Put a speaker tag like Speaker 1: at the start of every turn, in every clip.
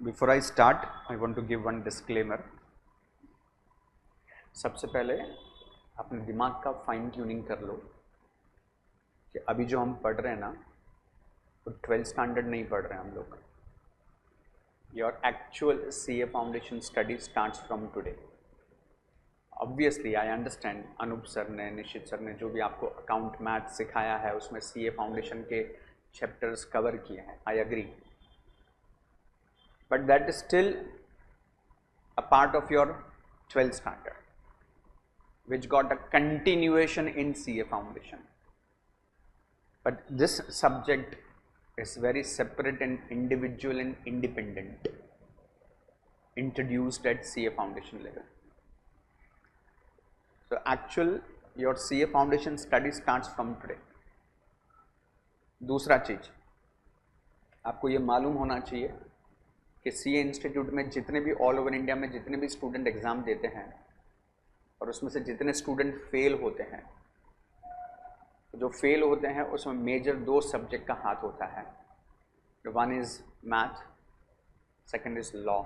Speaker 1: Before I start, I want to give one disclaimer. सबसे पहले अपने दिमाग का फाइन ट्यूनिंग कर लो कि अभी जो हम पढ़ रहे हैं ना वो 12th स्टैंडर्ड नहीं पढ़ रहे हैं हम लोग. Your actual CA foundation study starts from today. Obviously, I understand Anoop sir ने, निश्चित सर ने जो भी आपको अकाउंट मैथ सिखाया है उसमें CA फाउंडेशन के चैप्टर्स कवर किए हैं. I agree. But that is still a part of your 12th standard, which got a continuation in CA foundation. But this subject is very separate and individual and independent, introduced at CA foundation level. So actual your CA foundation study starts from today. दूसरा चीज आपको ये मालूम होना चाहिए कि CA institute में जितने भी ऑल ओवर इंडिया में जितने भी स्टूडेंट एग्ज़ाम देते हैं और उसमें से जितने स्टूडेंट फेल होते हैं, जो फेल होते हैं उसमें मेजर 2 सब्जेक्ट का हाथ होता है. One is math, second is law.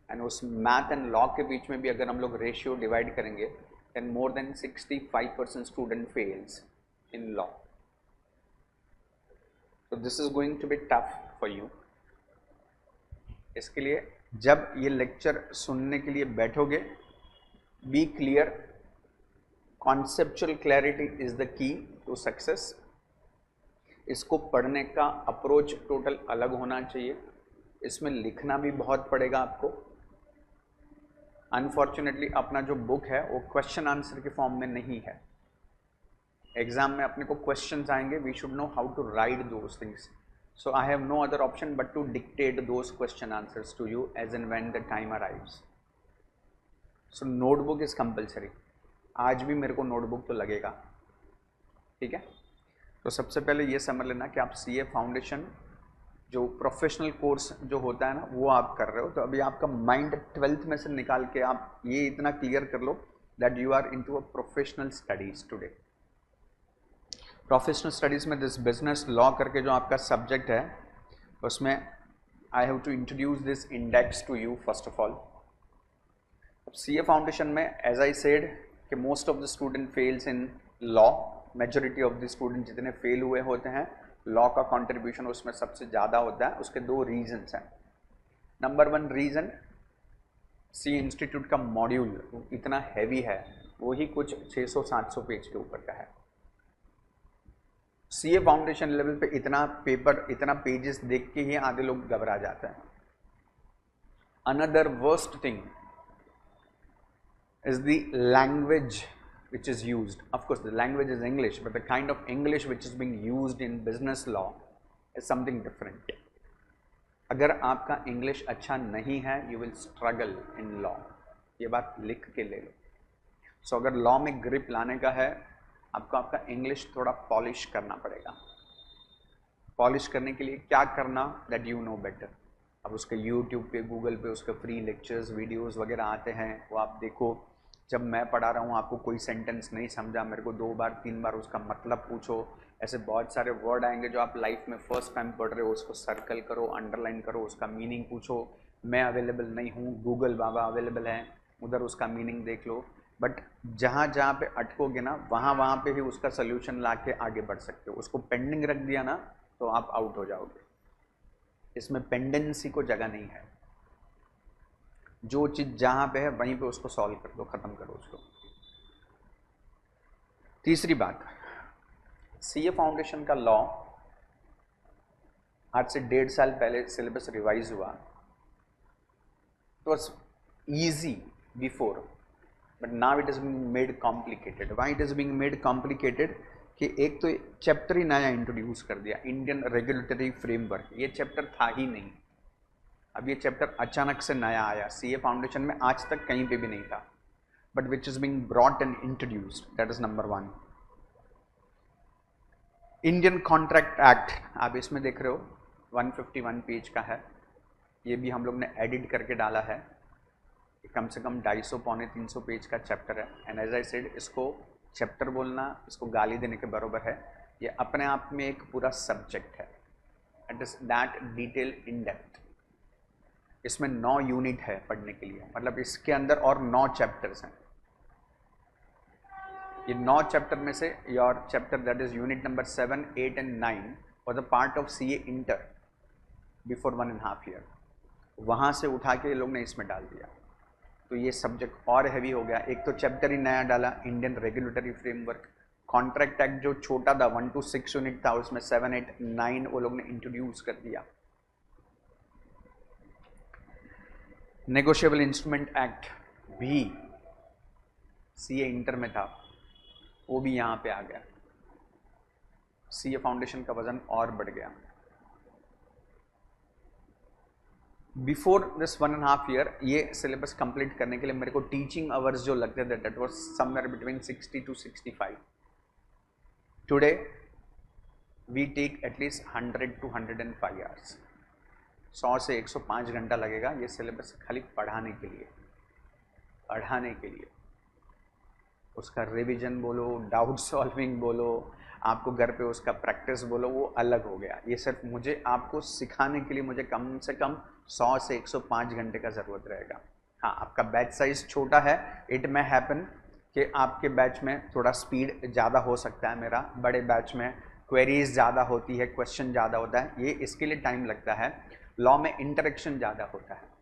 Speaker 1: And उस मैथ एंड लॉ के बीच में भी अगर हम लोग रेशियो डिवाइड करेंगे then more than 65% student fails in law. So this is going to be tough for you. इसके लिए जब ये लेक्चर सुनने के लिए बैठोगे, be clear. Conceptual clarity is the key to success. इसको पढ़ने का अप्रोच टोटल अलग होना चाहिए. इसमें लिखना भी बहुत पड़ेगा आपको. अनफॉर्चुनेटली अपना जो बुक है वो क्वेश्चन आंसर के फॉर्म में नहीं है. एग्जाम में अपने को क्वेश्चंस आएंगे, we should know how to write those things. So I have no other option but to dictate those question answers to you as and when the time arrives. So notebook is compulsory. आज भी मेरे को notebook तो लगेगा, ठीक है. तो सबसे पहले ये समझ लेना कि आप CA फाउंडेशन जो प्रोफेशनल कोर्स जो होता है ना वो आप कर रहे हो. तो अभी आपका माइंड 12th में से निकाल के आप ये इतना क्लियर कर लो that you are into a professional studies today. Professional studies में दिस बिजनेस लॉ करके जो आपका सब्जेक्ट है उसमें I have to introduce this index to you first of all. CA foundation में एज आई सेड कि most of the student fails in law. Majority of the student जितने fail हुए होते हैं लॉ का कंट्रीब्यूशन उसमें सबसे ज़्यादा होता है. उसके 2 रीजन्स हैं. नंबर 1 रीज़न CA इंस्टीट्यूट का मॉड्यूल इतना हैवी है, वो ही कुछ 600-700 पेज के ऊपर का है. CA फाउंडेशन लेवल पे इतना पेपर इतना पेजेस देख के ही आधे लोग घबरा जाते हैं. Another worst thing is the language which is used. Of course the language is English, but the kind of English which is being used in business law is something different. अगर आपका English अच्छा नहीं है you will struggle in law. ये बात लिख के ले लो. So अगर लॉ में ग्रिप लाने का है आपको आपका इंग्लिश थोड़ा पॉलिश करना पड़ेगा. पॉलिश करने के लिए क्या करना दैट यू नो बेटर. अब उसके यूट्यूब पे गूगल पे उसके फ्री लेक्चर्स वीडियोस वगैरह आते हैं, वो आप देखो. जब मैं पढ़ा रहा हूँ आपको कोई सेंटेंस नहीं समझा, मेरे को 2 बार 3 बार उसका मतलब पूछो. ऐसे बहुत सारे वर्ड आएंगे जो आप लाइफ में फर्स्ट टाइम पढ़ रहे हो, उसको सर्कल करो, अंडरलाइन करो, उसका मीनिंग पूछो. मैं अवेलेबल नहीं हूँ, गूगल बाबा अवेलेबल है, उधर उसका मीनिंग देख लो. बट जहाँ जहाँ पे अटकोगे ना वहाँ पे ही उसका सोल्यूशन ला के आगे बढ़ सकते हो. उसको पेंडिंग रख दिया ना तो आप आउट हो जाओगे. इसमें पेंडेंसी को जगह नहीं है. जो चीज़ जहाँ पे है वहीं पे उसको सॉल्व कर दो, ख़त्म करो उसको. तीसरी बात, CA फाउंडेशन का लॉ आज से 1.5 साल पहले सिलेबस रिवाइज हुआ. It was easy before but now it is being made complicated. Why it is being made complicated? कि एक तो चैप्टर ही नया इंट्रोड्यूस कर दिया, इंडियन रेगुलेटरी फ्रेमवर्क. ये चैप्टर था ही नहीं. अब ये चैप्टर अचानक से नया आया. CA फाउंडेशन में आज तक कहीं पे भी नहीं था, but which is being brought and introduced. That is number 1. Indian contract act आप इसमें देख रहे हो 151 पेज का है. ये भी हम लोग ने एडिट करके डाला है. कम से कम 250-300 पेज का चैप्टर है. एंड एज आई सेड इसको चैप्टर बोलना इसको गाली देने के बराबर है. ये अपने आप में एक पूरा सब्जेक्ट है. It is that detail in depth. इसमें 9 यूनिट है पढ़ने के लिए, मतलब इसके अंदर और 9 चैप्टर्स हैं। ये 9 चैप्टर में से your chapter that is unit number 7, 8 and 9 was the part of CA inter before 1.5 year, वहाँ से उठा के ये लोग ने इसमें डाल दिया। तो ये सब्जेक्ट और हैवी हो गया। एक तो चैप्टर ही नया डाला, Indian regulatory framework. Contract act जो छोटा था 1 to 6 यूनिट था, उसमें 7, 8, 9 वो लोग ने इंट्रोड्यूस कर दिया। नेगोशिएबल इंस्ट्रूमेंट एक्ट भी CA इंटर में था, वो भी यहाँ पे आ गया। CA फाउंडेशन का वजन और बढ़ गया। बिफोर दिस 1.5 ईयर ये सिलेबस कंप्लीट करने के लिए मेरे को टीचिंग आवर्स जो लगते थे that was somewhere between 60 to 65। Today we take at least 100 to 105 hours. 100 से 105 घंटा लगेगा ये सिलेबस खाली पढ़ाने के लिए। उसका रिवीजन बोलो, डाउट सॉल्विंग बोलो, आपको घर पे उसका प्रैक्टिस बोलो, वो अलग हो गया। ये सिर्फ मुझे आपको सिखाने के लिए मुझे कम से कम 100 से 105 घंटे का ज़रूरत रहेगा। हाँ, आपका बैच साइज छोटा है, इट मे हैपन कि आपके बैच में थोड़ा स्पीड ज़्यादा हो सकता है मेरा, बड़े बैच में क्वेरीज ज़्यादा होती है, क्वेश्चन ज़्यादा होता है, ये इसके लिए टाइम लगता है। लॉ में इंटरेक्शन ज़्यादा होता है,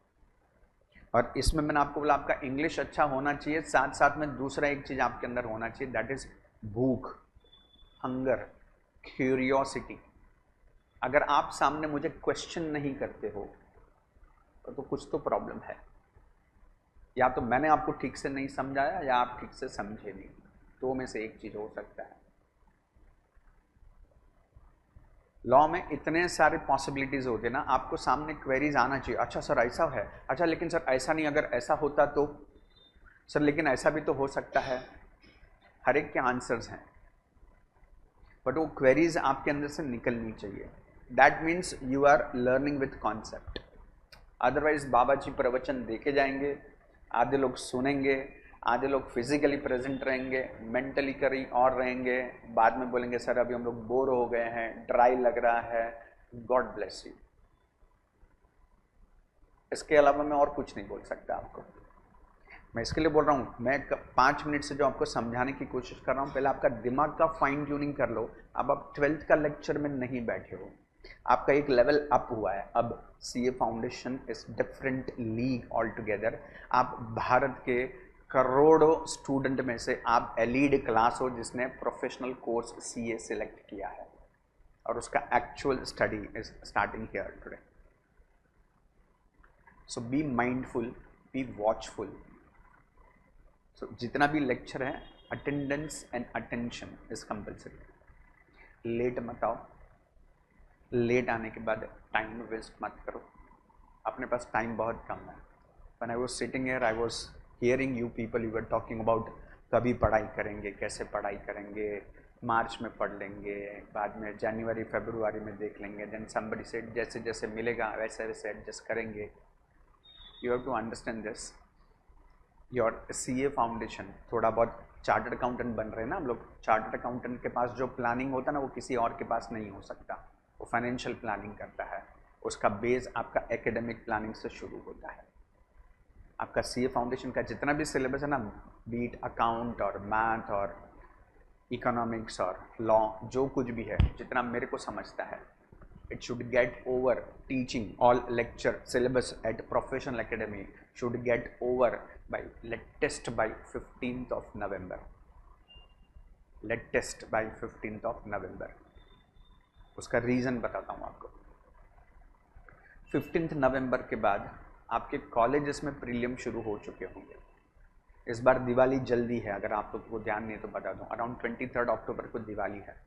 Speaker 1: और इसमें मैंने आपको बोला आपका इंग्लिश अच्छा होना चाहिए, साथ साथ में दूसरा एक चीज़ आपके अंदर होना चाहिए, दैट इज़ भूख, हंगर, क्यूरियोसिटी। अगर आप सामने मुझे क्वेश्चन नहीं करते हो तो कुछ तो प्रॉब्लम है, या तो मैंने आपको ठीक से नहीं समझाया या आप ठीक से समझे नहीं, दो में से एक चीज़ हो सकता है। लॉ में इतने सारे पॉसिबिलिटीज़ होते हैं ना, आपको सामने क्वेरीज आना चाहिए। अच्छा सर ऐसा है, अच्छा लेकिन सर ऐसा नहीं, अगर ऐसा होता तो सर, लेकिन ऐसा भी तो हो सकता है। हर एक के आंसर्स हैं, बट वो क्वेरीज आपके अंदर से निकलनी चाहिए। That means you are learning with concept. Otherwise बाबा जी प्रवचन देके जाएंगे, आधे लोग सुनेंगे, आधे लोग फिजिकली प्रेजेंट रहेंगे, मेंटली कहीं और रहेंगे, बाद में बोलेंगे सर अभी हम लोग बोर हो गए हैं, ड्राई लग रहा है। God bless you. इसके अलावा मैं और कुछ नहीं बोल सकता आपको। मैं इसके लिए बोल रहा हूँ, मैं 5 मिनट से जो आपको समझाने की कोशिश कर रहा हूँ, पहले आपका दिमाग का फाइन ट्यूनिंग कर लो। अब आप 12th का लेक्चर में नहीं बैठे हो, आपका एक लेवल अप हुआ है। अब CA foundation is different league all together. आप भारत के करोड़ों स्टूडेंट में से आप एलीड क्लास हो जिसने प्रोफेशनल कोर्स CA सिलेक्ट किया है, और उसका actual study is starting here today. So be mindful, be watchful. So जितना भी लेक्चर है, attendance and attention is compulsory. Late मत आओ, लेट आने के बाद टाइम वेस्ट मत करो, अपने पास टाइम बहुत कम है। When I was sitting here, I was hearing you people, you were talking about कभी पढ़ाई करेंगे, कैसे पढ़ाई करेंगे, मार्च में पढ़ लेंगे, बाद में जनवरी फरवरी में देख लेंगे, देन समबडी सेड जैसे जैसे मिलेगा वैसे वैसे एडजस्ट करेंगे। You have to understand this. Your CA foundation, थोड़ा बहुत चार्टर्ड अकाउंटेंट बन रहे हैं ना हम लोग, चार्टर्ड अकाउंटेंट के पास जो प्लानिंग होता है ना, वो किसी और के पास नहीं हो सकता। वो फाइनेंशियल प्लानिंग करता है, उसका बेस आपका एकेडमिक प्लानिंग से शुरू होता है। आपका CA फाउंडेशन का जितना भी सिलेबस है ना, बीट अकाउंट और मैथ और इकोनॉमिक्स और लॉ, जो कुछ भी है, जितना मेरे को समझता है, it should get over teaching all lecture syllabus at professional academy should get over by latest by 15th of November, latest by 15th of November। उसका रीज़न बताता हूँ आपको। 15th नवंबर के बाद आपके कॉलेजेस में प्रीलियम शुरू हो चुके होंगे। इस बार दिवाली जल्दी है, अगर आप लोग को ध्यान नहीं तो बता दूँ, अराउंड 23 अक्टूबर को दिवाली है।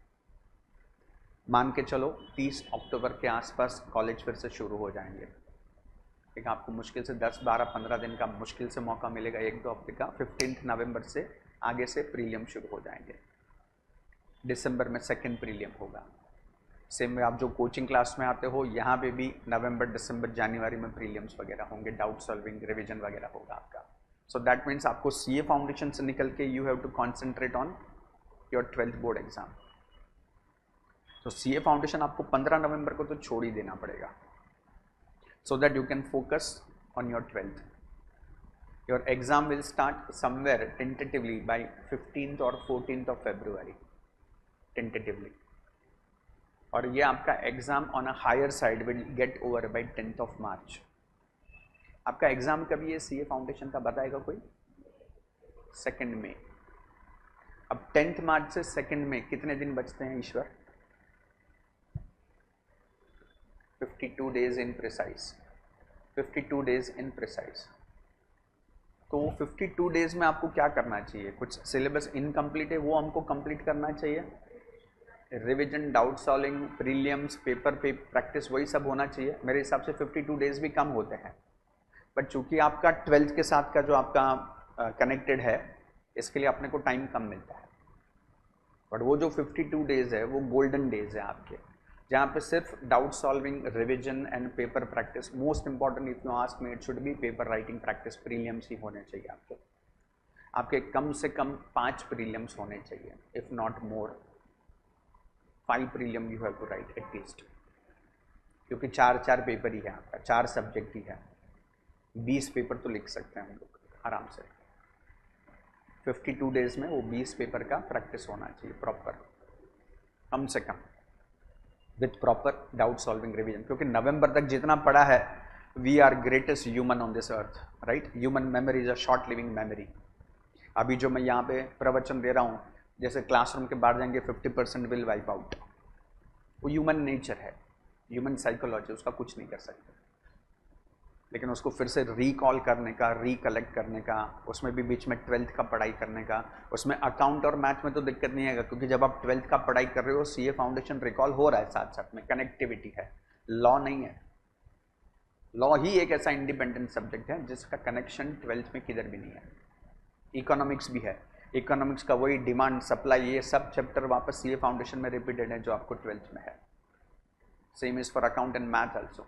Speaker 1: मान के चलो 30 अक्टूबर के आसपास कॉलेज फिर से शुरू हो जाएंगे। ठीक है, आपको मुश्किल से 10, 12, 15 दिन का मुश्किल से मौका मिलेगा, 1-2 हफ्ते का। 15 नवंबर से आगे से प्रीलियम शुरू हो जाएंगे। दिसंबर में सेकंड प्रीलियम होगा। सेम में आप जो कोचिंग क्लास में आते हो, यहाँ पे भी नवंबर, दिसंबर, जनवरी में प्रीलियम्स वगैरह होंगे, डाउट सॉल्विंग, रिविजन वगैरह होगा आपका। सो दैट मीन्स आपको CA फाउंडेशन से निकल के you have to concentrate on your 12th board exam. तो CA फाउंडेशन आपको 15 नवंबर को तो छोड़ ही देना पड़ेगा। so that you can focus on your 12th. Your exam will start somewhere tentatively by 15th or 14th of February, tentatively. और ये आपका exam on a higher side will get over by 10th of March. आपका exam कभी है CA foundation का बताएगा कोई? 2 मई. अब 10th मार्च से 2 मई कितने दिन बचते हैं ईश्वर? 52 days इन प्रिसाइज. 52 days इन प्रिसाइज. तो 52 डेज में आपको क्या करना चाहिए? कुछ सिलेबस इनकम्प्लीट है वो हमको कंप्लीट करना चाहिए. Revision, doubt solving, prelims, paper पे प्रैक्टिस, वही सब होना चाहिए. मेरे हिसाब से 52 डेज भी कम होते हैं, बट चूंकि आपका 12th के साथ का जो आपका कनेक्टेड है, इसके लिए अपने को टाइम कम मिलता है. बट वो जो 52 डेज है वो गोल्डन डेज है आपके, जहाँ पे सिर्फ doubt solving, revision and paper practice. Most important if you ask me, it should be paper writing practice. Prelims ही होने चाहिए आपके कम से कम 5 प्रीलियम्स होने चाहिए, if not more 5 prelim you have to write at least, क्योंकि 4 पेपर ही है आपका, 4 सब्जेक्ट ही है. 20 पेपर तो लिख सकते हैं हम लोग आराम से. 52 डेज में वो 20 पेपर का प्रैक्टिस होना चाहिए प्रॉपर, कम से कम, with proper doubt solving revision. क्योंकि नवंबर तक जितना पढ़ा है, we are greatest human on this earth, right? Human memory is a short living memory. अभी जो मैं यहाँ पे प्रवचन दे रहा हूँ, जैसे क्लासरूम के बाहर जाएंगे 50% विल वाइप आउट. वो ह्यूमन नेचर है, ह्यूमन साइकोलॉजी, उसका कुछ नहीं कर सकते. लेकिन उसको फिर से रिकॉल करने का, रिकलेक्ट करने का, उसमें भी बीच में 12th का पढ़ाई करने का, उसमें अकाउंट और मैथ में तो दिक्कत नहीं आएगा, क्योंकि जब आप 12th का पढ़ाई कर रहे हो, सीए फाउंडेशन रिकॉल हो रहा है साथ साथ में, कनेक्टिविटी है. लॉ नहीं है. लॉ ही एक ऐसा इंडिपेंडेंट सब्जेक्ट है जिसका कनेक्शन 12th में किधर भी नहीं है. इकोनॉमिक्स भी है. इकोनॉमिक्स का वही डिमांड सप्लाई, ये सब चैप्टर वापस सीए फाउंडेशन में रिपीटेड है जो आपको 12th में है. Same is for account and math also.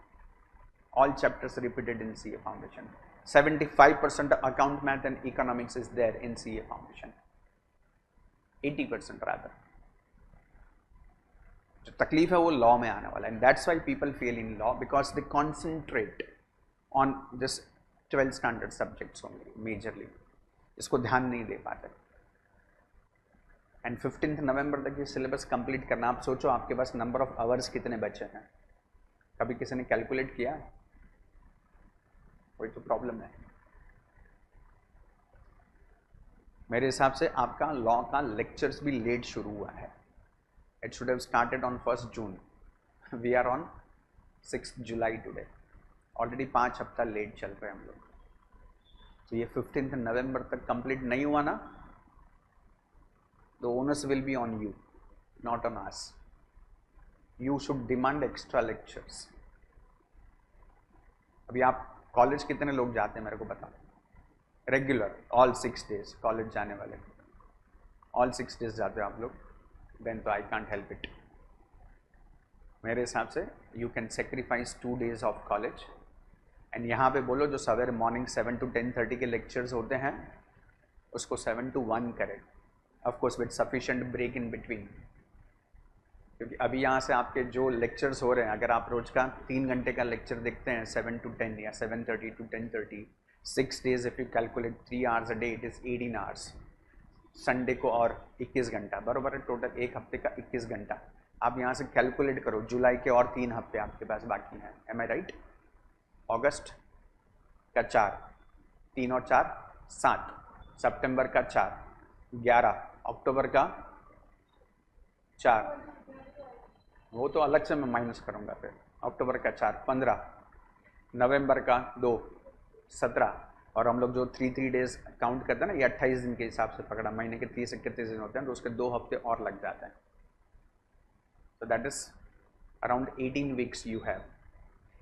Speaker 1: All chapters repeated in CA Foundation. 75% account, math and economics is there in CA Foundation. 80% rather. जो तकलीफ है वो लॉ में आने वाला है. And that's why people fail in law, because they concentrate on this 12th standard subjects only, majorly. इसको ध्यान नहीं दे पाते. And 15th नवंबर तक ये सिलेबस कंप्लीट करना. आप सोचो आपके पास नंबर ऑफ आवर्स कितने बचे हैं. कभी किसी ने कैलकुलेट किया? वही तो प्रॉब्लम है. मेरे हिसाब से आपका लॉ का लेक्चर्स भी लेट शुरू हुआ है. It should have started on 1st June. We are on 6th July today. Already 5 हफ्ता लेट चल रहे हैं हम लोग. तो ये 15th नवंबर तक कंप्लीट नहीं हुआ ना, the onus will be on you, not on us. You should demand extra lectures. अभी आप कॉलेज कितने लोग जाते हैं मेरे को बताओ? रेगुलर ऑल 6 days कॉलेज जाने वाले, ऑल 6 days जाते हो आप लोग? देन तो आई कांट हेल्प इट. मेरे हिसाब से you can sacrifice 2 days of college. And यहाँ पे बोलो जो सवेरे मॉर्निंग 7 to 10:30 के लेक्चर्स होते हैं, उसको 7 to 1 करें, of course with sufficient break in between. क्योंकि अभी यहाँ से आपके जो लेक्चर्स हो रहे हैं, अगर आप रोज का 3 घंटे का लेक्चर देखते हैं 7 to 10 या 7:30 to 10:30, 6 days if you calculate 3 hours a day, it is 18 hours. Sunday को और 21 घंटा, बराबर है. टोटल एक हफ्ते का 21 घंटा. आप यहाँ से कैलकुलेट करो, जुलाई के और 3 हफ्ते आपके पास बाकी हैं. एम आई राइट? अगस्त का 4, 3 और 4 7, सितंबर का 4, 11, अक्टूबर का 4, वो तो अलग से मैं माइनस करूँगा. फिर अक्टूबर का 4, 15, नवंबर का 2, 17, और हम लोग जो 3 days काउंट करते हैं ना, ये 28 दिन के हिसाब से पकड़ा. महीने के 30-31 दिन होते हैं, तो उसके 2 हफ्ते और लग जाते हैं. तो that is around 18 weeks you have.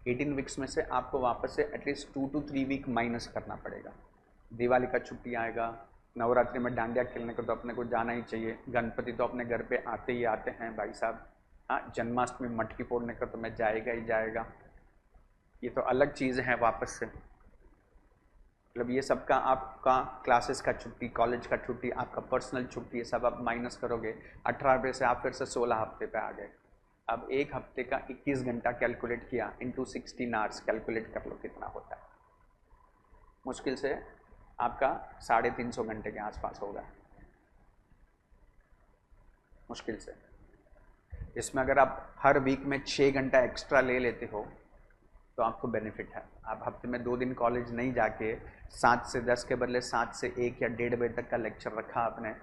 Speaker 1: 18 weeks में से आपको वापस से एटलीस्ट 2 to 3 week माइनस करना पड़ेगा. दिवाली का छुट्टी आएगा, नवरात्रि में डांडिया खेलने को तो अपने को जाना ही चाहिए. गणपति तो अपने घर पे आते ही आते हैं भाई साहब. हाँ, जन्माष्टमी मटकी फोड़ने का तो मैं जाएगा ही जाएगा. ये तो अलग चीज़ है वापस से. मतलब ये सब का आपका क्लासेस का छुट्टी, कॉलेज का छुट्टी, आपका पर्सनल छुट्टी, ये सब आप माइनस करोगे. 18 रुपये से आप फिर से 16 हफ्ते पे आ गए. अब एक हफ्ते का 21 घंटा कैलकुलेट किया इंटू 16 आवर्स, कैलकुलेट कर लो कितना होता है। मुश्किल से आपका 350 घंटे के आसपास होगा, मुश्किल से। इसमें अगर आप हर वीक में 6 घंटा एक्स्ट्रा ले लेते हो तो आपको बेनिफिट है। आप हफ्ते में 2 दिन कॉलेज नहीं जाके 7 से 10 के बदले 7 से 1 या 1:30 बजे तक का लेक्चर रखा आपने,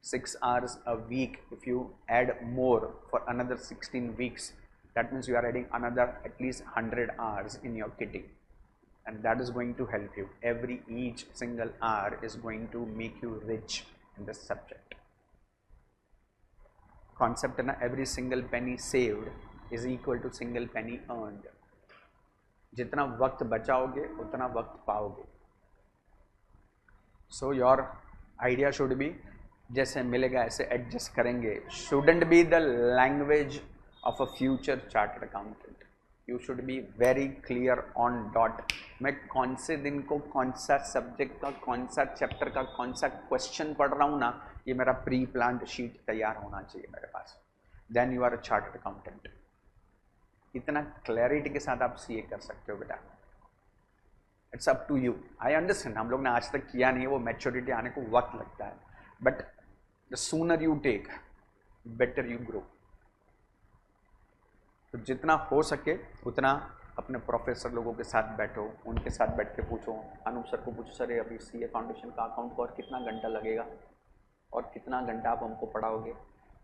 Speaker 1: 6 hours a week. If you add more for another 16 weeks, that means you are adding another at least 100 hours in your kitty, and that is going to help you. Each single hour is going to make you rich in this subject. Concept है ना, every single penny saved is equal to single penny earned. जितना वक्त बचाओगे उतना वक्त पाओगे। So your idea should be, जैसे मिलेगा ऐसे एडजस्ट करेंगे। Shouldn't be the language of a future chartered accountant. You should be very clear on dot. मैं कौन से दिन को कौन सा सब्जेक्ट का कौन सा चैप्टर का कौन सा क्वेश्चन पढ़ रहा हूँ ना, ये मेरा प्री प्लान्ड शीट तैयार होना चाहिए मेरे पास। Then you are a chartered accountant. इतना क्लैरिटी के साथ आप सीए कर सकते हो बेटा। It's up to you. I understand, हम लोग ने आज तक किया नहीं है, वो मैच्योरिटी आने को वक्त लगता है, but the sooner you take better you grow. तो जितना हो सके उतना अपने प्रोफेसर लोगों के साथ बैठो, उनके साथ बैठ के पूछो। अनूप सर को पूछो, सर ये अभी सीए फाउंडेशन का अकाउंट को और कितना घंटा लगेगा और कितना घंटा आप हमको पढ़ाओगे।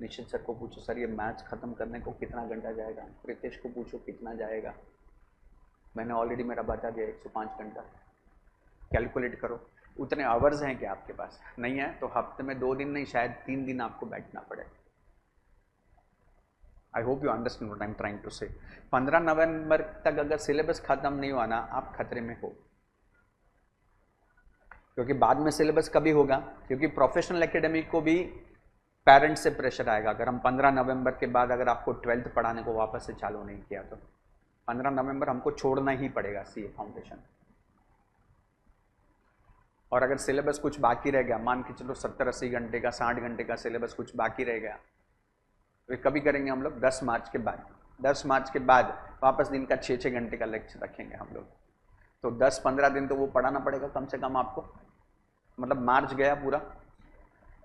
Speaker 1: निश्चित सर को पूछो, सर ये मैथ्स ख़त्म करने को कितना घंटा जाएगा। प्रीतेश को पूछो कितना जाएगा। मैंने ऑलरेडी मेरा बता दिया 105 घंटा। कैलकुलेट करो उतने आवर्स हैं क्या आपके पास। नहीं है तो हफ्ते में 2 दिन नहीं, शायद 3 दिन आपको बैठना पड़े। I hope you understand what I am trying to say. 15 नवंबर तक अगर सिलेबस खत्म नहीं हुआ ना, आप खतरे में हो। क्योंकि बाद में सिलेबस कभी होगा, क्योंकि प्रोफेशनल एकेडमी को भी पेरेंट्स से प्रेशर आएगा। अगर हम 15 नवंबर के बाद अगर आपको 12th पढ़ाने को वापस से चालू नहीं किया तो 15 नवंबर हमको छोड़ना ही पड़ेगा सीए फाउंडेशन। और अगर सिलेबस कुछ बाकी रह गया, मान के चलो 70-80 घंटे का 60 घंटे का सिलेबस कुछ बाकी रह गया, तो कभी करेंगे हम लोग 10 मार्च के बाद। 10 मार्च के बाद वापस दिन का 6-6 घंटे का लेक्चर रखेंगे हम लोग। तो 10-15 दिन तो वो पढ़ाना पड़ेगा कम से कम आपको। मतलब मार्च गया पूरा,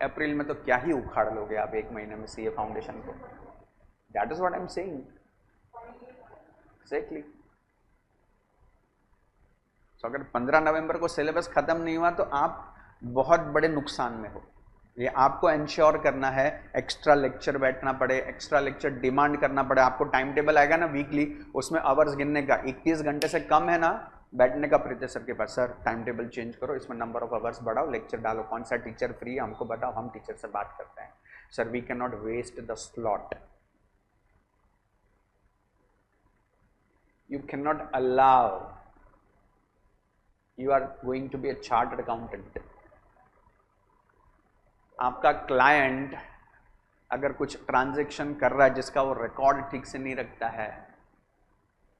Speaker 1: अप्रैल में तो क्या ही उखाड़ लोगे आप 1 महीने में सीए फाउंडेशन को। That is what I am saying exactly. तो अगर 15 नवंबर को सिलेबस खत्म नहीं हुआ तो आप बहुत बड़े नुकसान में हो। ये आपको इंश्योर करना है, एक्स्ट्रा लेक्चर बैठना पड़े, एक्स्ट्रा लेक्चर डिमांड करना पड़े। आपको टाइम टेबल आएगा ना वीकली, उसमें आवर्स गिनने का 21 घंटे से कम है ना बैठने का प्रीति सर के पास, सर टाइम टेबल चेंज करो, इसमें नंबर ऑफ आवर्स बढ़ाओ, लेक्चर डालो, कौन सा टीचर फ्री है हमको बताओ, हम टीचर से बात करते हैं। Sir we can not waste the slot, you cannot allow, you are going to be a chartered accountant। आपका क्लाइंट अगर कुछ ट्रांजैक्शन कर रहा है जिसका वो रिकॉर्ड ठीक से नहीं रखता है,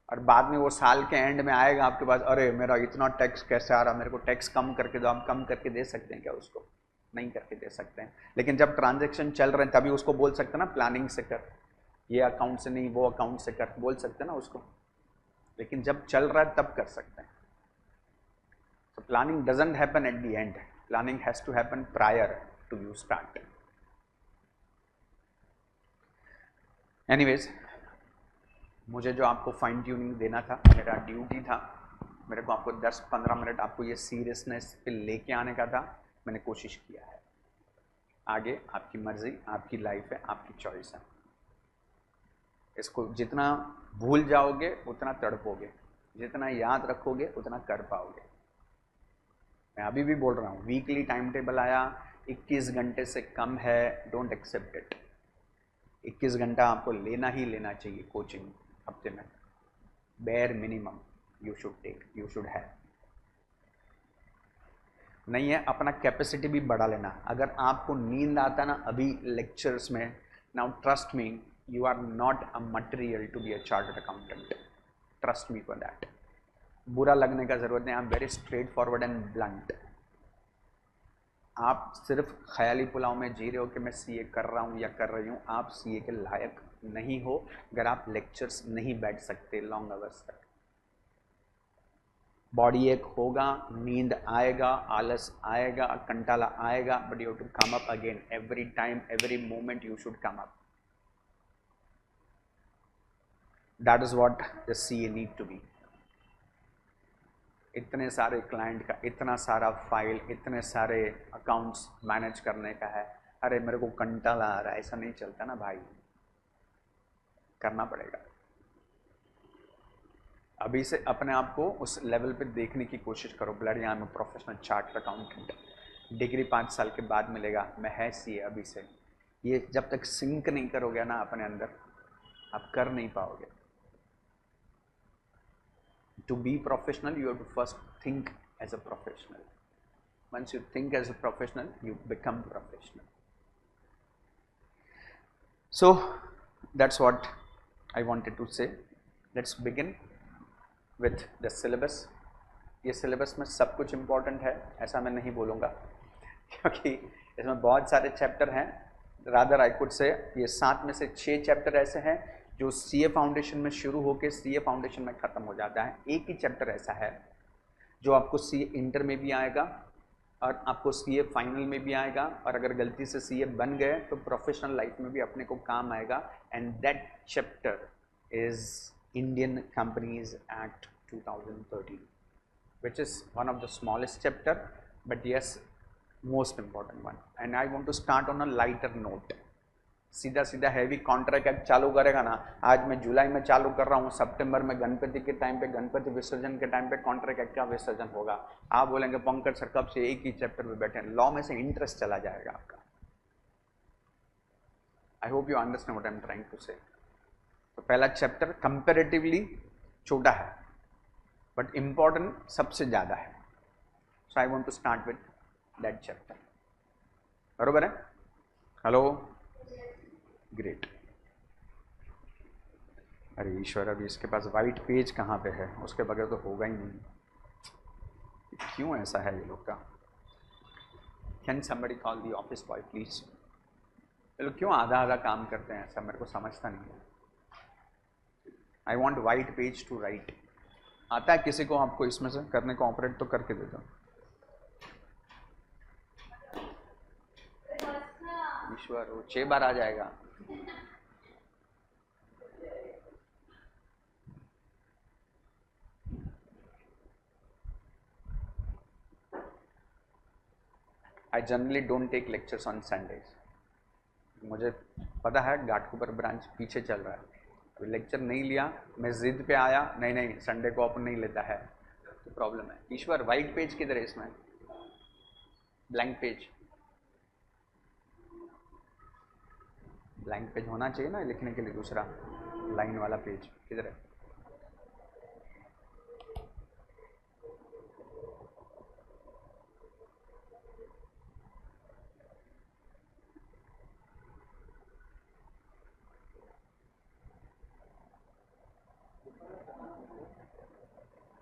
Speaker 1: और बाद में वो साल के एंड में आएगा आपके पास, अरे मेरा इतना टैक्स कैसे आ रहा, मेरे को टैक्स कम करके दो। आप कम करके दे सकते हैं क्या उसको? नहीं करके दे सकते हैं। लेकिन जब ट्रांजैक्शन चल रहे हैं तभी उसको बोल सकते हैं ना, प्लानिंग से कर, ये अकाउंट से नहीं वो अकाउंट से कर, बोल सकते हैं ना उसको। लेकिन जब चल रहा है तब कर सकते हैं। So planning doesn't happen at the end. Planning has to happen prior to you start. Anyways, मुझे जो आपको फाइन ट्यूनिंग देना था, मेरा ड्यूटी था, मेरे को आपको 10-15 मिनट आपको ये सीरियसनेस पे लेके आने का था। मैंने कोशिश किया है। आगे आपकी मर्जी, आपकी लाइफ है, आपकी चॉइस है। इसको जितना भूल जाओगे उतना तड़पोगे, जितना याद रखोगे उतना कर पाओगे। मैं अभी भी बोल रहा हूँ, वीकली टाइम टेबल आया, 21 घंटे से कम है, डोंट एक्सेप्ट इट। 21 घंटा आपको लेना ही लेना चाहिए कोचिंग हफ्ते में, bare minimum you should take, you should have. नहीं है अपना कैपेसिटी भी बढ़ा लेना। अगर आपको नींद आता ना अभी लेक्चर्स में, now trust me, you are not a material to be a chartered accountant, trust me for that। बुरा लगने का जरूरत नहीं, I am very straight forward and blunt. आप सिर्फ ख्याली पुलाव में जी रहे हो कि मैं सीए कर रहा हूँ या कर रही हूँ, आप सीए के लायक नहीं हो अगर आप लेक्चर्स नहीं बैठ सकते लॉन्ग आवर्स तक। बॉडी एक होगा, नींद आएगा, आलस आएगा, कंटाला आएगा, but you have to come up again every time, every moment you should come up. That is what the CA need to be. इतने सारे क्लाइंट का इतना सारा फाइल, इतने सारे अकाउंट्स मैनेज करने का है, अरे मेरे को कंटाला आ रहा है, ऐसा नहीं चलता ना भाई, करना पड़ेगा। अभी से अपने आप को उस लेवल पे देखने की कोशिश करो, ब्लड यहाँ में प्रोफेशनल चार्टर्ड अकाउंटेंट, डिग्री 5 साल के बाद मिलेगा, मैं है सीए अभी से। ये जब तक सिंक नहीं करोगे ना अपने अंदर, आप कर नहीं पाओगे। To be professional, you have to first think as a professional. Once you think as a professional, you become professional. So that's what I wanted to say. Let's begin with the syllabus. ये syllabus में सब कुछ important है, ऐसा मैं नहीं बोलूँगा, क्योंकि इसमें बहुत सारे चैप्टर हैं। रादर आई कुड से ये 7 में से 6 चैप्टर ऐसे हैं जो सीए फाउंडेशन में शुरू होकर सीए फाउंडेशन में ख़त्म हो जाता है। एक ही चैप्टर ऐसा है जो आपको सीए इंटर में भी आएगा और आपको सीए फाइनल में भी आएगा, और अगर गलती से सीए बन गए तो प्रोफेशनल लाइफ में भी अपने को काम आएगा। And that chapter is Indian companies act 2013, which is one of the smallest chapter, but yes, most important one. And I want to start on a lighter note. सीधा सीधा हैवी कॉन्ट्रैक्ट एक्ट चालू करेगा ना, आज मैं जुलाई में चालू कर रहा हूँ, सितंबर में गणपति के टाइम पे, गणपति विसर्जन के टाइम पे कॉन्ट्रैक्ट एक्ट का विसर्जन होगा। आप बोलेंगे पंकज सर कब से एक ही चैप्टर पे बैठे हैं, लॉ में से इंटरेस्ट चला जाएगा आपका। I hope you understand what I am trying to say. तो पहला चैप्टर कंपेरेटिवली छोटा है बट इंपॉर्टेंट सबसे ज़्यादा है। So I want to start with that chapter. बरोबर है? Hello, great. अरे ईश्वर, अभी इसके पास वाइट पेज कहाँ पे है, उसके बगैर तो होगा ही नहीं। क्यों ऐसा है ये लोग का? Can somebody call the office boy please? ये लोग क्यों आधा आधा काम करते हैं, ऐसा मेरे को समझता नहीं है। I want white page to write. आता है किसी को आपको इसमें से करने को? ऑपरेट तो करके दे दो। ईश्वर, वो 6 बार आ जाएगा। I generally don't take lectures on Sundays. मुझे पता है घाटकोपर ब्रांच पीछे चल रहा है, तो लेक्चर नहीं लिया, मैं जिद पे आया, नहीं नहीं संडे को अपन नहीं लेता है, तो प्रॉब्लम है। ईश्वर, वाइट पेज किधर है इसमें? ब्लैंक पेज, ब्लैंक पेज होना चाहिए ना लिखने के लिए, दूसरा लाइन वाला पेज किधर है?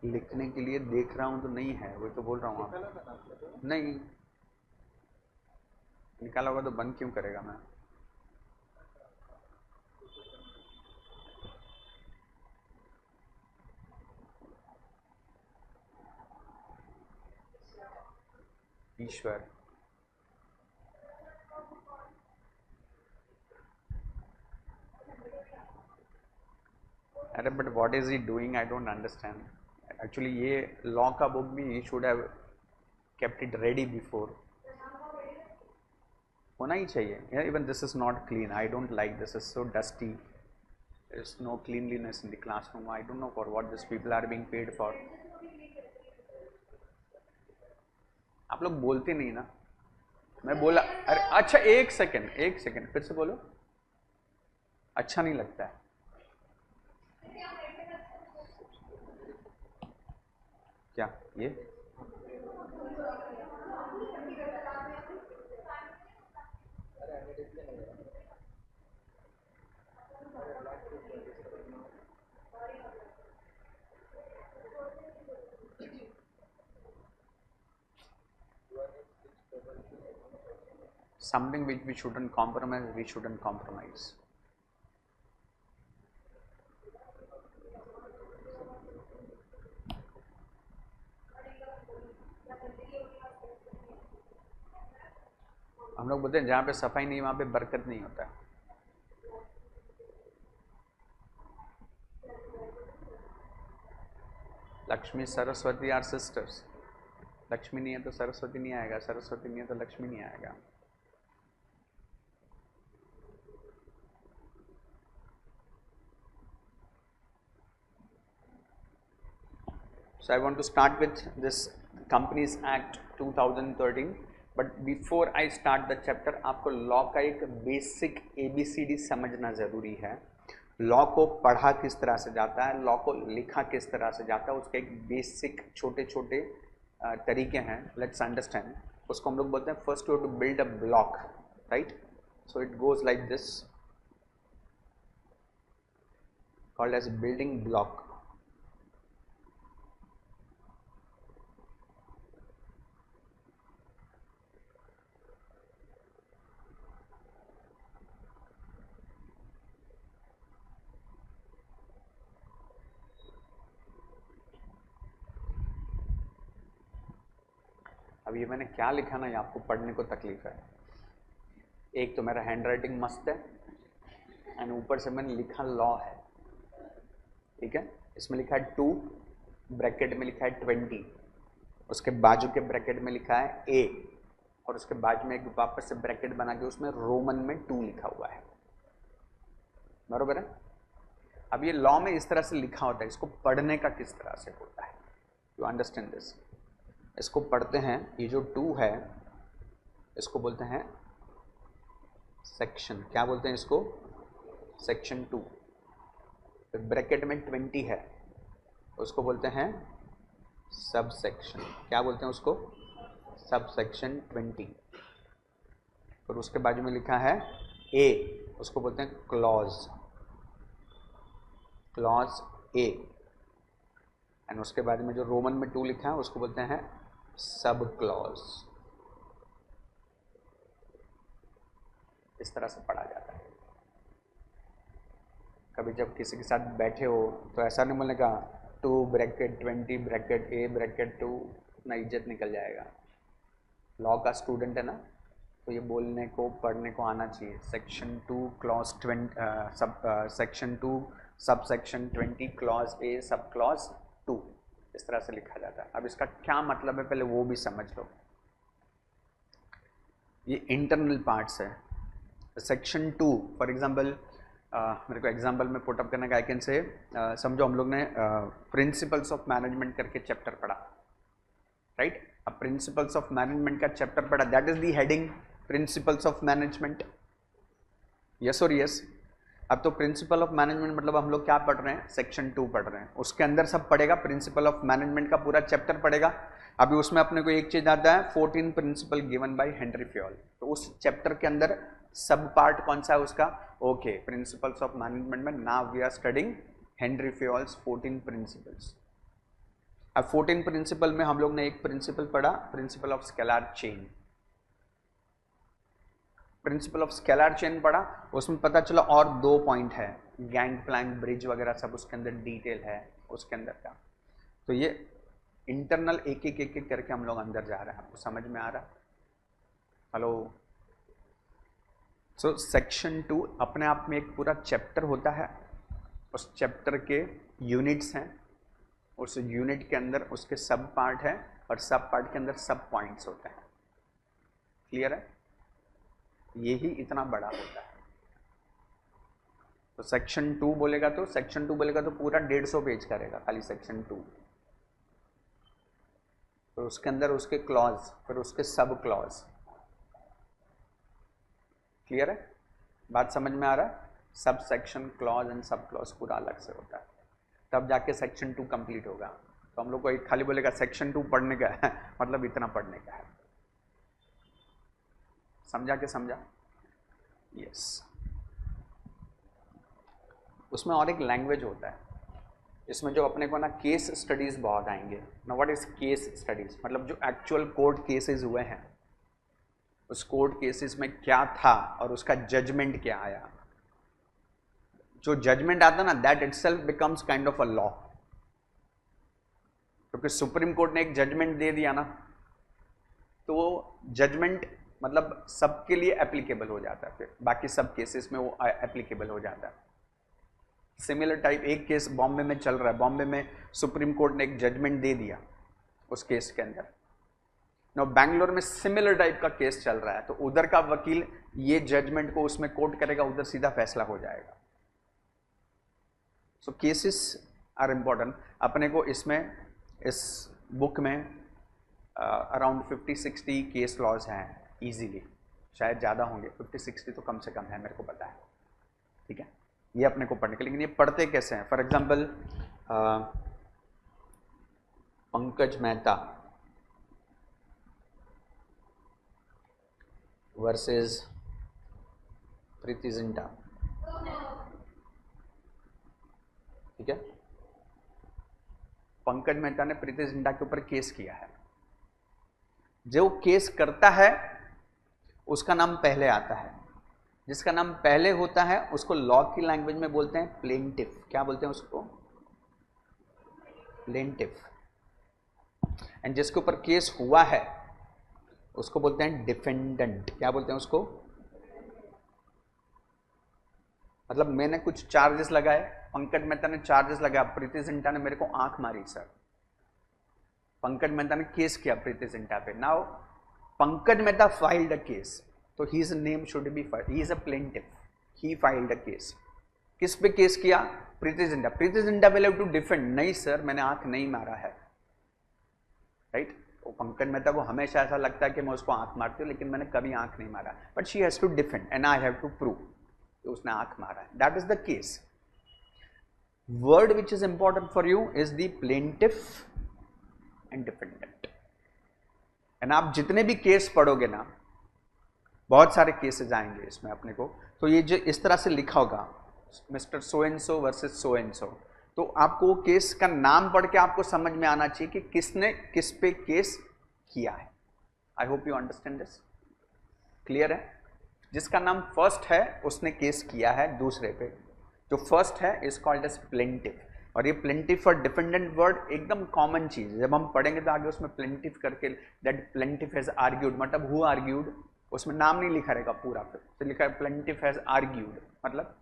Speaker 1: लिखने के लिए देख रहा हूं तो नहीं है, वो तो बोल रहा हूँ। आप नहीं निकाला होगा तो बंद क्यों करेगा मैं? ईश्वर, अरे but what is he doing, I don't understand. Actually ये लॉ का बुक भी he should have kept it ready before. होना ही चाहिए। Even this is not clean, I don't like this, is so dusty, there is no cleanliness in the classroom. I don't know for what this people are being paid for. आप लोग बोलते नहीं ना, मैं बोला। अरे अच्छा, एक सेकेंड फिर से बोलो। अच्छा नहीं लगता है क्या ये? Something which we shouldn't compromise, we shouldn't compromise. हम लोग बोलते हैं जहाँ पे सफाई नहीं वहाँ पे बरकत नहीं होता है. Lakshmi Saraswati are sisters. लक्ष्मी नहीं है तो सरस्वती नहीं आएगा, सरस्वती नहीं है तो लक्ष्मी नहीं आएगा. So I want to start with this Companies Act 2013. But before I start the chapter आपको लॉ का एक बेसिक ABCD समझना ज़रूरी है. लॉ को पढ़ा किस तरह से जाता है, लॉ को लिखा किस तरह से जाता है, उसके एक बेसिक छोटे छोटे तरीके हैं. Let's understand. उसको हम लोग बोलते हैं first you to build a block, right. So it goes like this, called as building block. अब ये मैंने क्या लिखा ना, ये आपको पढ़ने को तकलीफ है. एक तो मेरा हैंड राइटिंग मस्त है एंड ऊपर से मैंने लिखा लॉ है, ठीक है. इसमें लिखा है 2, ब्रैकेट में लिखा है 20, उसके बाजू के ब्रैकेट में लिखा है A, और उसके बाजू में एक वापस से ब्रैकेट बना के उसमें रोमन में 2 लिखा हुआ है. बरोबर है. अब ये लॉ में इस तरह से लिखा होता है, इसको पढ़ने का किस तरह से होता है, यू अंडरस्टैंड दिस. इसको पढ़ते हैं, ये जो 2 है इसको बोलते हैं सेक्शन. क्या बोलते हैं इसको? सेक्शन 2. फिर ब्रैकेट में 20 है, उसको बोलते हैं सब सेक्शन. क्या बोलते हैं उसको? Sub section 20. और उसके बाजू में लिखा है A, उसको बोलते हैं क्लॉज, क्लॉज A. एंड उसके बाद में जो रोमन में 2 लिखा है उसको बोलते हैं सब क्लॉज. इस तरह से पढ़ा जाता है. कभी जब किसी के साथ बैठे हो तो ऐसा नहीं बोलने का 2 ब्रैकेट 20 ब्रैकेट A ब्रैकेट 2, ना इज्जत निकल जाएगा. लॉ का स्टूडेंट है ना, तो ये बोलने को पढ़ने को आना चाहिए. Section 2 clause 20 sub section 2 sub section 20 clause A sub clause 2, इस तरह से लिखा जाता है. अब इसका क्या मतलब है पहले वो भी समझ लो. ये इंटरनल पार्ट्स है. सेक्शन 2 फॉर एग्जांपल, मेरे को एग्जांपल में पुटअप करने का आई कैन से, समझो हम लोग ने प्रिंसिपल्स ऑफ मैनेजमेंट करके चैप्टर पढ़ा, राइट. अब प्रिंसिपल्स ऑफ मैनेजमेंट का चैप्टर पढ़ा, that is the heading principles of management. Yes और यस. अब तो प्रिंसिपल ऑफ मैनेजमेंट मतलब हम लोग क्या पढ़ रहे हैं? सेक्शन 2 पढ़ रहे हैं. उसके अंदर सब पढ़ेगा, प्रिंसिपल ऑफ मैनेजमेंट का पूरा चैप्टर पढ़ेगा. अभी उसमें अपने को एक चीज आता है 14 principle given by Henry Fayol. तो उस चैप्टर के अंदर सब पार्ट कौन सा है उसका? ओके, प्रिंसिपल्स ऑफ मैनेजमेंट में now we are studying Henry Fayol's 14 principles. अब 14 प्रिंसिपल में हम लोग ने एक प्रिंसिपल पढ़ा, principle of scalar chain. Principle of scalar chain पढ़ा, उसमें पता चला और 2 पॉइंट है, गैंग प्लैंक ब्रिज वगैरह सब उसके अंदर डिटेल है उसके अंदर का. तो ये इंटरनल एक एक करके हम लोग अंदर जा रहे हैं. आपको समझ में आ रहा? हेलो. सो सेक्शन 2 अपने आप में एक पूरा चैप्टर होता है. उस चैप्टर के यूनिट्स हैं, उस यूनिट के अंदर उसके सब पार्ट है, और सब पार्ट के अंदर सब पॉइंट्स होते हैं. क्लियर है? यही इतना बड़ा होता है. तो सेक्शन 2 बोलेगा तो पूरा 150 पेज करेगा खाली सेक्शन 2. फिर उसके अंदर उसके क्लॉज, फिर उसके सब क्लॉज. क्लियर है? बात समझ में आ रहा है? Sub section clause and sub clause पूरा अलग से होता है, तब जाके सेक्शन 2 कंप्लीट होगा. तो हम लोग को एक खाली बोलेगा सेक्शन 2 पढ़ने का है मतलब इतना पढ़ने का है. समझा के समझा? यस. उसमें और एक लैंग्वेज होता है. इसमें जो अपने को ना केस स्टडीज बहुत आएंगे ना. What is case studies? मतलब जो एक्चुअल कोर्ट केसेस हुए हैं उस कोर्ट केसेस में क्या था और उसका जजमेंट क्या आया। जो जजमेंट आता ना, that itself becomes kind of a law, क्योंकि सुप्रीम कोर्ट ने एक जजमेंट दे दिया ना, तो जजमेंट मतलब सबके लिए एप्लीकेबल हो जाता है, फिर बाकी सब केसेस में वो एप्लीकेबल हो जाता है। सिमिलर टाइप एक केस बॉम्बे में चल रहा है, बॉम्बे में सुप्रीम कोर्ट ने एक जजमेंट दे दिया उस केस के अंदर। नो, बैंगलोर में सिमिलर टाइप का केस चल रहा है, तो उधर का वकील ये जजमेंट को उसमें कोर्ट करेगा, उधर सीधा फैसला हो जाएगा। सो केसेस आर इंपॉर्टेंट। अपने को इसमें इस बुक में अराउंड 50-60 केस लॉज हैं इजीली, शायद ज़्यादा होंगे, 50-60 तो कम से कम है, मेरे को पता है। ठीक है, ये अपने को पढ़ने के, लेकिन ये पढ़ते कैसे हैं। For example Pankaj Mehta versus Preeti Zinta, ठीक है। पंकज मेहता ने प्रीति जिंटा के ऊपर केस किया है। जो केस करता है उसका नाम पहले आता है, जिसका नाम पहले होता है उसको लॉ की लैंग्वेज में बोलते हैं प्लेंटिफ। क्या बोलते हैं उसको? प्लेंटिफ। एंड जिसके ऊपर केस हुआ है उसको बोलते हैं डिफेंडेंट। क्या बोलते हैं उसको? मतलब मैंने कुछ चार्जेस लगाए, पंकज मेहता ने चार्जेस लगाया, प्रीति जिंटा ने मेरे को आंख मारी सर, पंकज मेहता ने केस किया प्रीति जिंटा पे। Now Pankaj Mehta filed a case, तो his name should be filed, he is a plaintiff, he filed a case. किस पे केस किया? Preeti Zinta. Preeti Zinta will have to defend, नहीं सर मैंने आंख नहीं मारा है, राइट। वो पंकज मेहता को हमेशा ऐसा लगता है कि मैं उसको आंख मारती हूँ, लेकिन मैंने कभी आंख नहीं मारा, but she has to defend and I have to prove कि उसने आंख मारा है। That is the case. Word which is important for you is the plaintiff and defendant. And आप जितने भी केस पढ़ोगे ना, बहुत सारे केसेस आएंगे इसमें अपने को, तो ये जो इस तरह से लिखा होगा mister so and so versus so and so, तो आपको वो केस का नाम पढ़ के आपको समझ में आना चाहिए कि किसने किस पे केस किया है। आई hope you understand this. Clear है? जिसका नाम फर्स्ट है उसने केस किया है दूसरे पे, जो फर्स्ट है इज कॉल्ड एज प्लेंटिफ। और ये प्लेंटिफ और डिफेंडेंट वर्ड एकदम कॉमन चीज, जब हम पढ़ेंगे तो आगे उसमें प्लेंटिफ करके दैट प्लेंटिफ हैज आर्ग्यूड, मतलब हु आर्ग्यूड, उसमें नाम नहीं लिखा रहेगा पूरा, फिर तो लिखा है प्लेंटिफ हैज आर्ग्यूड, मतलब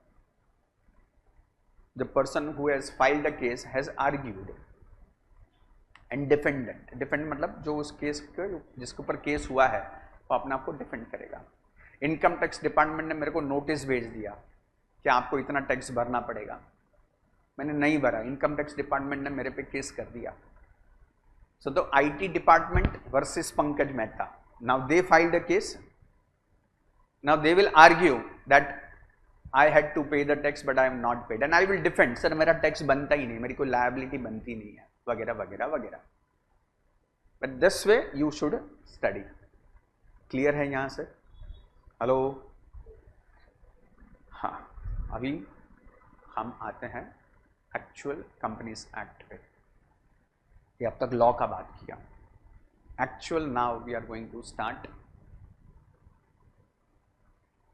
Speaker 1: the person who has filed a case has argued। and defendant, defendant मतलब जो उस केस के जिसके ऊपर केस हुआ है वो अपने आप को डिफेंड करेगा। इनकम टैक्स डिपार्टमेंट ने मेरे को नोटिस भेज दिया कि आपको इतना टैक्स भरना पड़ेगा, मैंने नहीं भरा, इनकम टैक्स डिपार्टमेंट ने मेरे पे केस कर दिया। So the IT department versus Pankaj Mehta, now they filed a case, now they will argue that I had to pay the tax but I am not paid and I will defend, sir मेरा tax बनता ही नहीं, मेरी कोई liability बनती नहीं है, वगैरह वगैरह वगैरह। But this way you should study. Clear है यहां से? हेलो? हाँ, अभी हम आते हैं एक्चुअल कंपनीज एक्ट पे। ये अब तक लॉ का बात किया, actual now we are going to start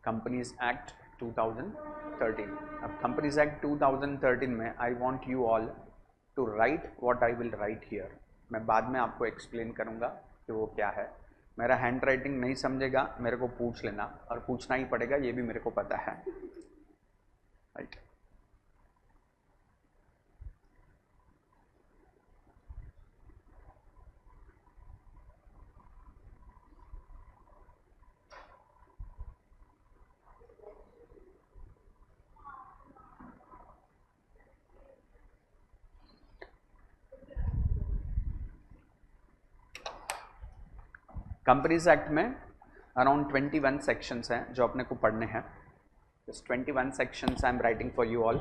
Speaker 1: companies act 2013। अब कंपनीज एक्ट 2013 में I want you all to write what I will write here. मैं बाद में आपको एक्सप्लेन करूंगा कि वो क्या है। मेरा हैंड राइटिंग नहीं समझेगा मेरे को पूछ लेना, और पूछना ही पड़ेगा, ये भी मेरे को पता है, राइट। कंपनीज एक्ट में अराउंड 21 सेक्शंस हैं जो अपने को पढ़ने हैं। This 21 sections I am writing for you all,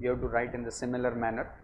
Speaker 1: you have to write in the similar manner.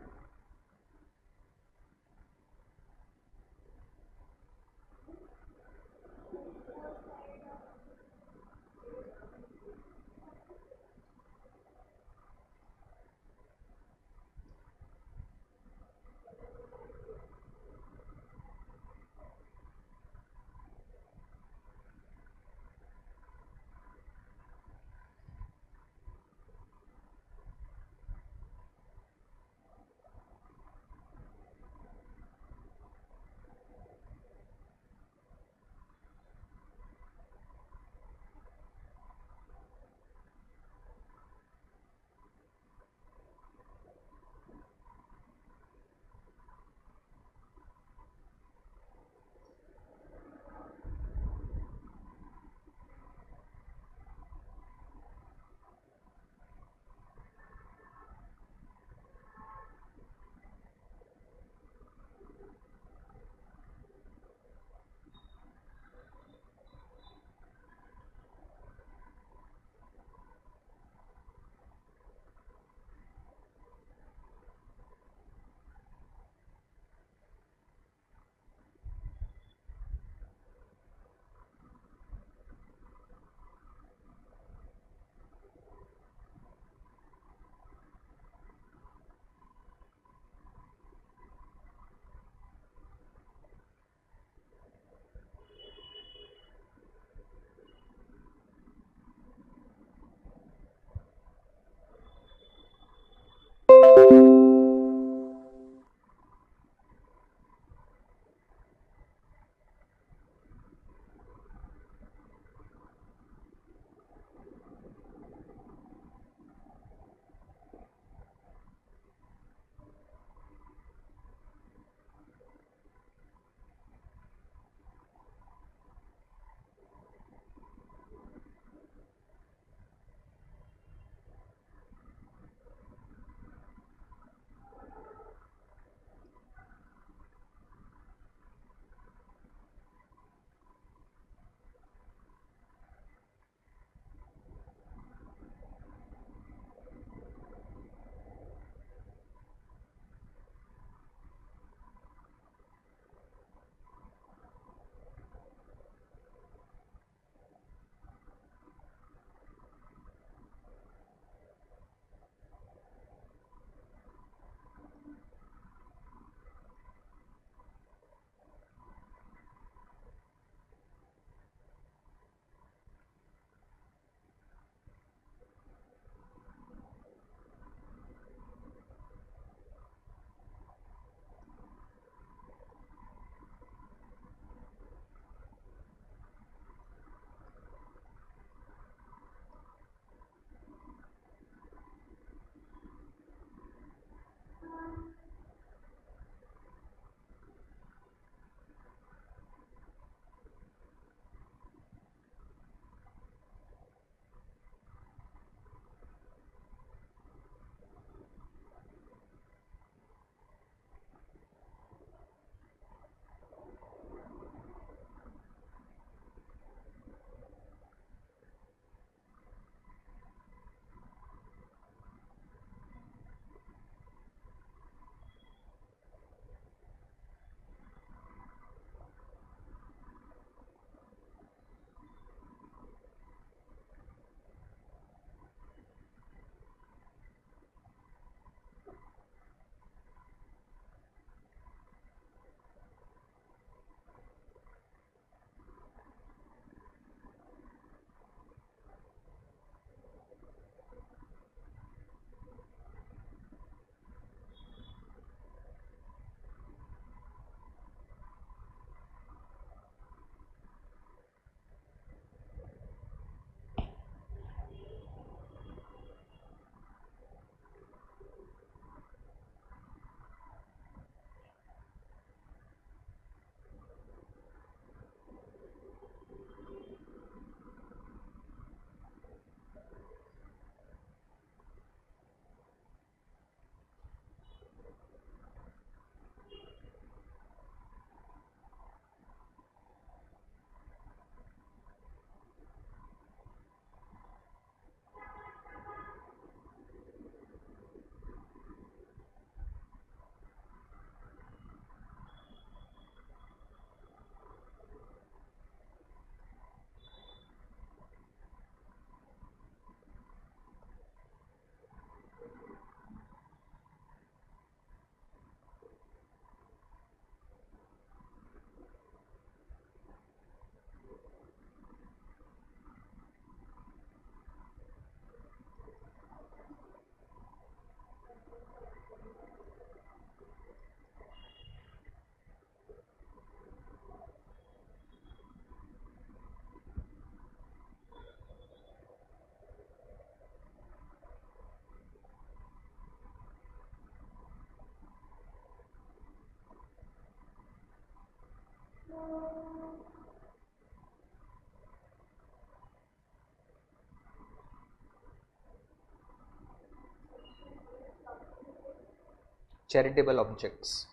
Speaker 1: Charitable objects.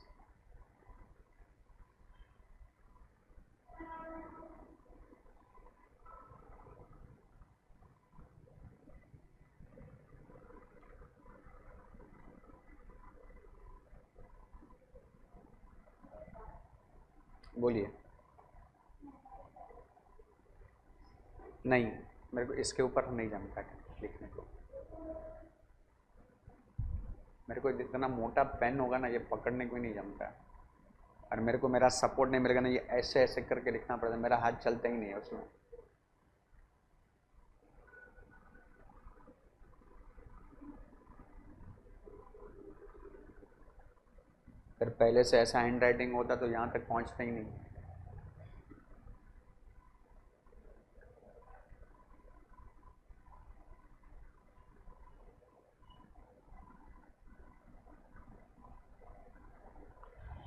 Speaker 1: बोलिए। नहीं, मेरे को इसके ऊपर नहीं जमता है लिखने को। मेरे को जितना मोटा पेन होगा ना, ये पकड़ने को ही नहीं जमता है। और मेरे को मेरा सपोर्ट नहीं मिलेगा ना, ये ऐसे ऐसे करके लिखना पड़ता है, मेरा हाथ चलता ही नहीं है उसमें। फिर पहले से ऐसा हैंड राइटिंग होता तो यहाँ तक पहुँचता ही नहीं।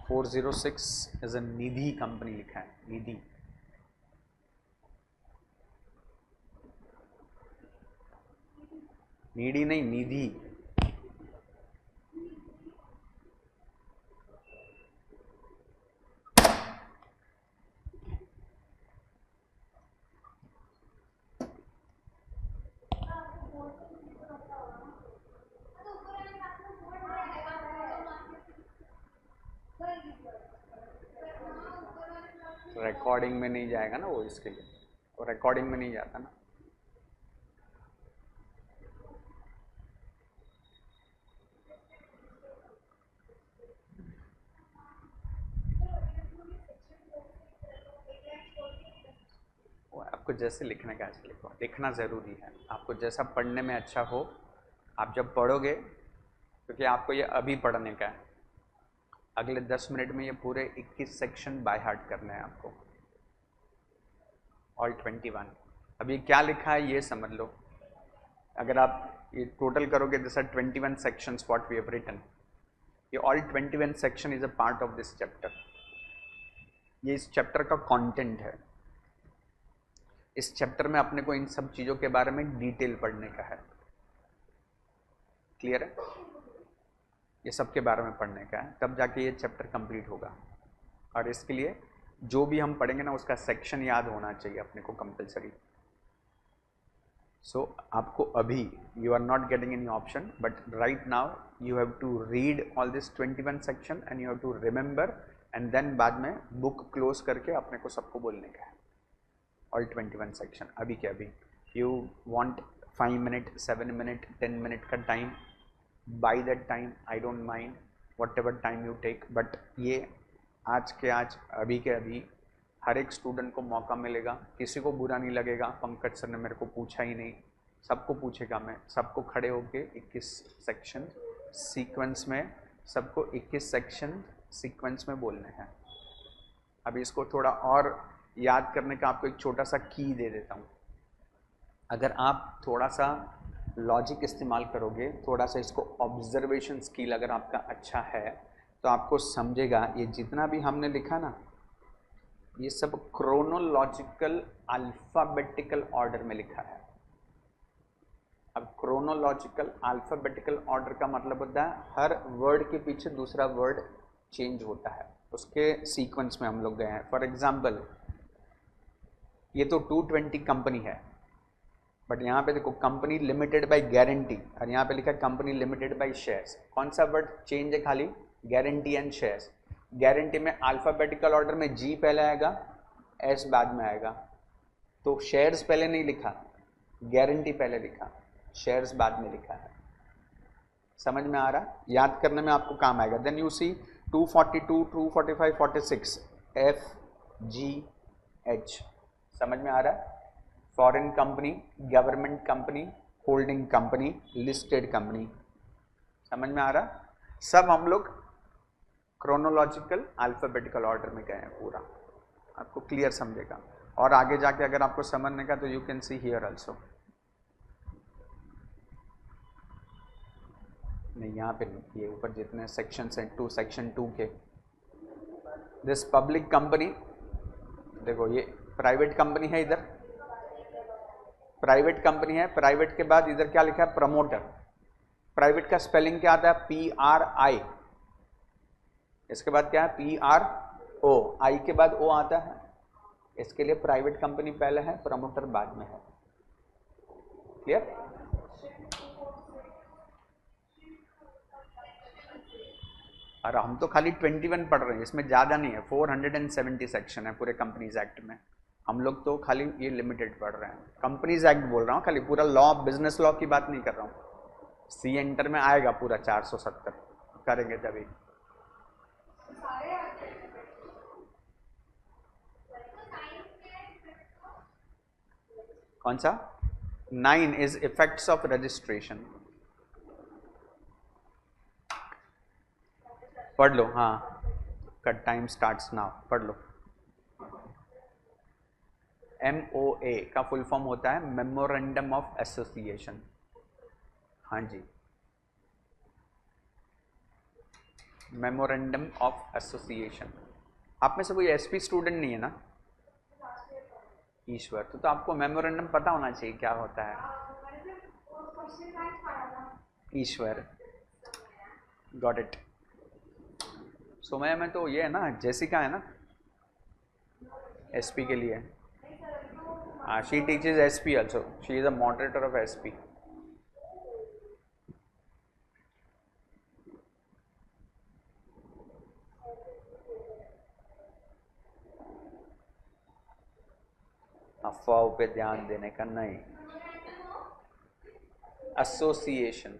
Speaker 1: 406 इज अ निधि कंपनी लिखा है, निधि। नीडी नहीं, निधि। रिकॉर्डिंग में नहीं जाएगा ना वो, इसके लिए वो रिकॉर्डिंग में नहीं जाता ना। वो आपको जैसे लिखने का ऐसे लिखो, लिखना ज़रूरी है। आपको जैसा पढ़ने में अच्छा हो, आप जब पढ़ोगे, क्योंकि आपको ये अभी पढ़ने का है, अगले 10 मिनट में ये पूरे 21 सेक्शन बाय हार्ट करने हैं आपको, ऑल 21। अभी क्या लिखा है ये समझ लो। अगर आप ये टोटल करोगे, this are 21 sections what we have written. ये all 21 section is a part of this chapter. ये इस चैप्टर का कंटेंट है। इस चैप्टर में अपने को इन सब चीज़ों के बारे में डिटेल पढ़ने का है। क्लियर है? ये सब के बारे में पढ़ने का है, तब जाके ये चैप्टर कंप्लीट होगा। और इसके लिए जो भी हम पढ़ेंगे ना, उसका सेक्शन याद होना चाहिए अपने को कंपलसरी। सो आपको अभी you are not getting any option, but right now you have to read all this 21 section and you have to remember, and then बाद में बुक क्लोज करके अपने को सबको बोलने का है ऑल 21 सेक्शन। अभी क्या, अभी you want 5 minute, 7 minute, 10 minute का time, by that time I don't mind, whatever time you take, but ये आज के आज, अभी के अभी हर एक स्टूडेंट को मौका मिलेगा। किसी को बुरा नहीं लगेगा, पंकज सर ने मेरे को पूछा ही नहीं, सबको पूछेगा मैं। सबको खड़े होके 21 सेक्शन सीक्वेंस में, सबको 21 सेक्शन सीक्वेंस में बोलने हैं। अभी इसको थोड़ा और याद करने का आपको एक छोटा सा की दे देता हूँ। अगर आप थोड़ा सा लॉजिक इस्तेमाल करोगे, थोड़ा सा इसको ऑब्जर्वेशन स्किल अगर आपका अच्छा है, तो आपको समझेगा ये जितना भी हमने लिखा ना, ये सब क्रोनोलॉजिकल अल्फ़ाबेटिकल ऑर्डर में लिखा है। अब क्रोनोलॉजिकल अल्फ़ाबेटिकल ऑर्डर का मतलब होता है हर वर्ड के पीछे दूसरा वर्ड चेंज होता है, उसके सीक्वेंस में हम लोग गए हैं। फॉर एग्जांपल, ये तो 220 कंपनी है, बट यहाँ पे देखो कंपनी लिमिटेड बाय गारंटी, और यहाँ पे लिखा है कंपनी लिमिटेड बाय शेयर्स। कौन सा वर्ड चेंज है? खाली गारंटी एंड शेयर्स। गारंटी में अल्फ़ाबेटिकल ऑर्डर में जी पहले आएगा, एस बाद में आएगा। तो शेयर्स पहले नहीं लिखा, गारंटी पहले लिखा, शेयर्स बाद में लिखा है। समझ में आ रहा? याद करने में आपको काम आएगा। Then you see 242, 245, 46, F G H. समझ में आ रहा है? Foreign company, government company, holding company, listed company. समझ में आ रहा? सब हम लोग क्रोनोलॉजिकल अल्फ़ाबेटिकल ऑर्डर में गए हैं पूरा। आपको क्लियर समझेगा। और आगे जाके अगर आपको समझने का, तो you can see here also. नहीं, यहाँ पे नहीं, ये ऊपर जितने सेक्शंस हैं, 2 सेक्शन 2 के। दिस पब्लिक कंपनी, देखो ये प्राइवेट कंपनी है, इधर प्राइवेट कंपनी है। प्राइवेट के बाद इधर क्या लिखा है? प्रमोटर। प्राइवेट का स्पेलिंग क्या आता है? PRI। इसके बाद क्या है, PRO, आई के बाद ओ आता है, इसके लिए प्राइवेट कंपनी पहले है, प्रमोटर बाद में है। क्लियर? और हम तो खाली 21 पढ़ रहे हैं, इसमें ज़्यादा नहीं है, 470 सेक्शन है पूरे कंपनीज एक्ट में। हम लोग तो खाली ये लिमिटेड पढ़ रहे हैं, कंपनीज एक्ट बोल रहा हूँ खाली, पूरा लॉ, बिजनेस लॉ की बात नहीं कर रहा हूँ। सी एंटर में आएगा पूरा 470, करेंगे तभी। कौन सा? 9 इज इफेक्ट्स ऑफ रजिस्ट्रेशन। पढ़ लो, हाँ, कट टाइम स्टार्ट्स नाउ, पढ़ लो। MOA का फुल फॉर्म होता है मेमोरेंडम ऑफ एसोसिएशन। हाँ जी, मेमोरेंडम ऑफ एसोसिएशन। आप में से कोई SP स्टूडेंट नहीं है ना? ईश्वर, तो आपको मेमोरेंडम पता होना चाहिए क्या होता है। ईश्वर, गॉट इट। सोमया में तो ये है ना, जेसिका है ना, SP के लिए। She teaches SP also, she is a moderator of SP। अफवाहों पे ध्यान देने का नहीं। एसोसिएशन,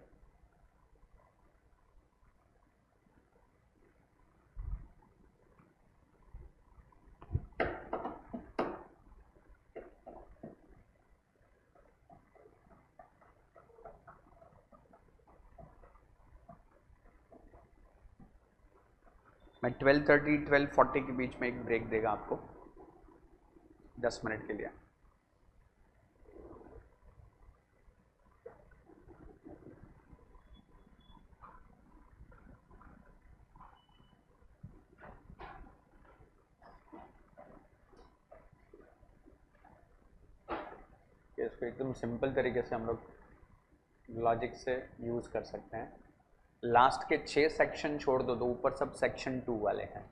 Speaker 1: मैं 12:30 12:40 के बीच में एक ब्रेक देगा आपको 10 मिनट के लिए। इसको एकदम सिंपल तरीके से हम लोग लॉजिक से यूज़ कर सकते हैं। लास्ट के 6 सेक्शन छोड़ दो, तो ऊपर सब सेक्शन 2 वाले हैं,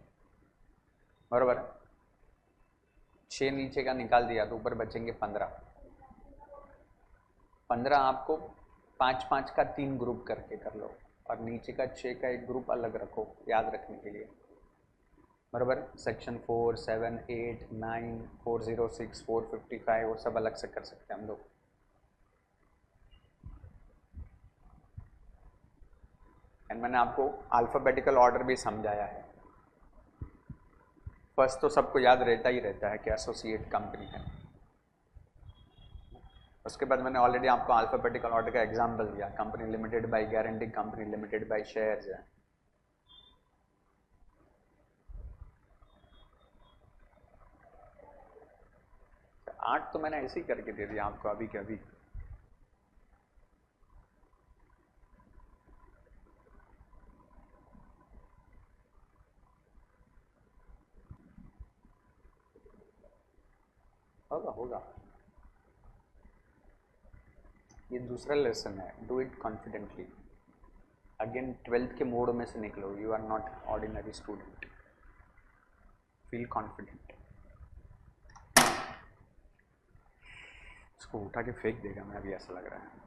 Speaker 1: बराबर। 6 नीचे का निकाल दिया तो ऊपर बचेंगे 15। 15 आपको 5-5 का 3 ग्रुप करके कर लो, और नीचे का 6 का एक ग्रुप अलग रखो याद रखने के लिए, बराबर। सेक्शन 4, 7, 8, 9, 406, 455 वो सब अलग से कर सकते हैं हम लोग। एंड मैंने आपको अल्फ़ाबेटिकल ऑर्डर भी समझाया है। फर्स्ट तो सबको याद रहता ही रहता है कि एसोसिएट कंपनी है। उसके बाद मैंने ऑलरेडी आपको अल्फ़ाबेटिकल ऑर्डर का एग्जाम्पल दिया, company limited by guarantee, company limited by shares है। आठ तो मैंने ऐसे ही करके दे दिया आपको अभी के अभी। होगा होगा, ये दूसरा लेसन है, do it confidently. Again 12th के मोड में से निकलो, you are not ordinary student, feel confident. इसको उठा के फेंक देगा मैं अभी, ऐसा लग रहा है।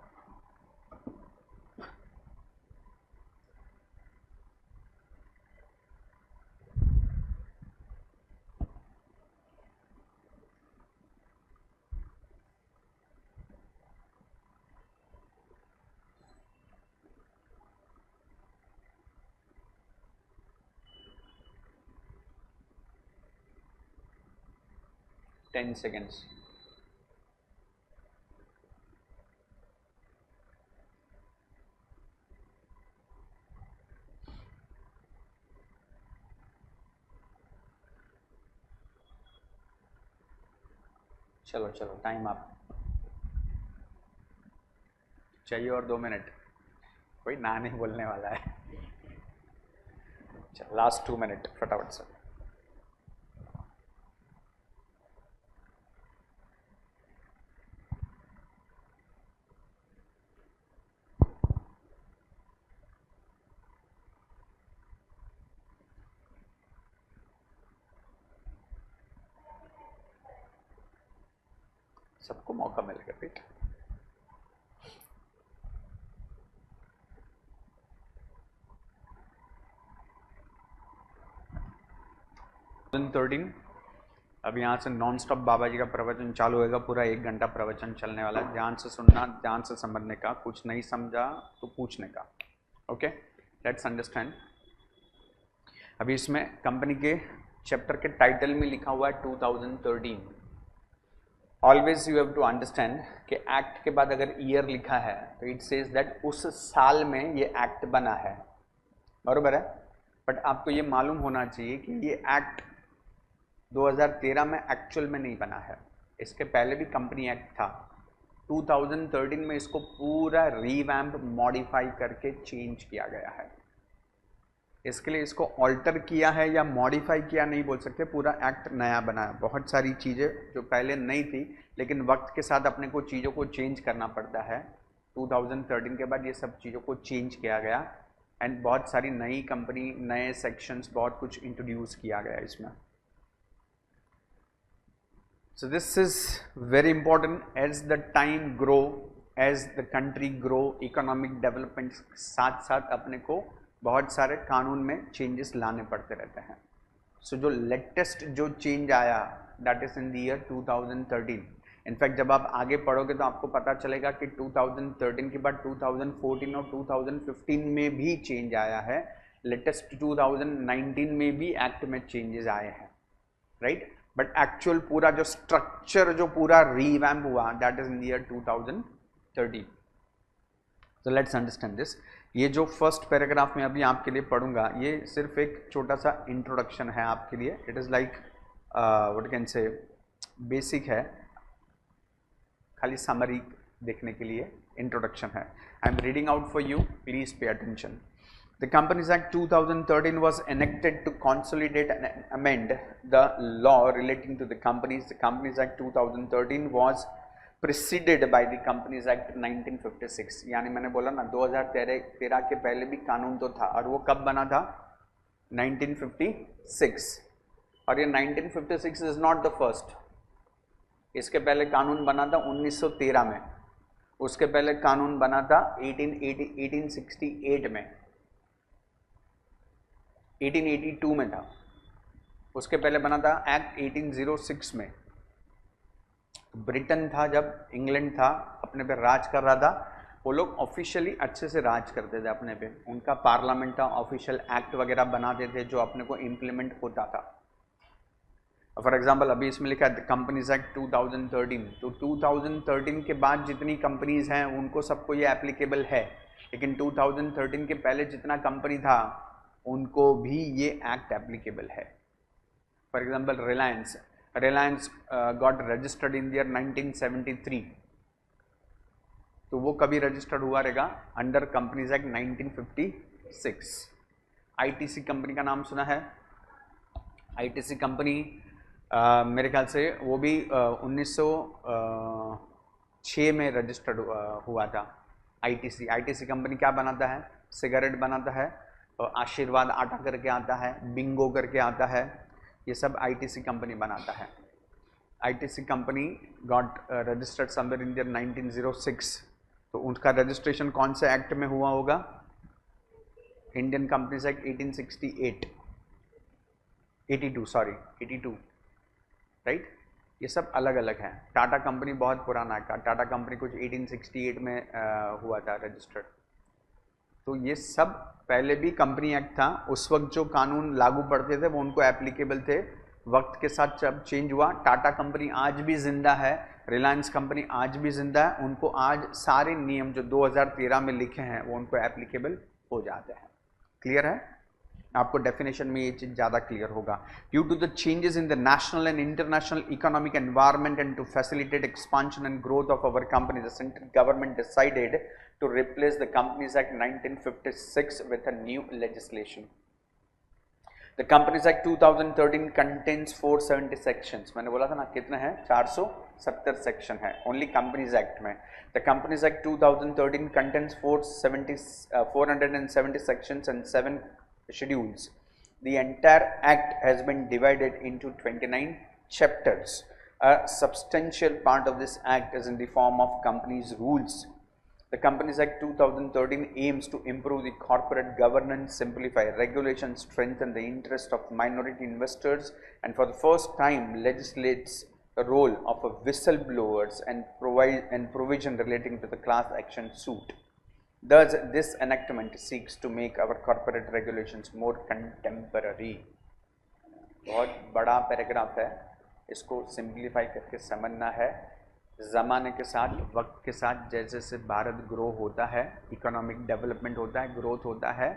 Speaker 1: Ten seconds. चलो चलो, टाइम अप। चाहिए और 2 मिनट, कोई ना नहीं बोलने वाला है। चलो लास्ट 2 मिनट फटाफट से। सबको मौका मिलेगा, ठीक। 2013 अब यहाँ से नॉन स्टॉप बाबा जी का प्रवचन चालू होएगा, पूरा 1 घंटा प्रवचन चलने वाला है। ध्यान से सुनना, ध्यान से समझने का, कुछ नहीं समझा तो पूछने का। Okay, let's understand. अभी इसमें कंपनी के चैप्टर के टाइटल में लिखा हुआ है 2013। Always you have to understand कि एक्ट के बाद अगर ईयर लिखा है तो इट सेज दैट उस साल में ये एक्ट बना है, बरोबर है। बट आपको ये मालूम होना चाहिए कि ये एक्ट 2013 में एक्चुअल में नहीं बना है, इसके पहले भी कंपनी एक्ट था। 2013 में इसको पूरा रीवैम्प मॉडिफाई करके चेंज किया गया है। इसके लिए इसको ऑल्टर किया है या मॉडिफाई किया नहीं बोल सकते, पूरा एक्ट नया बना है। बहुत सारी चीज़ें जो पहले नहीं थी, लेकिन वक्त के साथ अपने को चीज़ों को चेंज करना पड़ता है। 2013 के बाद ये सब चीज़ों को चेंज किया गया एंड बहुत सारी नई कंपनी, नए सेक्शंस, बहुत कुछ इंट्रोड्यूस किया गया इसमें। So this is very important as the time grow, as the country grow, economic development साथ साथ अपने को बहुत सारे कानून में चेंजेस लाने पड़ते रहते हैं। सो जो लेटेस्ट जो चेंज आया that is in the year 2013। In fact जब आप आगे पढ़ोगे तो आपको पता चलेगा कि 2013 के बाद 2014 और 2015 में भी चेंज आया है। लेटेस्ट 2019 में भी एक्ट में चेंजेस आए हैं, राइट। बट एक्चुअल पूरा जो स्ट्रक्चर जो पूरा रीवैम्प हुआ that is in the year 2013। So let's understand this. ये जो फर्स्ट पैराग्राफ में अभी आपके लिए पढ़ूंगा ये सिर्फ एक छोटा सा इंट्रोडक्शन है आपके लिए। It is like what can say basic है, खाली समरी देखने के लिए इंट्रोडक्शन है। I am reading out for you, please pay attention. The Companies Act 2013 was enacted to consolidate and amend the law relating to the companies. The Companies Act 2013 was preceded by the Companies Act 1956। यानी मैंने बोला ना 2013 के पहले भी कानून तो था, और वो कब बना था? 1956। और ये 1956 इज नॉट द फर्स्ट। इसके पहले कानून बना था 1913 में, उसके पहले कानून बना था 1868 में, 1882 में था, उसके पहले बना था एक्ट 1806 में। ब्रिटेन था, जब इंग्लैंड था अपने पे राज कर रहा था, वो लोग ऑफिशियली अच्छे से राज करते थे अपने पे। उनका पार्लियामेंट था, ऑफिशियल एक्ट वगैरह बनाते थे जो अपने को इम्प्लीमेंट होता था। फॉर एग्जांपल अभी इसमें लिखा है कंपनीज एक्ट 2013, तो 2013 के बाद जितनी कंपनीज हैं उनको सबको ये एप्लीकेबल है, लेकिन 2013 के पहले जितना कंपनी था उनको भी ये एक्ट एप्लीकेबल है। For example Reliance got registered in year 1973, तो वो कभी रजिस्टर्ड हुआ रहेगा? Under companies act 1956। ITC company का नाम सुना है? आईटीसी कंपनी मेरे ख्याल से वो भी 1906 में रजिस्टर्ड हुआ था। आईटीसी कंपनी क्या बनाता है? सिगरेट बनाता है, आशीर्वाद आटा करके आता है, बिंगो करके आता है, ये सब आईटीसी कंपनी बनाता है। ITC company got registered somewhere in year 1906, तो उनका रजिस्ट्रेशन कौन से एक्ट में हुआ होगा? Indian companies act 82, right. ये सब अलग अलग हैं। टाटा कंपनी बहुत पुराना है, टाटा कंपनी कुछ 1868 में हुआ था रजिस्टर्ड। तो ये सब पहले भी कंपनी एक्ट था, उस वक्त जो कानून लागू पड़ते थे वो उनको एप्लीकेबल थे। वक्त के साथ जब चेंज हुआ, टाटा कंपनी आज भी जिंदा है, रिलायंस कंपनी आज भी जिंदा है, उनको आज सारे नियम जो 2013 में लिखे हैं वो उनको एप्लीकेबल हो जाते हैं। क्लियर है? आपको डेफिनेशन में ये चीज ज़्यादा क्लियर होगा। Due to the changes in the national and international economic environment and to facilitate expansion and growth of our company, the central government decided to replace the Companies Act 1956 with a new legislation. The Companies Act 2013 contains 470 sections. मैंने बोला था ना कितने हैं? 470 section है only companies act में। The Companies Act 2013 contains 470 sections and 7 schedules. The entire act has been divided into 29 chapters. A substantial part of this act is in the form of companies rules. The Companies Act 2013 aims to improve the corporate governance, simplify regulations, strengthen the interest of minority investors, and for the first time legislates the role of a whistleblowers and provision relating to the class action suit. Thus, this enactment seeks to make our corporate regulations more contemporary. बहुत बड़ा paragraph है, इसको simplify करके समझना है. ज़माने के साथ, वक्त के साथ जैसे जैसे भारत ग्रो होता है, इकोनॉमिक डेवलपमेंट होता है, ग्रोथ होता है,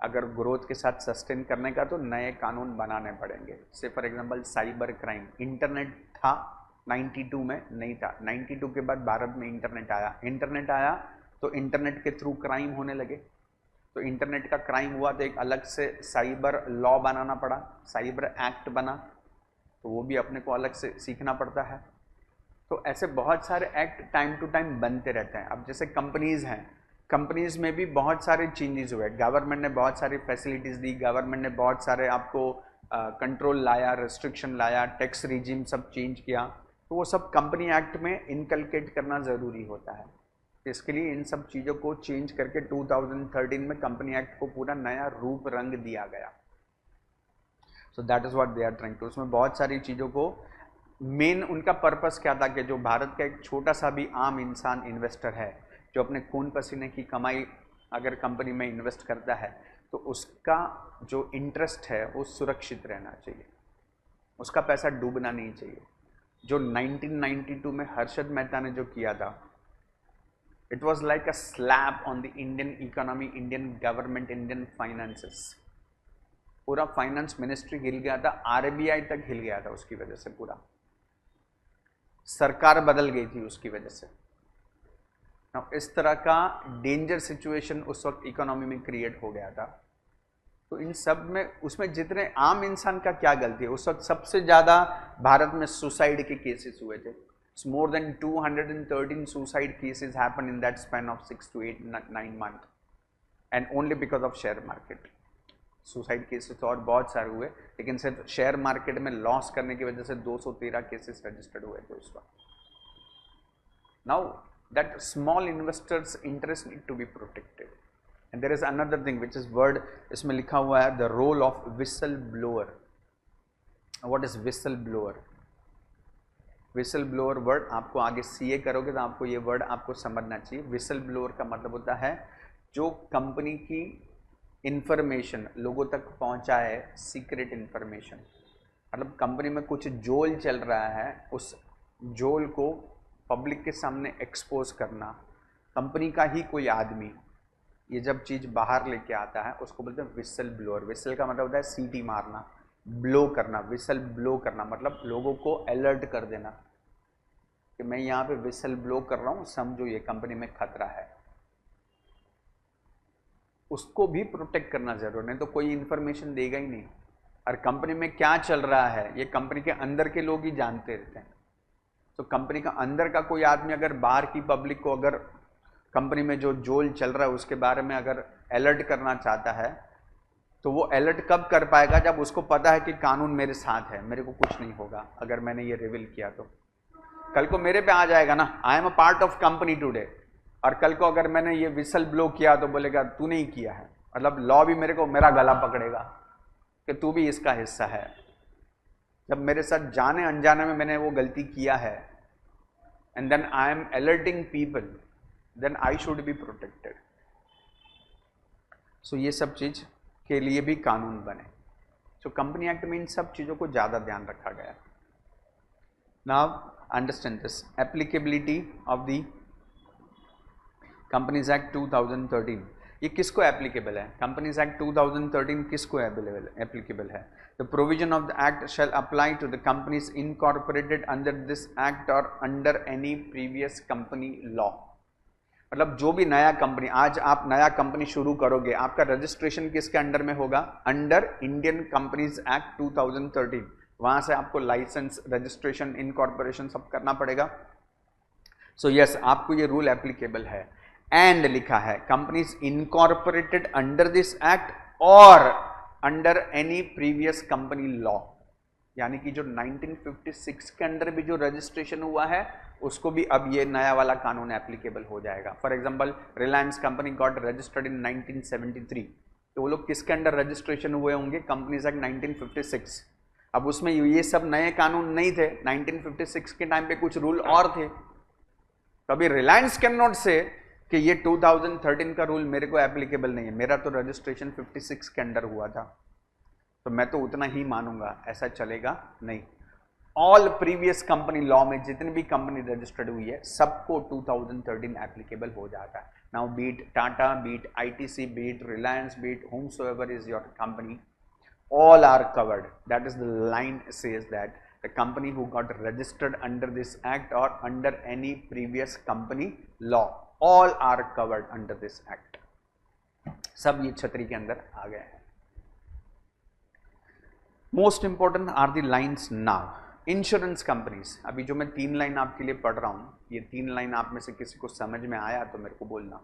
Speaker 1: अगर ग्रोथ के साथ सस्टेन करने का तो नए कानून बनाने पड़ेंगे. से for example cyber crime. Internet था 92 में, नहीं था. 92 के बाद भारत में इंटरनेट आया तो इंटरनेट के थ्रू क्राइम होने लगे. तो इंटरनेट का क्राइम हुआ तो एक अलग से साइबर लॉ बनाना पड़ा, साइबर एक्ट बना, तो वो भी अपने को अलग से सीखना पड़ता है. तो ऐसे बहुत सारे एक्ट टाइम टू टाइम बनते रहते हैं. अब जैसे कंपनीज़ हैं, कंपनीज़ में भी बहुत सारे चेंजेस हुए. गवर्नमेंट ने बहुत सारी फैसिलिटीज़ दी, गवर्नमेंट ने बहुत सारे आपको कंट्रोल लाया, रेस्ट्रिक्शन लाया, टैक्स रिजीम सब चेंज किया. तो वो सब कंपनी एक्ट में इनकलकेट करना ज़रूरी होता है. इसके लिए इन सब चीज़ों को चेंज करके 2013 में कंपनी एक्ट को पूरा नया रूप रंग दिया गया. So that is what they are trying to. उसमें बहुत सारी चीज़ों को, मेन उनका पर्पस क्या था कि जो भारत का एक छोटा सा भी आम इंसान इन्वेस्टर है, जो अपने खून पसीने की कमाई अगर कंपनी में इन्वेस्ट करता है, तो उसका जो इंटरेस्ट है वो सुरक्षित रहना चाहिए, उसका पैसा डूबना नहीं चाहिए. जो 1992 में हर्षद मेहता ने जो किया था, it was like a slap on the Indian economy, Indian government, Indian finances. पूरा फाइनेंस मिनिस्ट्री हिल गया था, आरबीआई तक हिल गया था उसकी वजह से. पूरा सरकार बदल गई थी उसकी वजह से. इस तरह का डेंजर सिचुएशन उस वक्त इकोनॉमी में क्रिएट हो गया था. तो इन सब में, उसमें जितने आम इंसान का क्या गलती है, उस वक्त सबसे ज़्यादा भारत में सुसाइड के केसेस हुए थे. More than 213 suicide cases happen in that span of 6 to 9 months, and only because of share market. Suicide cases तो और बहुत सारे हुए, लेकिन सिर्फ शेयर मार्केट में लॉस करने की वजह से 213 केसेस रजिस्टर्ड हुए थे उस वक्त. Now that small investors interest need to be protected. And there is another thing which is word, इसमें लिखा हुआ है the role of whistle blower. What is whistle blower? Whistle blower word आपको आगे सीए करोगे तो आपको ये वर्ड आपको समझना चाहिए. विसल ब्लोअर का मतलब होता है जो कंपनी की इंफॉर्मेशन लोगों तक पहुंचाए, सीक्रेट इंफॉर्मेशन. मतलब कंपनी में कुछ जोल चल रहा है, उस जोल को पब्लिक के सामने एक्सपोज करना. कंपनी का ही कोई आदमी ये जब चीज़ बाहर लेके आता है उसको बोलते हैं विसल ब्लोअर. विसल का मतलब होता है सीटी मारना, ब्लो करना. विसल ब्लो करना मतलब लोगों को अलर्ट कर देना कि मैं यहाँ पे विसल ब्लो कर रहा हूँ, समझो ये कंपनी में खतरा है. उसको भी प्रोटेक्ट करना जरूर, नहीं तो कोई इन्फॉर्मेशन देगा ही नहीं. और कंपनी में क्या चल रहा है ये कंपनी के अंदर के लोग ही जानते रहते हैं. तो कंपनी का अंदर का कोई आदमी अगर बाहर की पब्लिक को, अगर कंपनी में जो जोल चल रहा है उसके बारे में अगर अलर्ट करना चाहता है, तो वो अलर्ट कब कर पाएगा? जब उसको पता है कि कानून मेरे साथ है, मेरे को कुछ नहीं होगा अगर मैंने ये रिवील किया तो. कल को मेरे पे आ जाएगा ना, I am a part of company today. और कल को अगर मैंने ये विसल ब्लो किया तो बोलेगा तू नहीं किया है, मतलब लॉ भी मेरे को मेरा गला पकड़ेगा कि तू भी इसका हिस्सा है. जब मेरे साथ जाने अनजाने में मैंने वो गलती किया है, and then I am alerting people, then I should be protected. So ये सब चीज़ के लिए भी कानून बने. सो कंपनी एक्ट में इन सब चीज़ों को ज़्यादा ध्यान रखा गया. Now understand this applicability of the companies act 2013. ये किसको एप्लीकेबल है? कंपनीज एक्ट 2013 किसको एप्लीकेबल है? The provision of the act shall apply to the companies incorporated under this act और under any previous company law. मतलब जो भी नया कंपनी, आज आप नया कंपनी शुरू करोगे, आपका रजिस्ट्रेशन किसके अंडर में होगा? Under Indian companies act 2013. वहां से आपको लाइसेंस, रजिस्ट्रेशन, इनकॉर्पोरेशन सब करना पड़ेगा. सो यस, आपको ये रूल एप्लीकेबल है. एंड लिखा है companies incorporated under this act और under any previous company law. यानी कि जो 1956 के अंदर भी जो रजिस्ट्रेशन हुआ है उसको भी अब ये नया वाला कानून एप्लीकेबल हो जाएगा। For example Reliance company got registered in 1973, तो वो लोग किसके अंडर रजिस्ट्रेशन हुए होंगे? Companies act 1956। अब उसमें ये सब नए कानून नहीं थे, 1956 के टाइम पे कुछ रूल और थे। तो अभी रिलायंस कैन नॉट से कि ये 2013 का रूल मेरे को एप्लीकेबल नहीं है, मेरा तो रजिस्ट्रेशन 56 के अंडर हुआ था तो मैं तो उतना ही मानूंगा, ऐसा चलेगा नहीं। ऑल प्रीवियस कंपनी लॉ में जितनी भी कंपनी रजिस्टर्ड हुई है सबको 2013 एप्लीकेबल हो जाता है। Now beat Tata, beat ITC, beat Reliance, beat whomsoever is your company, all are covered. That is the line says that the company who got registered under this act or under any previous company law, all are covered under this act. सब ये छतरी के अंदर आ गए हैं। Most important are the lines now. Insurance companies, अभी जो मैं 3 लाइन आपके लिए पढ़ रहा हूं, ये 3 लाइन आप में से किसी को समझ में आया तो मेरे को बोलना।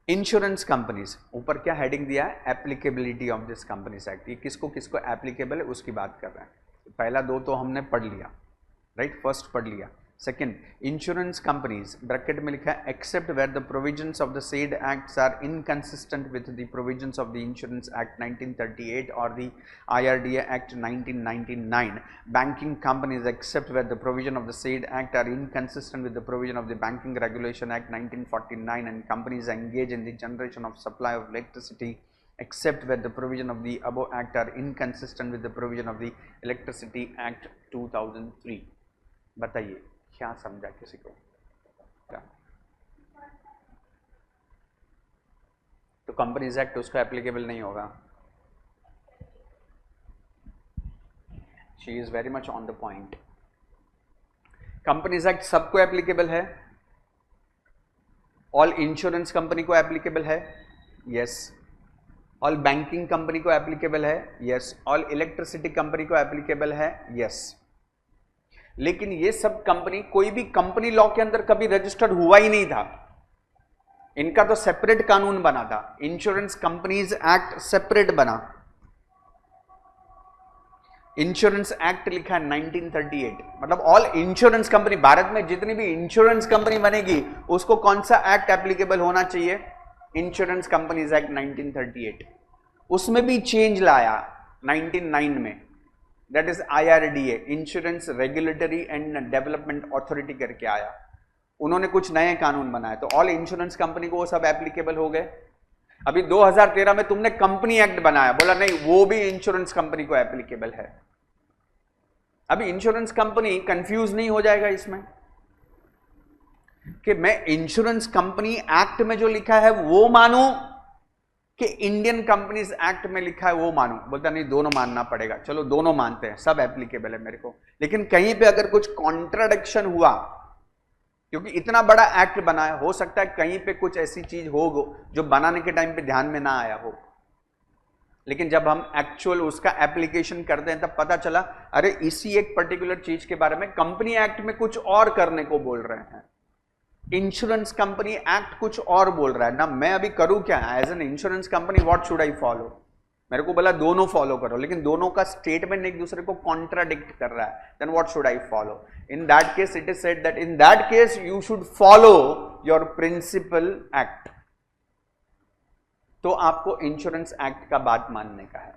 Speaker 1: इंश्योरेंस कंपनीज, ऊपर क्या हेडिंग दिया है? Applicability of this companies act. ये किसको किसको एप्लीकेबल है उसकी बात कर रहे हैं। पहला 2 तो हमने पढ़ लिया, राइट, फर्स्ट पढ़ लिया। सेकेंड, इंश्योरेंस कंपनीज ब्रैकेट में लिखा है except where the provisions of the said acts are inconsistent with the provisions of the insurance act 1938 और the IRDA act 1999। Banking companies except where the provision of the said act are inconsistent with the provision of the banking regulation act 1949 and companies engage in the generation of supply of electricity except where the provision of the above act are inconsistent with the provision of the Electricity Act 2003। बताइए क्या समझा किसी को? तो companies act उसको applicable नहीं होगा। She is very much on the point. Companies act सबको एप्लीकेबल है, ऑल इंश्योरेंस कंपनी को एप्लीकेबल है, यस। ऑल बैंकिंग कंपनी को एप्लीकेबल है, यस। ऑल इलेक्ट्रिसिटी कंपनी को एप्लीकेबल है, यस। लेकिन ये सब कंपनी कोई भी कंपनी लॉ के अंदर कभी रजिस्टर्ड हुआ ही नहीं था। इनका तो सेपरेट कानून बना था, इंश्योरेंस कंपनीज एक्ट सेपरेट बना। इंश्योरेंस एक्ट लिखा है 1938, मतलब ऑल इंश्योरेंस कंपनी, भारत में जितनी भी इंश्योरेंस कंपनी बनेगी उसको कौन सा एक्ट एप्लीकेबल होना चाहिए? Insurance companies act 1938। उसमें भी चेंज लाया 1999 में, that is IRDA, insurance regulatory and development authority करके आया। उन्होंने कुछ नए कानून बनाए तो ऑल इंश्योरेंस कंपनी को वो सब एप्लीकेबल हो गए। अभी 2013 में तुमने कंपनी एक्ट बनाया, बोला नहीं वो भी इंश्योरेंस कंपनी को एप्लीकेबल है। अभी इंश्योरेंस कंपनी कंफ्यूज नहीं हो जाएगा इसमें कि मैं इंश्योरेंस कंपनी एक्ट में जो लिखा है वो मानूं कि इंडियन कंपनीज एक्ट में लिखा है वो मानूं? बोलता नहीं दोनों मानना पड़ेगा। चलो दोनों मानते हैं, सब एप्लीकेबल है मेरे को, लेकिन कहीं पे अगर कुछ कॉन्ट्राडिक्शन हुआ, क्योंकि इतना बड़ा एक्ट बना है, हो सकता है कहीं पे कुछ ऐसी चीज हो जो बनाने के टाइम पे ध्यान में ना आया हो, लेकिन जब हम एक्चुअल उसका एप्लीकेशन करते हैं तब पता चला अरे इसी एक पर्टिकुलर चीज के बारे में कंपनी एक्ट में कुछ और करने को बोल रहे हैं, इंश्योरेंस कंपनी एक्ट कुछ और बोल रहा है ना। मैं अभी करूं क्या? As an insurance company what should I follow? मेरे को बोला दोनों फॉलो करो, लेकिन दोनों का स्टेटमेंट एक दूसरे को कॉन्ट्राडिक्ट कर रहा है, then what should I follow? In that case it is said that in that case you should follow your principal act. तो आपको इंश्योरेंस एक्ट का बात मानने का है।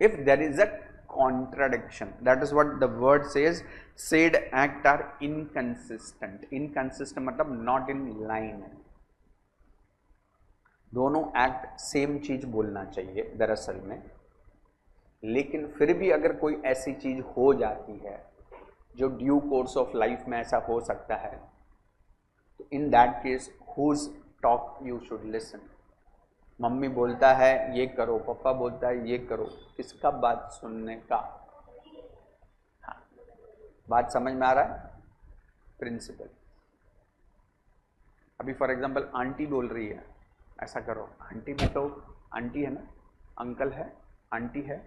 Speaker 1: If there is a contradiction, that is what the word says, said act are inconsistent। inconsistent मतलब not in line, दोनों act same चीज बोलना चाहिए दरअसल में, लेकिन फिर भी अगर कोई ऐसी चीज हो जाती है जो ड्यू कोर्स ऑफ लाइफ में ऐसा हो सकता है, तो in that case whose talk you should listen. Mummy बोलता है ये करो, पापा बोलता है ये करो, किसका बात सुनने का? हाँ, बात समझ में आ रहा है? प्रिंसिपल। अभी फॉर एग्जांपल आंटी बोल रही है ऐसा करो, आंटी भी तो आंटी है ना, अंकल है, आंटी है,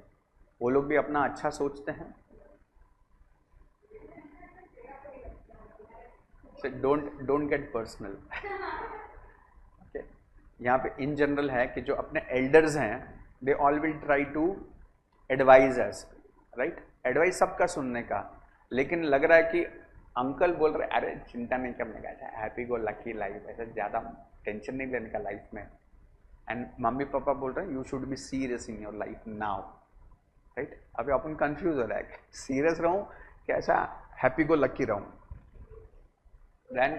Speaker 1: वो लोग भी अपना अच्छा सोचते हैं। Don't get personal. यहाँ पे इन जनरल है कि जो अपने एल्डर्स हैं they all will try to advisers, right, advice सबका सुनने का, लेकिन लग रहा है कि अंकल बोल रहे अरे चिंता नहीं करने का, ऐसा हैप्पी गो लकी लाइफ, ऐसा ज़्यादा टेंशन नहीं लेने का लाइफ में, एंड मम्मी पापा बोल रहे हैं you should be serious in your life now, right. अभी अपन कंफ्यूज हो रहा है सीरियस रहूं क्या ऐसा हैप्पी गो लकी रहूं, देन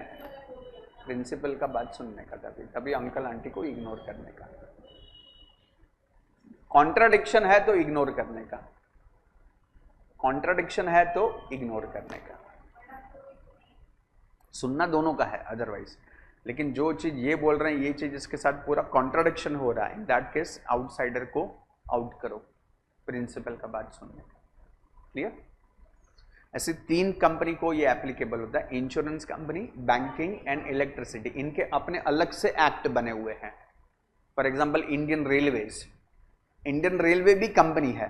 Speaker 1: प्रिंसिपल का बात सुनने का, कभी अंकल आंटी को इग्नोर करने का, कॉन्ट्राडिक्शन है तो इग्नोर करने का, कॉन्ट्राडिक्शन है तो इग्नोर करने का, सुनना दोनों का है अदरवाइज, लेकिन जो चीज ये बोल रहे हैं ये चीज इसके साथ पूरा कॉन्ट्राडिक्शन हो रहा है, इन दैट केस आउटसाइडर को आउट करो, प्रिंसिपल का बात सुनने का। क्लियर? ऐसे 3 कंपनी को ये एप्लीकेबल होता है, insurance company, banking and electricity, इनके अपने अलग से एक्ट बने हुए हैं। For example Indian railways, Indian railway भी कंपनी है,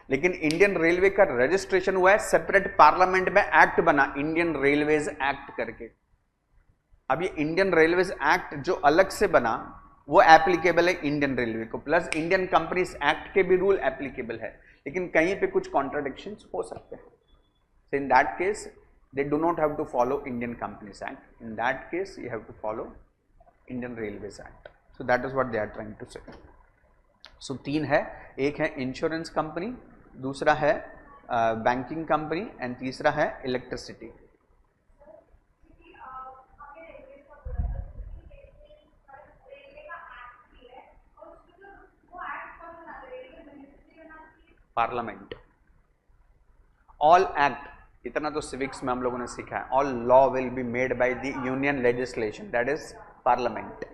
Speaker 1: लेकिन इंडियन रेलवे का रजिस्ट्रेशन हुआ है सेपरेट, पार्लियामेंट में एक्ट बना इंडियन रेलवेज एक्ट करके। अब ये इंडियन रेलवेज एक्ट जो अलग से बना वो एप्लीकेबल है इंडियन रेलवे को, प्लस इंडियन कंपनीज एक्ट के भी रूल एप्लीकेबल है, लेकिन कहीं पे कुछ कॉन्ट्राडिक्शंस हो सकते हैं। So in that case, they do not have to follow Indian Companies Act. In that case, you have to follow Indian Railways Act. So that is what they are trying to say. So 3 है, एक है insurance company, दूसरा है banking company and तीसरा है electricity. Parliament. All act, इतना तो civics में हम लोगों ने सीखा है, all law will be made by the union legislation, that is parliament.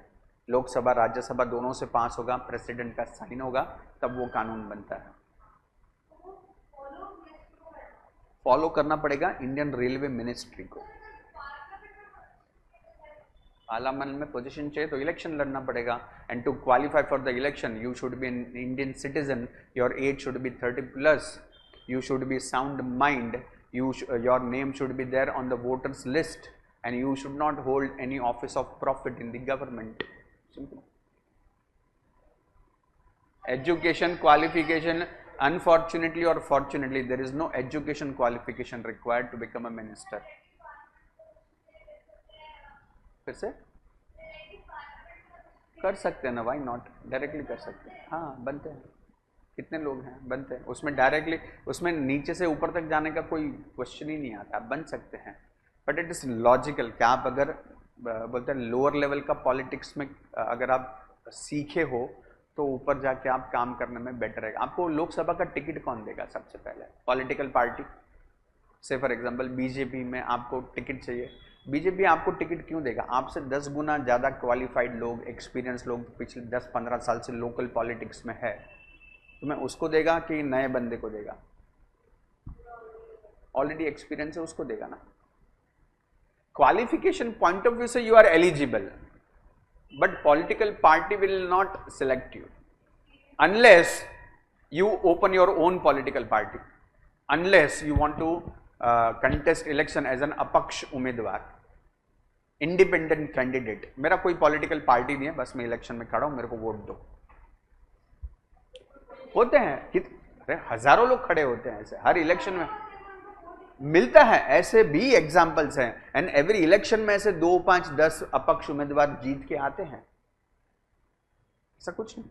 Speaker 1: Lok Sabha Rajya Sabha दोनों से पास होगा, प्रेसिडेंट का साइन होगा, तब वो कानून बनता है। फॉलो करना पड़ेगा इंडियन रेलवे मिनिस्ट्री को। पार्लियामेंट में पोजीशन चाहिए तो इलेक्शन लड़ना पड़ेगा, and to qualify for the election you should be an Indian citizen, your age should be 30+, you should be sound mind, your name should be there on the voters list, and you should not hold any office of profit in the government. Simple. Education qualification, unfortunately or fortunately there is no education qualification required to become a minister. फिर से कर सकते हैं ना, why not, directly कर सकते हैं, हाँ बनते हैं, कितने लोग हैं बनते हैं, उसमें डायरेक्टली, उसमें नीचे से ऊपर तक जाने का कोई क्वेश्चन ही नहीं आता, बन सकते हैं, बट इट इज़ लॉजिकल कि आप अगर बोलते हैं लोअर लेवल का पॉलिटिक्स में अगर आप सीखे हो तो ऊपर जाके आप काम करने में बेटर रहेगा। आपको लोकसभा का टिकट कौन देगा? सबसे पहले पॉलिटिकल पार्टी, से फॉर एग्जांपल बीजेपी में आपको टिकट चाहिए, बीजेपी आपको टिकट क्यों देगा? आपसे 10 गुना ज़्यादा क्वालिफाइड लोग, एक्सपीरियंस लोग पिछले 10-15 साल से लोकल पॉलिटिक्स में है, तो मैं उसको देगा कि नए बंदे को देगा? ऑलरेडी एक्सपीरियंस है उसको देगा ना। क्वालिफिकेशन पॉइंट ऑफ व्यू से you are eligible, but political party will not select you unless you open your own political party, unless you want to contest election as an अपक्ष उम्मीदवार, independent candidate. मेरा कोई political party नहीं है, बस मैं election में खड़ा हूं, मेरे को वोट दो। होते हैं अरे हजारों लोग खड़े होते हैं ऐसे, हर इलेक्शन में मिलता है, ऐसे भी एग्जाम्पल्स हैं, एंड एवरी इलेक्शन में ऐसे 2, 5, 10 अपक्ष उम्मीदवार जीत के आते हैं, ऐसा कुछ नहीं।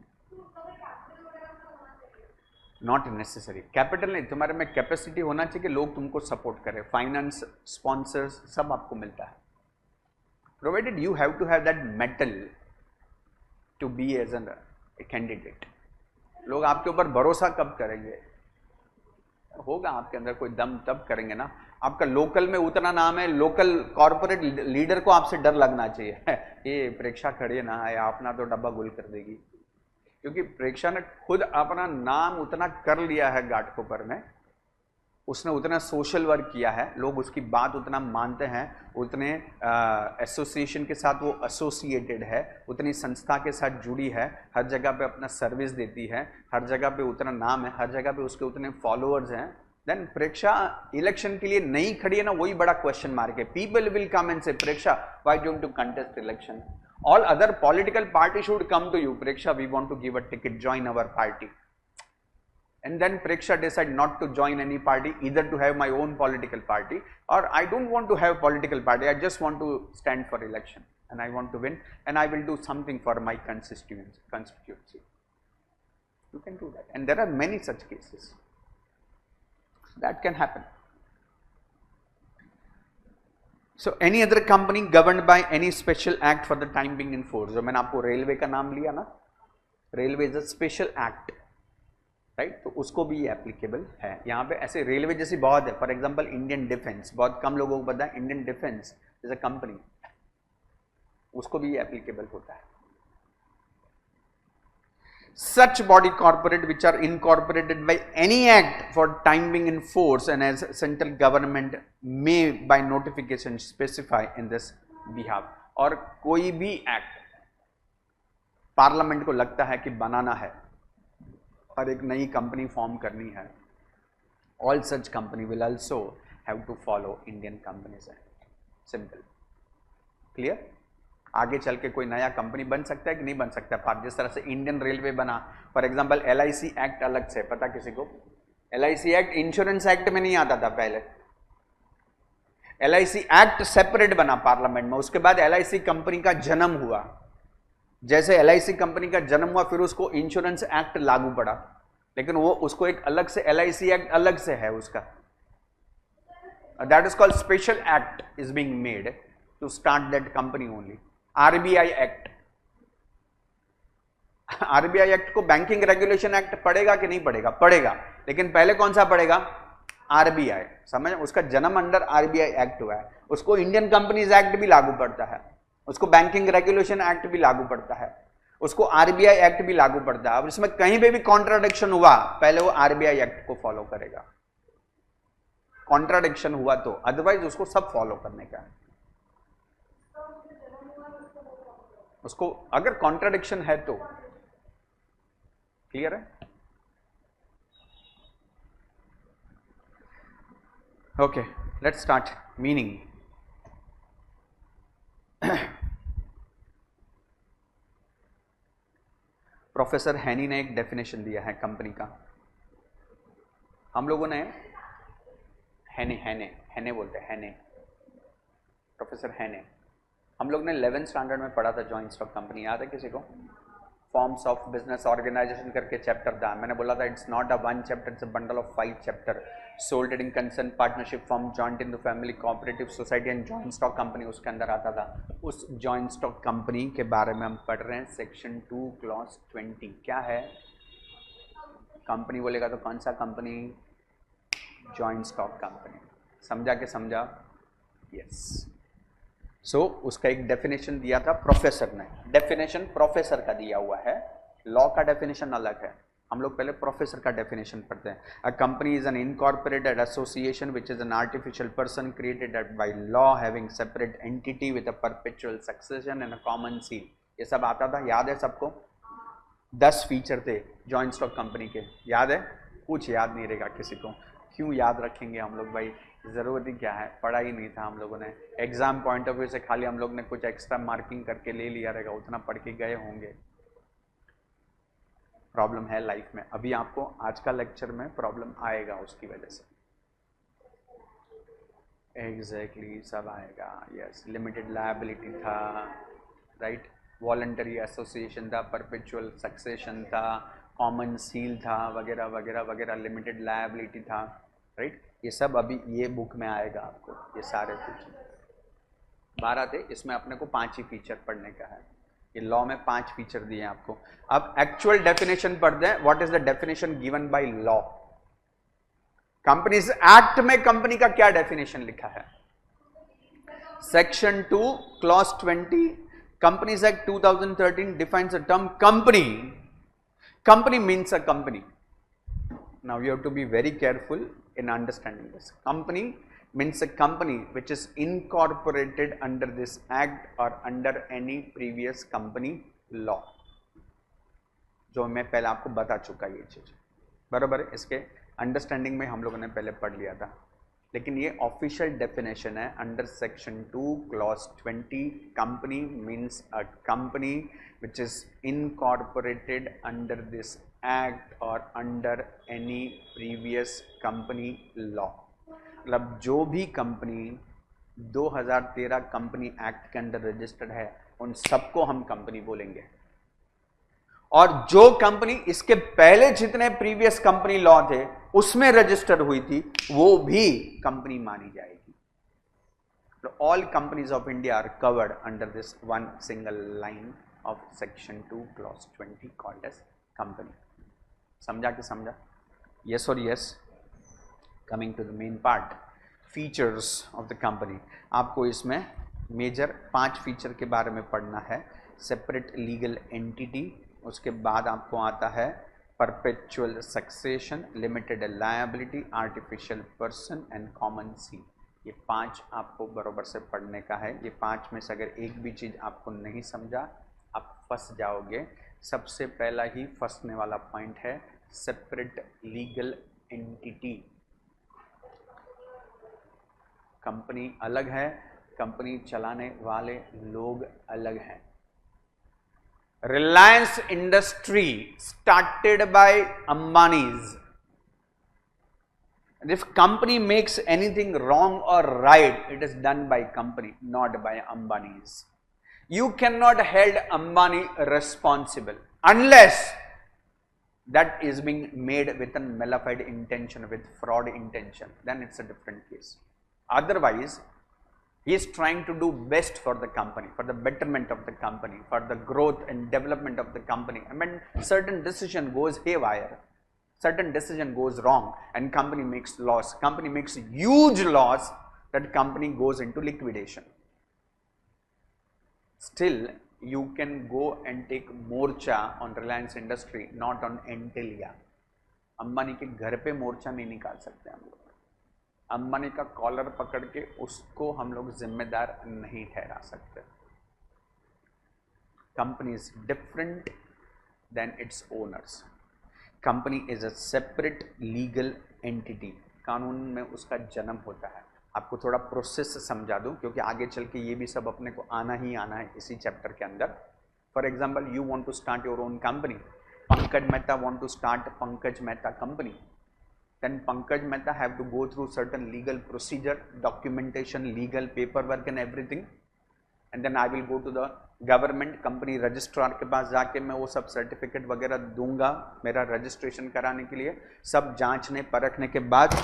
Speaker 1: नॉट नेसेसरी, कैपिटल नहीं, तुम्हारे में कैपेसिटी होना चाहिए कि लोग तुमको सपोर्ट करें, फाइनेंस, स्पॉन्सर्स सब आपको मिलता है, provided you have to have that mettle to be as an candidate. लोग आपके ऊपर भरोसा कब करेंगे? होगा आपके अंदर कोई दम तब करेंगे ना। आपका लोकल में उतना नाम है, लोकल कॉर्पोरेट लीडर को आपसे डर लगना चाहिए ये प्रेक्षा खड़ी है ना, या अपना तो डब्बा गुल कर देगी, क्योंकि प्रेक्षा ने खुद अपना नाम उतना कर लिया है घाटकोपर में, उसने उतना सोशल वर्क किया है, लोग उसकी बात उतना मानते हैं, उतने एसोसिएशन के साथ वो एसोसिएटेड है, उतनी संस्था के साथ जुड़ी है, हर जगह पे अपना सर्विस देती है, हर जगह पे उतना नाम है, हर जगह पे उसके उतने फॉलोअर्स हैं। देन प्रेक्षा इलेक्शन के लिए नहीं खड़ी है ना, वही बड़ा क्वेश्चन मार्क है। पीपल विल कम एंड से प्रेक्षा why don't you contest election, all other political party should come to you, Preksha we want to give a ticket, join our party, and then Preksha decide not to join any party, either to have my own political party, or I don't want to have political party, I just want to stand for election and I want to win and I will do something for my constituency. You can do that, and there are many such cases that can happen. So any other company governed by any special act for the time being in force, जो मैंने आपको railway का नाम लिया ना, railway is a special act, right, तो उसको भी ये एप्लीकेबल है। यहाँ पे ऐसे रेलवे जैसी बहुत है, फॉर एग्जांपल इंडियन डिफेंस, बहुत कम लोगों को पता है Indian defence is a company, उसको भी ये एप्लीकेबल होता है। Such body corporate which are incorporated by any act for time being in force and as central government may by notification specify in this behalf, और कोई भी act parliament को लगता है कि बनाना है और एक नई कंपनी फॉर्म करनी है, all such company will also have to follow Indian companies act. Simple, clear. आगे चल के कोई नया कंपनी बन सकता है कि नहीं बन सकता है, जिस तरह से इंडियन रेलवे बना, फॉर एग्जांपल LIC एक्ट अलग से, पता किसी को? LIC एक्ट इंश्योरेंस एक्ट में नहीं आता था पहले, LIC एक्ट सेपरेट बना पार्लियामेंट में, उसके बाद LIC कंपनी का जन्म हुआ। जैसे LIC कंपनी का जन्म हुआ फिर उसको इंश्योरेंस एक्ट लागू पड़ा, लेकिन वो उसको एक अलग से LIC एक्ट अलग से है उसका, that is called special act is being made to start that company only. RBI act, RBI act को बैंकिंग रेगुलेशन एक्ट पड़ेगा कि नहीं पड़ेगा? पड़ेगा, लेकिन पहले कौन सा पड़ेगा? RBI, समझ, उसका जन्म अंडर RBI एक्ट हुआ है, उसको इंडियन कंपनीज एक्ट भी लागू पड़ता है, उसको बैंकिंग रेगुलेशन एक्ट भी लागू पड़ता है, उसको RBI एक्ट भी लागू पड़ता है। अब इसमें कहीं पे भी कॉन्ट्राडिक्शन हुआ, पहले वो RBI एक्ट को फॉलो करेगा, कॉन्ट्राडिक्शन हुआ तो, अदरवाइज उसको सब फॉलो करने का है। उसको अगर कॉन्ट्राडिक्शन है तो, क्लियर है? Okay, let's start. Meaning, professor हैनी ने एक डेफिनेशन दिया है कंपनी का। हम लोगों ने हैने हैने हैने बोलते हैं, हैने, प्रोफेसर हैने, हम लोग ने 11th स्टैंडर्ड में पढ़ा था जॉइंट स्टॉक कंपनी, याद है किसी को? फॉर्म्स ऑफ बिजनेस ऑर्गेनाइजेशन करके चैप्टर था, मैंने बोला था it's not a one chapter, it's a bundle of 5 chapter. Sole trading, concern, partnership, firm, joint in the family, cooperative society and joint stock company उसके अंदर आता था। उस जॉइंट स्टॉक कंपनी के बारे में हम पढ़ रहे हैं, सेक्शन 2 क्लॉज 20। क्या है? कंपनी बोलेगा तो कौन सा कंपनी? Joint stock company. समझा कि समझा? यस। सो उसका एक डेफिनेशन दिया था प्रोफेसर ने, डेफिनेशन प्रोफेसर का दिया हुआ है, लॉ का डेफिनेशन अलग है। हम लोग पहले प्रोफेसर का डेफिनेशन पढ़ते हैं। A company is an incorporated association which is an artificial person created by law having separate entity with a perpetual succession and a common seal. ये सब आता था, याद है सबको? 10 फीचर थे जॉइंट स्टॉक कंपनी के, याद है? कुछ याद नहीं रहेगा किसी को, क्यों याद रखेंगे हम लोग भाई, ज़रूरत ही क्या है, पढ़ा ही नहीं था हम लोगों ने। एग्जाम पॉइंट ऑफ व्यू से खाली हम लोग ने कुछ एक्स्ट्रा मार्किंग करके ले लिया रहेगा, उतना पढ़ के गए होंगे। प्रॉब्लम है लाइफ में, अभी आपको आज का लेक्चर में प्रॉब्लम आएगा उसकी वजह से। एग्जैक्टली सब आएगा, यस। लिमिटेड लायबिलिटी था, राइट, वॉलंटरी एसोसिएशन था, परपेचुअल सक्सेशन था, कॉमन सील था, वगैरह वगैरह वगैरह, लिमिटेड लायबिलिटी था, राइट। ये सब अभी ये बुक में आएगा आपको, ये सारे फीचर 12 थे, इसमें अपने को 5 ही फीचर पढ़ने का है। ये लॉ में 5 फीचर दिए हैं आपको। अब एक्चुअल डेफिनेशन पढ़ते हैं। What is the definition given by law? Companies act में कंपनी का क्या डेफिनेशन लिखा है? Section 2 clause 20 companies act 2013 defines the term company. Company means a company. Now you have to be very careful in understanding this. Company means a company which is incorporated under this act or under any previous company law. जो मैं पहले आपको बता चुका ये चीज, बराबर है। इसके अंडरस्टैंडिंग में हम लोगों ने पहले पढ़ लिया था। लेकिन ये ऑफिशियल डेफिनेशन है under section 2 clause 20. Company means a company which is incorporated under this act और under any previous company law. मतलब जो भी कंपनी 2013 कंपनी एक्ट के अंदर रजिस्टर्ड है उन सबको हम कंपनी बोलेंगे. और जो कंपनी इसके पहले जितने प्रीवियस कंपनी लॉ थे उसमें रजिस्टर्ड हुई थी वो भी कंपनी मानी जाएगी. तो all companies of India are covered under this one single line of section 2 clause 20 called as company. समझा कि समझा? यस और yes. Coming to the main part, features of the company. आपको इसमें मेजर 5 फीचर के बारे में पढ़ना है. सेपरेट लीगल एंटिटी, उसके बाद आपको आता है perpetual succession, limited liability, artificial person and common seal. ये 5 आपको बराबर से पढ़ने का है. ये 5 में से अगर एक भी चीज़ आपको नहीं समझा आप फंस जाओगे. सबसे पहला ही फंसने वाला पॉइंट है सेपरेट लीगल एंटिटी. कंपनी अलग है, कंपनी चलाने वाले लोग अलग हैं. Reliance industry started by Ambanis. If company makes anything wrong or right it is done by company, not by Ambanis. You can not held Ambani responsible unless that is being made with a malified intention, with fraud intention, then it's a different case. Otherwise he is trying to do best for the company, for the betterment of the company, for the growth and development of the company. I mean, certain decision goes haywire, certain decision goes wrong and company makes loss, company makes huge loss, that company goes into liquidation. Still you can go and take morcha on Reliance Industry, not on Antilia. Ambani के घर पे मोर्चा नहीं निकाल सकते हम लोग. अंबानी का collar पकड़ के उसको हम लोग जिम्मेदार नहीं ठहरा सकते. Company is different than its owners. Company is a separate legal entity. कानून में उसका जन्म होता है. आपको थोड़ा प्रोसेस समझा दूं क्योंकि आगे चल के ये भी सब अपने को आना ही आना है इसी चैप्टर के अंदर. For example, you want to start your own company. Pankaj Mehta want to start Pankaj Mehta company. Then Pankaj Mehta have to go through certain legal procedure, documentation, legal paperwork and everything. And then I will go to the government company registrar के पास जाके मैं वो सब certificate वगैरह दूंगा मेरा registration कराने के लिए. सब जांचने परखने के बाद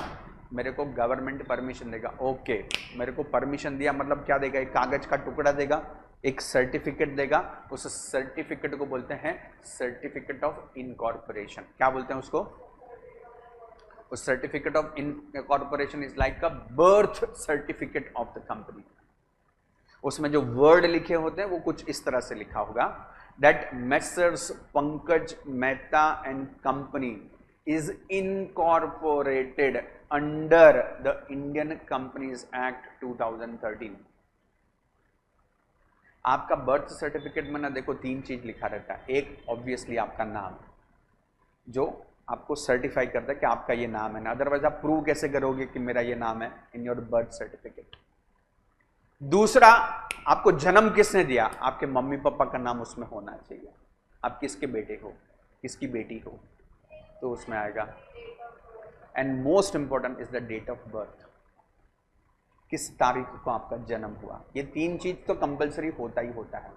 Speaker 1: मेरे को गवर्नमेंट परमिशन देगा. ओके, मेरे को परमिशन दिया मतलब क्या देगा? एक कागज का टुकड़ा देगा, एक सर्टिफिकेट देगा. उस सर्टिफिकेट को बोलते हैं सर्टिफिकेट ऑफ इनकॉर्पोरेशन. क्या बोलते हैं उसको? उस certificate of incorporation is like a birth certificate of the company. उसमें जो वर्ड लिखे होते हैं वो कुछ इस तरह से लिखा होगा that messrs Pankaj Mehta and company is incorporated under the Indian companies act 2013. आपका बर्थ सर्टिफिकेट में ना देखो 3 चीज लिखा रहता है. एक ऑब्वियसली आपका नाम जो आपको सर्टिफाई करता है कि आपका ये नाम है ना. अदरवाइज आप प्रूव कैसे करोगे कि मेरा ये नाम है इन योर बर्थ सर्टिफिकेट. दूसरा, आपको जन्म किसने दिया? आपके मम्मी पापा का नाम उसमें होना चाहिए. आप किसके बेटे हो, किसकी बेटी हो, तो उसमें आएगा. And most important is the date of birth. किस तारीख को आपका जन्म हुआ. ये 3 चीज तो कंपलसरी होता ही होता है.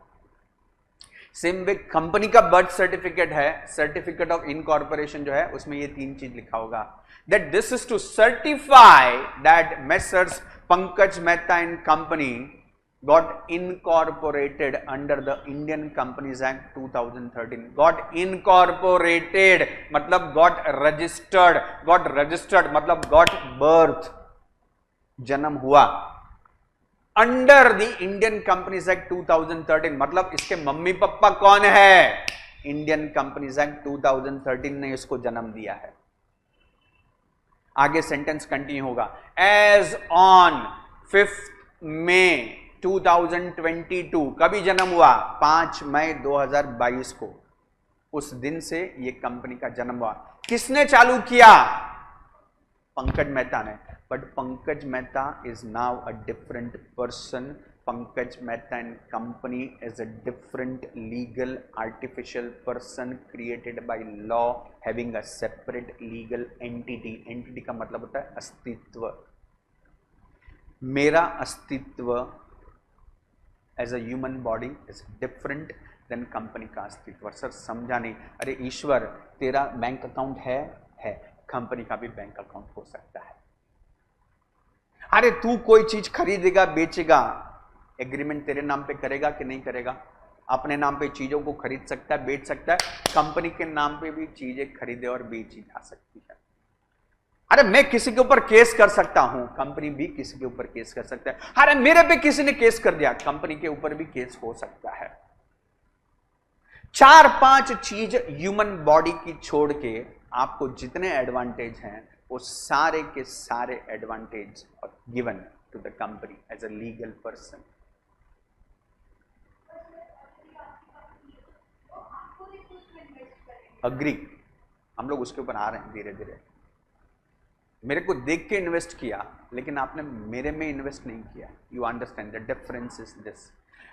Speaker 1: सेम वे कंपनी का बर्थ सर्टिफिकेट है, सर्टिफिकेट ऑफ इनकॉर्पोरेशन जो है उसमें ये 3 चीज लिखा होगा that this is to certify that messrs Pankaj Mehta and company got incorporated under the Indian companies act 2013. Got incorporated मतलब गॉट रजिस्टर्ड. गॉट रजिस्टर्ड मतलब गॉट बर्थ, जन्म हुआ. Under the Indian companies act 2013 मतलब इसके मम्मी पापा कौन है? Indian companies act 2013 ने इसको जन्म दिया है. आगे सेंटेंस कंटिन्यू होगा. एज ऑन 5 मई 2022. कभी जन्म हुआ? 5 मई 2022 को. उस दिन से ये कंपनी का जन्म हुआ. किसने चालू किया? पंकज मेहता ने, but Pankaj Mehta is now a different person. Pankaj Mehta and company is a different legal artificial person created by law having a separate legal entity. Entity का मतलब होता है अस्तित्व. मेरा अस्तित्व as a human body is different than company का अस्तित्व. Sir समझा नहीं. अरे ईश्वर, तेरा बैंक अकाउंट है, कंपनी का भी बैंक अकाउंट हो सकता है. अरे तू कोई चीज खरीदेगा बेचेगा, एग्रीमेंट तेरे नाम पे करेगा कि नहीं करेगा? अपने नाम पे चीजों को खरीद सकता है, बेच सकता है. कंपनी के नाम पे भी चीजें खरीदे और बेची जा सकती है. अरे मैं किसी के ऊपर केस कर सकता हूं, कंपनी भी किसी के ऊपर केस कर सकता है. अरे मेरे पे किसी ने केस कर दिया, कंपनी के ऊपर भी केस हो सकता है. 4-5 चीज ह्यूमन बॉडी की छोड़ के आपको जितने एडवांटेज हैं वो सारे के सारे advantage given to the company as a legal person. Agree, हम लोग उसके ऊपर आ रहे हैं धीरे धीरे. मेरे को देख के इन्वेस्ट किया, लेकिन आपने मेरे में इन्वेस्ट नहीं किया. You understand the difference is this.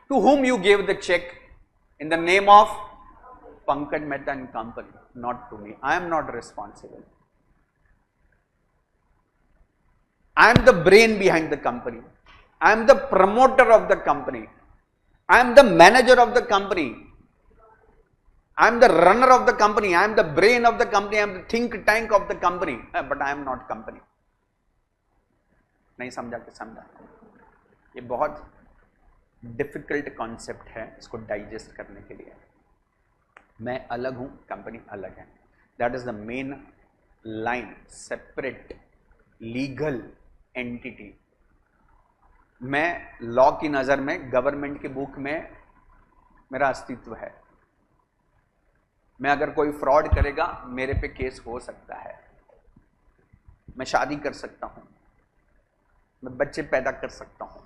Speaker 1: To whom you give the cheque in the name of Pankaj Mehta and company, not to me. I am not responsible. I am the brain behind the company. I am the promoter of the company. I am the manager of the company. I am the runner of the company. I am the brain of the company. I am the think tank of the company. But I am not company. नहीं समझा कि समझा? ये बहुत difficult concept है इसको digest करने के लिए. मैं अलग हूं, कंपनी अलग है. That is the main line. Separate legal entity. मैं लॉ की नजर में, गवर्नमेंट की बुक में मेरा अस्तित्व है. मैं अगर कोई फ्रॉड करेगा मेरे पे केस हो सकता है. मैं शादी कर सकता हूं, मैं बच्चे पैदा कर सकता हूं.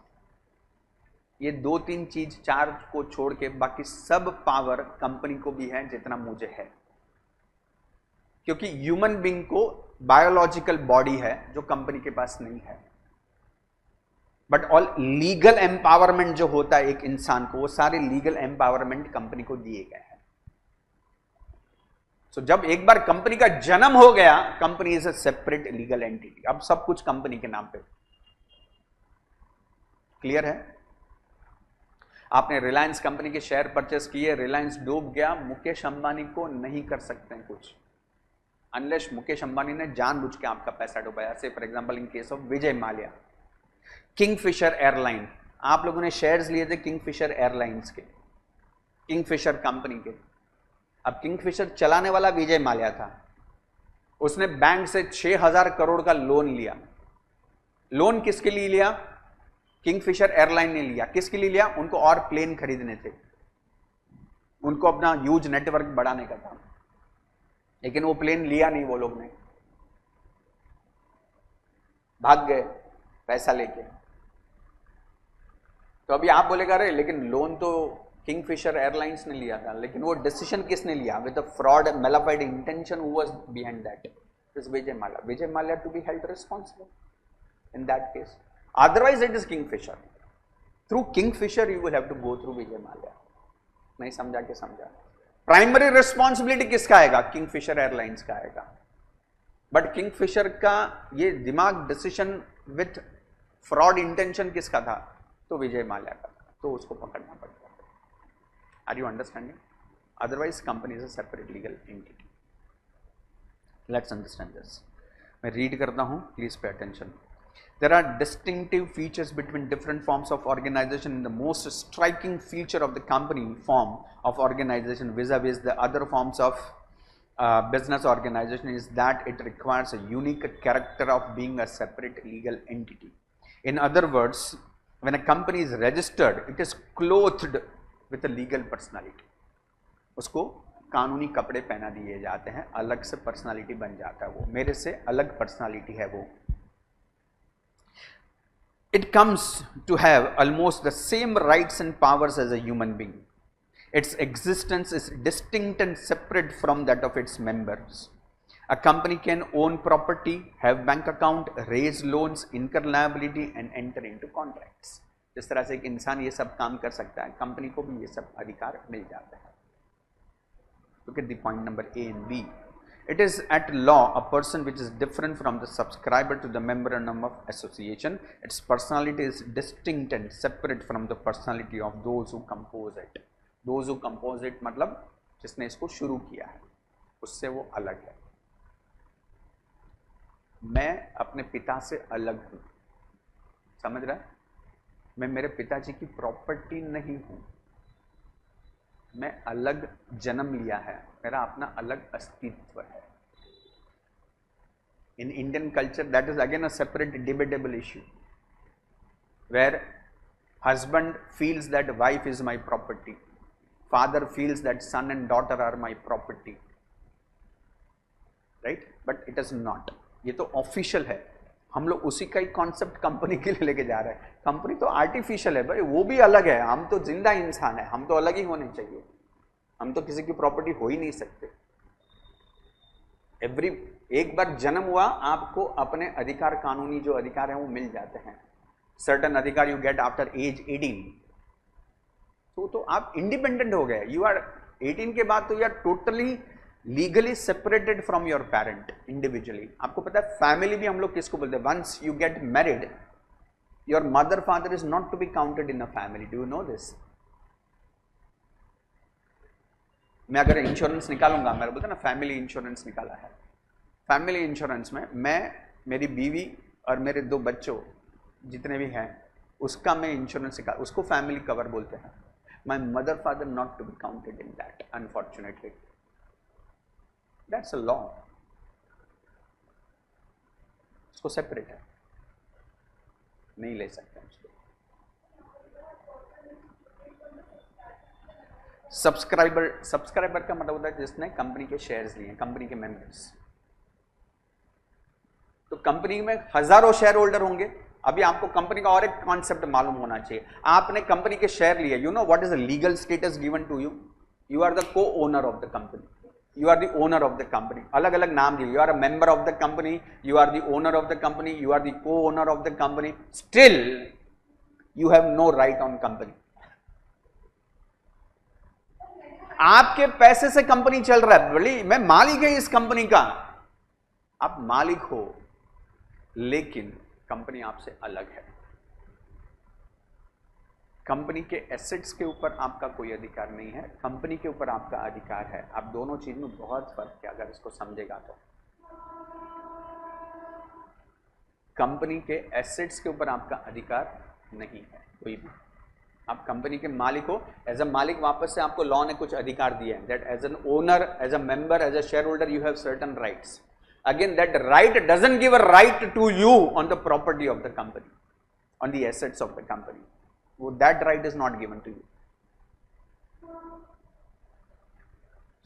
Speaker 1: ये 2-3 चीज, 4 को छोड़ के बाकी सब पावर कंपनी को भी है जितना मुझे है. क्योंकि ह्यूमन बीइंग को बायोलॉजिकल बॉडी है जो कंपनी के पास नहीं है. बट ऑल लीगल एम्पावरमेंट जो होता है एक इंसान को, वो सारे लीगल एम्पावरमेंट कंपनी को दिए गए हैं. सो जब एक बार कंपनी का जन्म हो गया, company is a separate legal entity. अब सब कुछ कंपनी के नाम पे. क्लियर है? आपने रिलायंस कंपनी के शेयर परचेस किए, रिलायंस डूब गया, मुकेश अंबानी को नहीं कर सकते हैं कुछ, अनलेस मुकेश अंबानी ने जानबूझ के आपका पैसा डुबाया. से for example in case of Vijay Mallya, Kingfisher airline. आप लोगों ने शेयर्स लिए थे किंगफिशर एयरलाइंस के, किंगफिशर कंपनी के. अब किंगफिशर चलाने वाला विजय माल्या था. उसने बैंक से 6,000 करोड़ का लोन लिया. लोन किसके लिए लिया? किंगफिशर एयरलाइन ने लिया. किसके लिए लिया? उनको और प्लेन खरीदने थे, उनको अपना ह्यूज नेटवर्क बढ़ाने का था. लेकिन वो प्लेन लिया नहीं, वो लोग ने भाग गए पैसा लेके. तो अभी आप बोलेगा अरे लेकिन लोन तो किंगफिशर एयरलाइंस ने लिया था, लेकिन वो डिसीजन किसने लिया? With the fraud and malafide intention. Who was behind that? Is Vijay Mallya. Vijay Mallya to be held responsible in that case. Otherwise it is Kingfisher. Through Kingfisher you will have to go through Vijay Mallya. नहीं समझा के समझा? Primary responsibility किसका आएगा? Kingfisher airlines का आएगा. But Kingfisher का ये दिमाग डिसीजन विथ फ्रॉड इंटेंशन किसका था? तो विजय माल्या का. तो उसको पकड़ना पड़ता. Are you understanding? Otherwise company is a separate legal entity. Let's understand this. मैं रीड करता हूं, please pay attention. There are distinctive features between different forms of organization. The most striking feature of the company form of organization vis-a-vis the other forms of business organization is that it requires a unique character of being a separate legal entity. In other words, when a company is registered, it is clothed with a legal personality. उसको कानूनी कपड़े पहना दिए जाते हैं, अलग से personality बन जाता है. वो मेरे से अलग पर्सनालिटी है वो. It comes to have almost the same rights and powers as a human being. Its existence is distinct and separate from that of its members. A company can own property, have bank account, raise loans, incur liability and enter into contracts. जिस तरह से एक इंसान ये सब काम कर सकता है, कंपनी को भी ये सब अधिकार मिल जाता है. Look at the point number A and B. It is at law a person which is different from the subscriber to the memorandum of association. Its personality is distinct and separate from the personality of those who compose it. Those who compose it मतलब जिसने इसको शुरू किया है, उससे वो अलग है. मैं अपने पिता से अलग हूं, समझ रहा है? मैं मेरे पिताजी की प्रॉपर्टी नहीं हूं. मैं अलग जन्म लिया है, मेरा अपना अलग अस्तित्व है. In Indian culture that is again a separate debatable issue, where husband feels that wife is my property, father feels that son and daughter are my property, right? But it is not. ये तो official है. हम लोग उसी का ही concept company के लिए लेके जा रहे हैं. कंपनी तो आर्टिफिशियल है भाई, वो भी अलग है. हम तो जिंदा इंसान है, हम तो अलग ही होने चाहिए. हम तो किसी की प्रॉपर्टी हो ही नहीं सकते. एक बार जन्म हुआ, आपको अपने अधिकार, कानूनी जो अधिकार है वो मिल जाते हैं. सर्टन अधिकार यू गेट आफ्टर एज 18. तो आप इंडिपेंडेंट हो गए. यू आर 18 के बाद तो you are totally legally separated from your parent individually. आपको पता है फैमिली भी हम लोग किसको बोलते हैं? Once you get married, your mother father is not to be counted in a family. Do you know this? मैं अगर इंश्योरेंस निकालूंगा, मैं बोलता ना फैमिली इंश्योरेंस निकाला है. फैमिली इंश्योरेंस में मैं, मेरी बीवी और मेरे 2 बच्चों जितने भी हैं उसका मैं इंश्योरेंस निकाल, उसको फैमिली कवर बोलते हैं. My mother father not to be counted in that, unfortunately. That's a law. उसको सेपरेट है, नहीं ले सकते उसको. सब्सक्राइबर का मतलब होता है जिसने कंपनी के शेयर्स लिए, कंपनी के मेंबर्स. तो कंपनी में हजारों शेयर होल्डर होंगे. अभी आपको कंपनी का और एक कॉन्सेप्ट मालूम होना चाहिए. आपने कंपनी के शेयर लिए, you know what is the legal status given to you? You are the co owner of the company. You are the owner of the company. अलग अलग नाम दिए. You are a member of the company, you are the owner of the company, you are the co-owner of the company. Still, you have no right on company. आपके पैसे से company चल रहा है. बोली मैं मालिक है इस कंपनी का. आप मालिक हो, लेकिन कंपनी आपसे अलग है. कंपनी के एसेट्स के ऊपर आपका कोई अधिकार नहीं है, कंपनी के ऊपर आपका अधिकार है. आप दोनों चीज में बहुत फर्क है अगर इसको समझेगा तो. कंपनी के एसेट्स के ऊपर आपका अधिकार नहीं है कोई भी. आप कंपनी के मालिक हो. एज अ मालिक वापस से आपको लॉ ने कुछ अधिकार दिए हैं. That as an owner, as a member, as a share holder you have certain rights. Again that right doesn't give a right to you on the property of the company, on the assets of the company. वो that right is not given to you.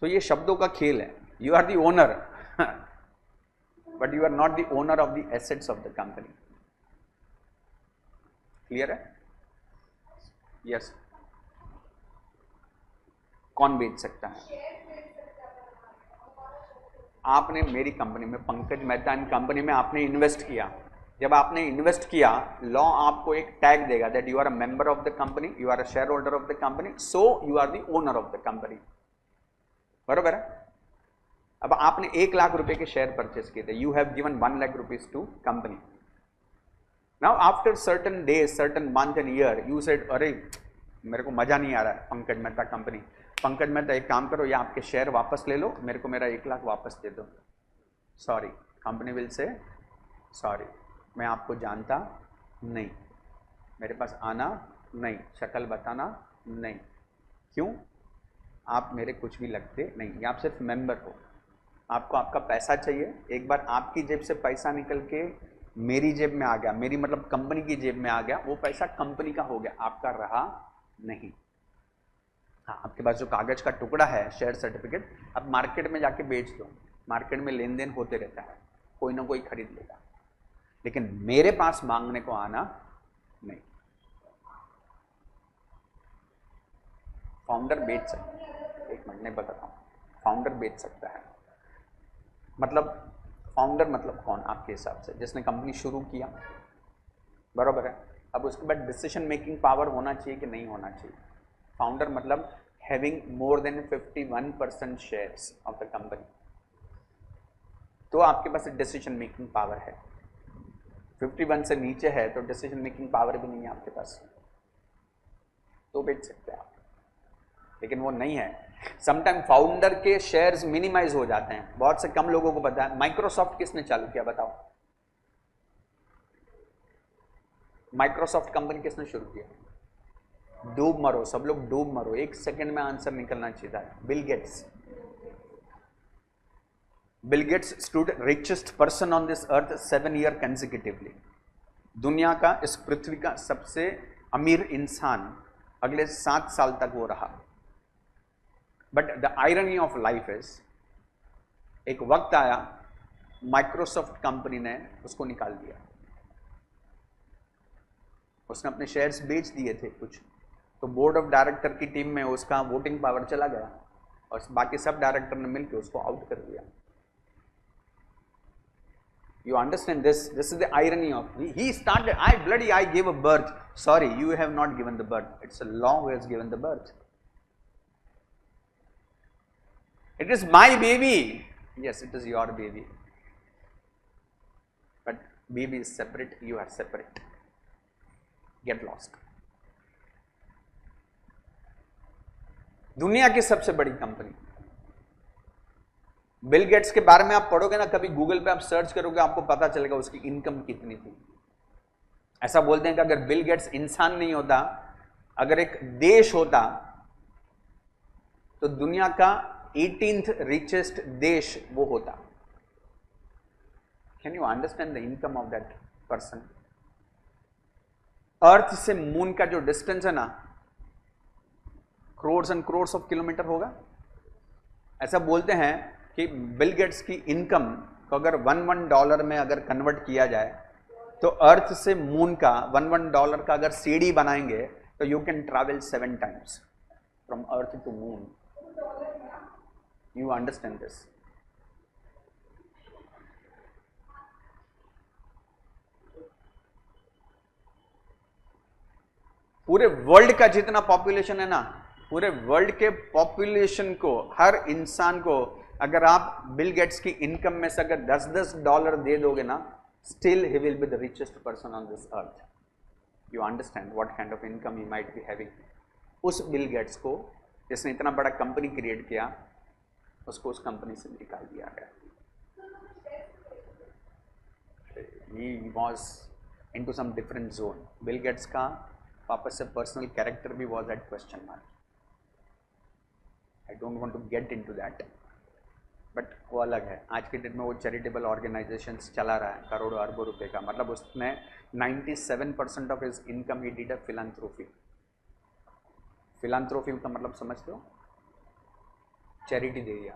Speaker 1: तो ये शब्दों का खेल है. You are the owner but you are not the owner of the assets of the company. Clear है? Yes. कौन बेच सकता है? आपने मेरी कंपनी में, पंकज मेहता इन कंपनी में आपने इन्वेस्ट किया. जब आपने इन्वेस्ट किया, लॉ आपको एक टैग देगा that you are a member of the company, you are a share holder of the company, so you are the owner of the company. बरोबर है? अब आपने 1 लाख रुपए के शेयर परचेस किए थे. You have given 1 lakh rupees to company. Now after certain days, certain month and year, you said अरे मेरे को मजा नहीं आ रहा है पंकज मेहता कंपनी. पंकज मेहता एक काम करो, या आपके शेयर वापस ले लो, मेरे को मेरा 1 लाख वापस दे दो. Sorry, company will say sorry, मैं आपको जानता नहीं, मेरे पास आना नहीं, शक्ल बताना नहीं. क्यों? आप मेरे कुछ भी लगते नहीं, आप सिर्फ मेंबर हो. आपको आपका पैसा चाहिए. एक बार आपकी जेब से पैसा निकल के मेरी जेब में आ गया, मेरी मतलब कंपनी की जेब में आ गया, वो पैसा कंपनी का हो गया, आपका रहा नहीं. हाँ, आपके पास जो कागज का टुकड़ा है, शेयर सर्टिफिकेट, आप मार्केट में जाके बेच दो. मार्केट में लेन देन होते रहता है, कोई ना कोई खरीद लेगा. लेकिन मेरे पास मांगने को आना नहीं. फाउंडर बेच सकता है. एक मिनट में बताता हूं. फाउंडर बेच सकता है. मतलब फाउंडर मतलब कौन आपके हिसाब से? जिसने कंपनी शुरू किया, बरोबर है। अब उसके बाद डिसीजन मेकिंग पावर होना चाहिए कि नहीं होना चाहिए? फाउंडर मतलब having more than 51% shares of the company, तो आपके पास डिसीजन मेकिंग पावर है। 51 से नीचे है तो डिसीजन मेकिंग पावर भी नहीं है आपके पास, तो बेच सकते हैं आप, लेकिन वो नहीं है। समटाइम फाउंडर के शेयर्स मिनिमाइज हो जाते हैं, बहुत से कम लोगों को पता है। माइक्रोसॉफ्ट किसने चालू किया बताओ? माइक्रोसॉफ्ट कंपनी किसने शुरू किया? डूब मरो, सब लोग डूब मरो, एक सेकंड में आंसर निकलना चाहिए था। Bill Gates. Bill Gates stood richest person on this earth 7 year consecutively. दुनिया का, इस पृथ्वी का सबसे अमीर इंसान अगले 7 साल तक वो रहा। But the irony of life is, एक वक्त आया माइक्रोसॉफ्ट कंपनी ने उसको निकाल दिया। उसने अपने शेयर्स बेच दिए थे कुछ, तो बोर्ड ऑफ डायरेक्टर की टीम में उसका वोटिंग पावर चला गया और बाकी सब डायरेक्टर ने मिलकर उसको आउट कर दिया। You understand this? This is the irony of, he started, I gave a birth. Sorry, you have not given the birth. It's a law who has given the birth. It is my baby. Yes, it is your baby. But baby is separate, you are separate. Get lost. दुनिया की सबसे बड़ी company Bill Gates के बारे में आप पढ़ोगे ना, कभी गूगल पे आप सर्च करोगे, आपको पता चलेगा उसकी इनकम कितनी थी। ऐसा बोलते हैं कि अगर बिल गेट्स इंसान नहीं होता, अगर एक देश होता, तो दुनिया का 18th रिचेस्ट देश वो होता। Can you understand the income of that person? Earth से मून का जो डिस्टेंस है ना, crores and crores of kilometre होगा। ऐसा बोलते हैं कि बिल गेट्स की इनकम को अगर $1 में अगर कन्वर्ट किया जाए, तो अर्थ से मून का $1 का अगर सीढ़ी बनाएंगे तो you can travel 7 times from earth to moon. You understand this? पूरे वर्ल्ड का जितना पॉपुलेशन है ना, पूरे वर्ल्ड के पॉपुलेशन को, हर इंसान को अगर आप बिल गेट्स की इनकम में से अगर $10 दे दोगे ना, still he will be the richest person on this earth. You understand what kind of income he might be having? उस बिल गेट्स को, जिसने इतना बड़ा कंपनी क्रिएट किया, उसको उस कंपनी से निकाल दिया गया। He was in to some different zone. Bill Gates का वापस से पर्सनल कैरेक्टर भी was at question mark. I don't want to get into that, but वो अलग है। आज के डेट में वो चैरिटेबल ऑर्गेनाइजेशंस चला रहा है करोड़ों अरबों रुपए का। मतलब उसने 97% of his income he did a philanthropy. Philanthropy का मतलब समझते हो? चैरिटी दे दिया।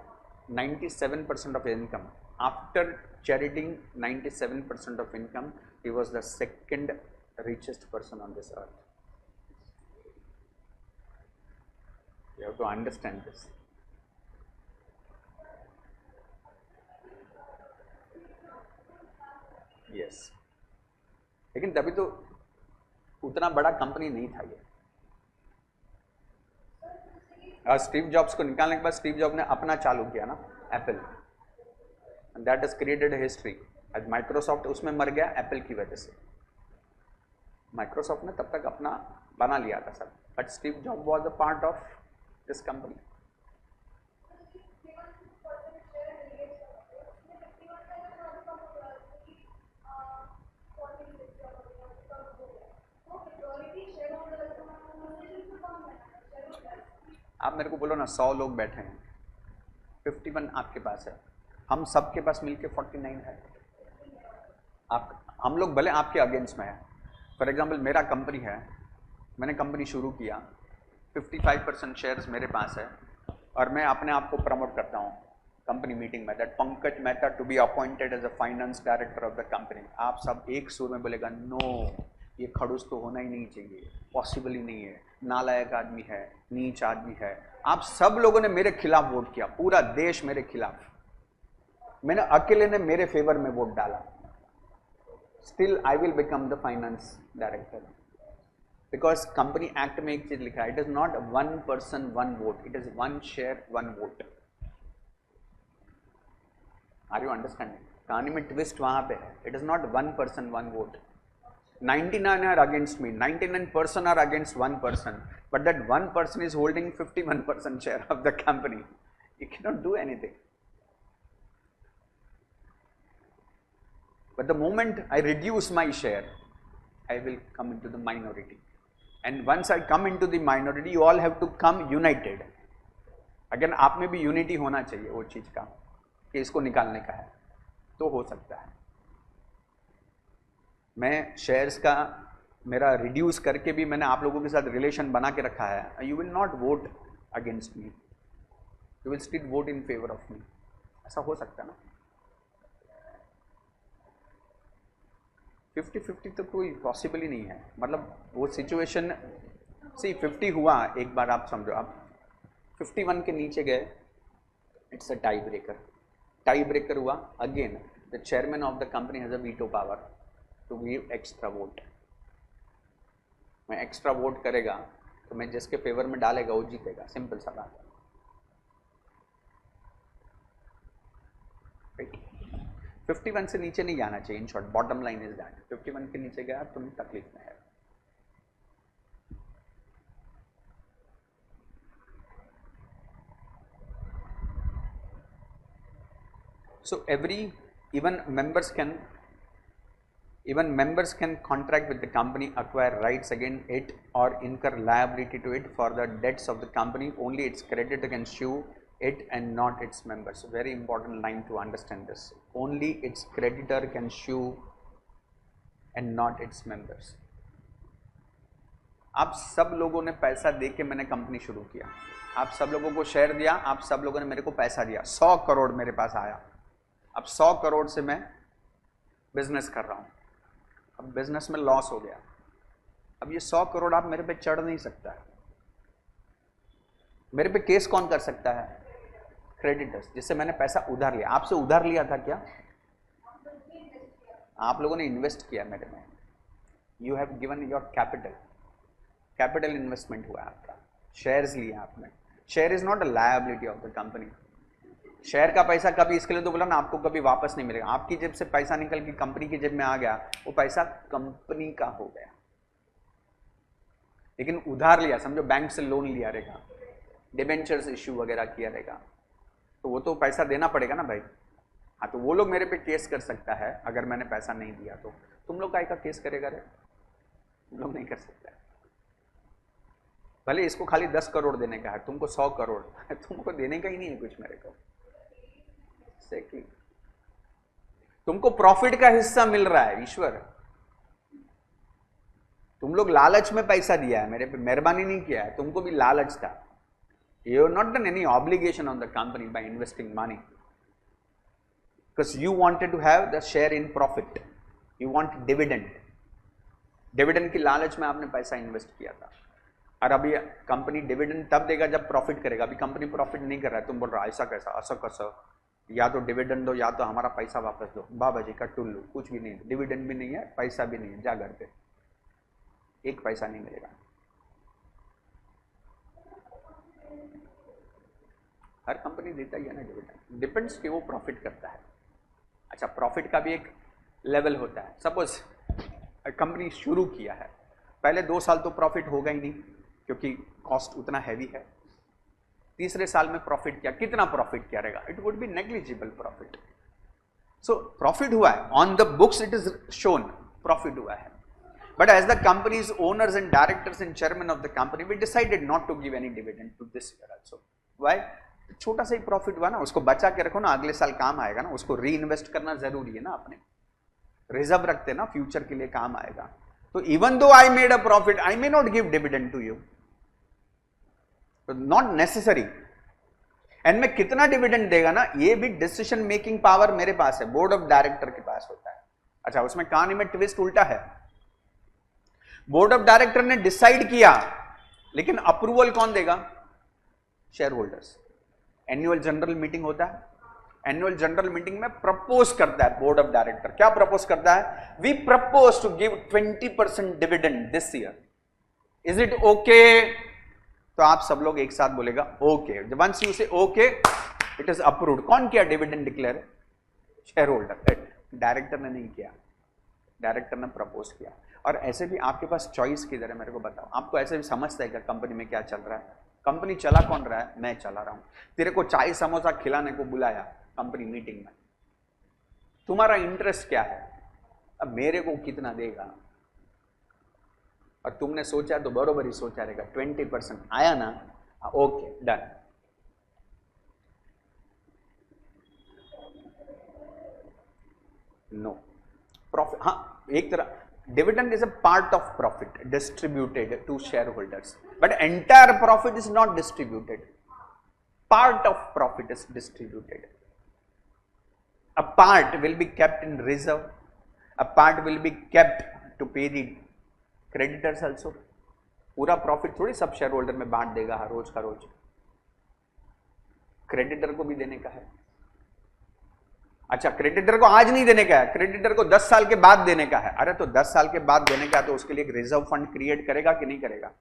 Speaker 1: 97% of income, after charitying 97% of income, he was the second richest person on this earth. You have to understand this. Yes. लेकिन तभी तो उतना बड़ा कंपनी नहीं था ये। स्टीव जॉब्स को निकालने के बाद स्टीव जॉब ने अपना चालू किया ना, Apple, and that has created history. आज माइक्रोसॉफ्ट उसमें मर गया एप्पल की वजह से। माइक्रोसॉफ्ट ने तब तक अपना बना लिया था सब, but Steve job was a part of this company. आप मेरे को बोलो ना, 100 लोग बैठे हैं, 51 आपके पास है, हम सबके पास मिलके 49 है। हम लोग भले आपके अगेंस्ट में है। फॉर एग्जाम्पल मेरा कंपनी है, मैंने कंपनी शुरू किया, 55% शेयर्स मेरे पास है, और मैं अपने आप को प्रमोट करता हूँ कंपनी मीटिंग में, that Pankaj Mehta to be appointed as a finance director of the company. आप सब एक सुर में बोलेगा, नो, ये खड़ूस तो होना ही नहीं चाहिए, पॉसिबल ही नहीं है, नालायक आदमी है, नीच आदमी है। आप सब लोगों ने मेरे खिलाफ वोट किया, पूरा देश मेरे खिलाफ। मैंने अकेले ने मेरे फेवर में वोट डाला, still I will become the finance director, because company act में एक चीज लिखा है, it is not 1 person 1 vote, it is 1 share 1 vote. Are you understanding? कहानी में ट्विस्ट वहां पे है, it is not 1 person 1 vote. 99 are against me, 99% are against 1 person, but that 1 person is holding 51% share of the company. You cannot do anything. But the moment I reduce my share, I will come into the minority. And once I come into the minority, you all have to come united. Again, आप में भी unity होना चाहिए वो चीज का, कि इसको निकालने का है, तो हो सकता है. मैं शेयर्स का मेरा रिड्यूस करके भी मैंने आप लोगों के साथ रिलेशन बना के रखा है. You will not vote against me, you will still vote in favour of me. ऐसा हो सकता है ना? 50-50 तो कोई पॉसिबल ही नहीं है. मतलब वो सिचुएशन सी 50 हुआ, एक बार आप समझो, आप 51 के नीचे गए, it's a tie breaker. Tie breaker हुआ, again the chairman of the company has a veto power to give extra vote. मैं एक्स्ट्रा वोट करेगा तो मैं जिसके फेवर में डालेगा वो जीतेगा. सिंपल सा बात है. 51 से नीचे नहीं जाना चाहिए. In short bottom line is that 51 के नीचे गया तुम तकलीफ में है. So even members can contract with the company, acquire rights against it or incur liability to it for the debts of the company. Only its creditor can sue it and not its members. Very important line to understand this. Only its creditor can sue and not its members. आप सब लोगों ने पैसा दे के मैंने company शुरू किया, आप सब लोगों को शेयर दिया, आप सब लोगों ने मेरे को पैसा दिया, 100 करोड़ मेरे पास आया. अब 100 करोड़ से मैं बिजनेस कर रहा हूं, अब बिजनेस में लॉस हो गया. अब ये 100 करोड़ आप मेरे पे चढ़ नहीं सकता है. मेरे पे केस कौन कर सकता है? क्रेडिटर्स, जिससे मैंने पैसा उधार लिया. आपसे उधार लिया था क्या? आप लोगों ने इन्वेस्ट किया मेरे में. You have given your capital. Capital investment हुआ आपका. शेयर्स लिए आपने. Share is not a liability of the company. Share का पैसा कभी, इसके लिए तो बोला ना, आपको कभी वापस नहीं मिलेगा. आपकी जेब से पैसा निकल के कंपनी की जेब में आ गया, वो पैसा कंपनी का हो गया. लेकिन उधार लिया, समझो बैंक से लोन लिया रहेगा, डिबेंचर्स इश्यू वगैरह किया रहेगा, तो वो तो पैसा देना पड़ेगा ना भाई. हाँ, तो वो लोग मेरे पे केस कर सकता है अगर मैंने पैसा नहीं दिया तो. तुम लोग काय का केस करेगा रे? तुम लोग नहीं कर सकते. भले इसको खाली 10 करोड़ देने का है, तुमको 100 करोड़ तुमको देने का ही नहीं है कुछ मेरे को. तुमको प्रॉफिट का हिस्सा मिल रहा है. ईश्वर, तुम लोग लालच में पैसा दिया है, मेरे पे मेहरबानी नहीं किया है, तुमको भी लालच था. You have not done any obligation on the company by investing money, because you wanted to have the share in profit. You want dividend. Dividend की लालच में आपने पैसा इन्वेस्ट किया था. और अभी कंपनी डिविडेंड तब देगा जब प्रॉफिट करेगा. अभी कंपनी प्रॉफिट नहीं कर रहा है, तुम बोल रहा ऐसा कैसा, ऐसा कैसा, या तो डिविडेंड दो या तो हमारा पैसा वापस दो. बाबा जी का टुल्लू, कुछ भी नहीं. डिविडेंड भी नहीं है, पैसा भी नहीं है, जा घर पे. एक पैसा नहीं मिलेगा. हर कंपनी देता ही है ना डिविडेंड. डिपेंड्स कि वो प्रॉफिट करता है. अच्छा, प्रॉफिट का भी एक लेवल होता है. सपोज कंपनी शुरू किया है, पहले 2 साल तो प्रॉफिट होगा ही नहीं क्योंकि कॉस्ट उतना हैवी है. तीसरे साल में प्रॉफिट किया, कितना प्रॉफिट किया रहेगा? It would be negligible profit. So profit हुआ है, on the books it is shown profit हुआ है. But as the companies owners and directors and chairman of the company we decided not to give any dividend to this year also. Why? छोटा सा ही profit हुआ ना, उसको बचा के रखो ना, अगले साल काम आएगा ना. उसको री इन्वेस्ट करना जरूरी है ना, अपने रिजर्व रखते ना, फ्यूचर के लिए काम आएगा. तो even though I made a profit, I may not give dividend to you, not necessary. And मैं कितना डिविडेंड देगा ना, ये भी डिसीजन मेकिंग पावर मेरे पास है, बोर्ड ऑफ डायरेक्टर के पास होता है. अच्छा, उसमें कहानी में ट्विस्ट उल्टा है. बोर्ड ऑफ डायरेक्टर ने डिसाइड किया, लेकिन अप्रूवल कौन देगा? Share holders. Annual general meeting होता है, एनुअल जनरल मीटिंग में प्रपोज करता है बोर्ड ऑफ डायरेक्टर, क्या प्रपोज करता है? We propose to give 20% dividend this year, is it okay? तो आप सब लोग एक साथ बोलेगा okay. Once you say okay it is approved. कौन किया dividend declare? Share holder, director ने नहीं किया, डायरेक्टर ने प्रपोज किया। और ऐसे भी आपके पास चॉइस किधर है मेरे को बताओ? आपको ऐसे भी समझता है कि कंपनी में क्या चल रहा है? कंपनी चला कौन रहा है? मैं चला रहा हूं। तेरे को चाय समोसा खिलाने को बुलाया कंपनी मीटिंग में, तुम्हारा इंटरेस्ट क्या है? अब मेरे को कितना देगा? और तुमने सोचा तो बरोबर ही सोचा रहेगा, 20% आया ना, ओके डन। नो प्रॉफिट, हाँ एक तरह dividend is a part of profit distributed to share holders, but entire profit is not distributed, part of profit is distributed. A part will be kept in reserve, a part will be kept to pay the creditors also. पूरा profit थोड़ी सब share holder में बांट देगा हर रोज का रोज, creditor को भी देने का है। अच्छा क्रेडिटर को आज नहीं देने का है, क्रेडिटर को 10 साल के बाद देने का है। अरे तो 10 साल के बाद देने का है तो उसके लिए एक रिजर्व फंड क्रिएट करेगा कि नहीं करेगा?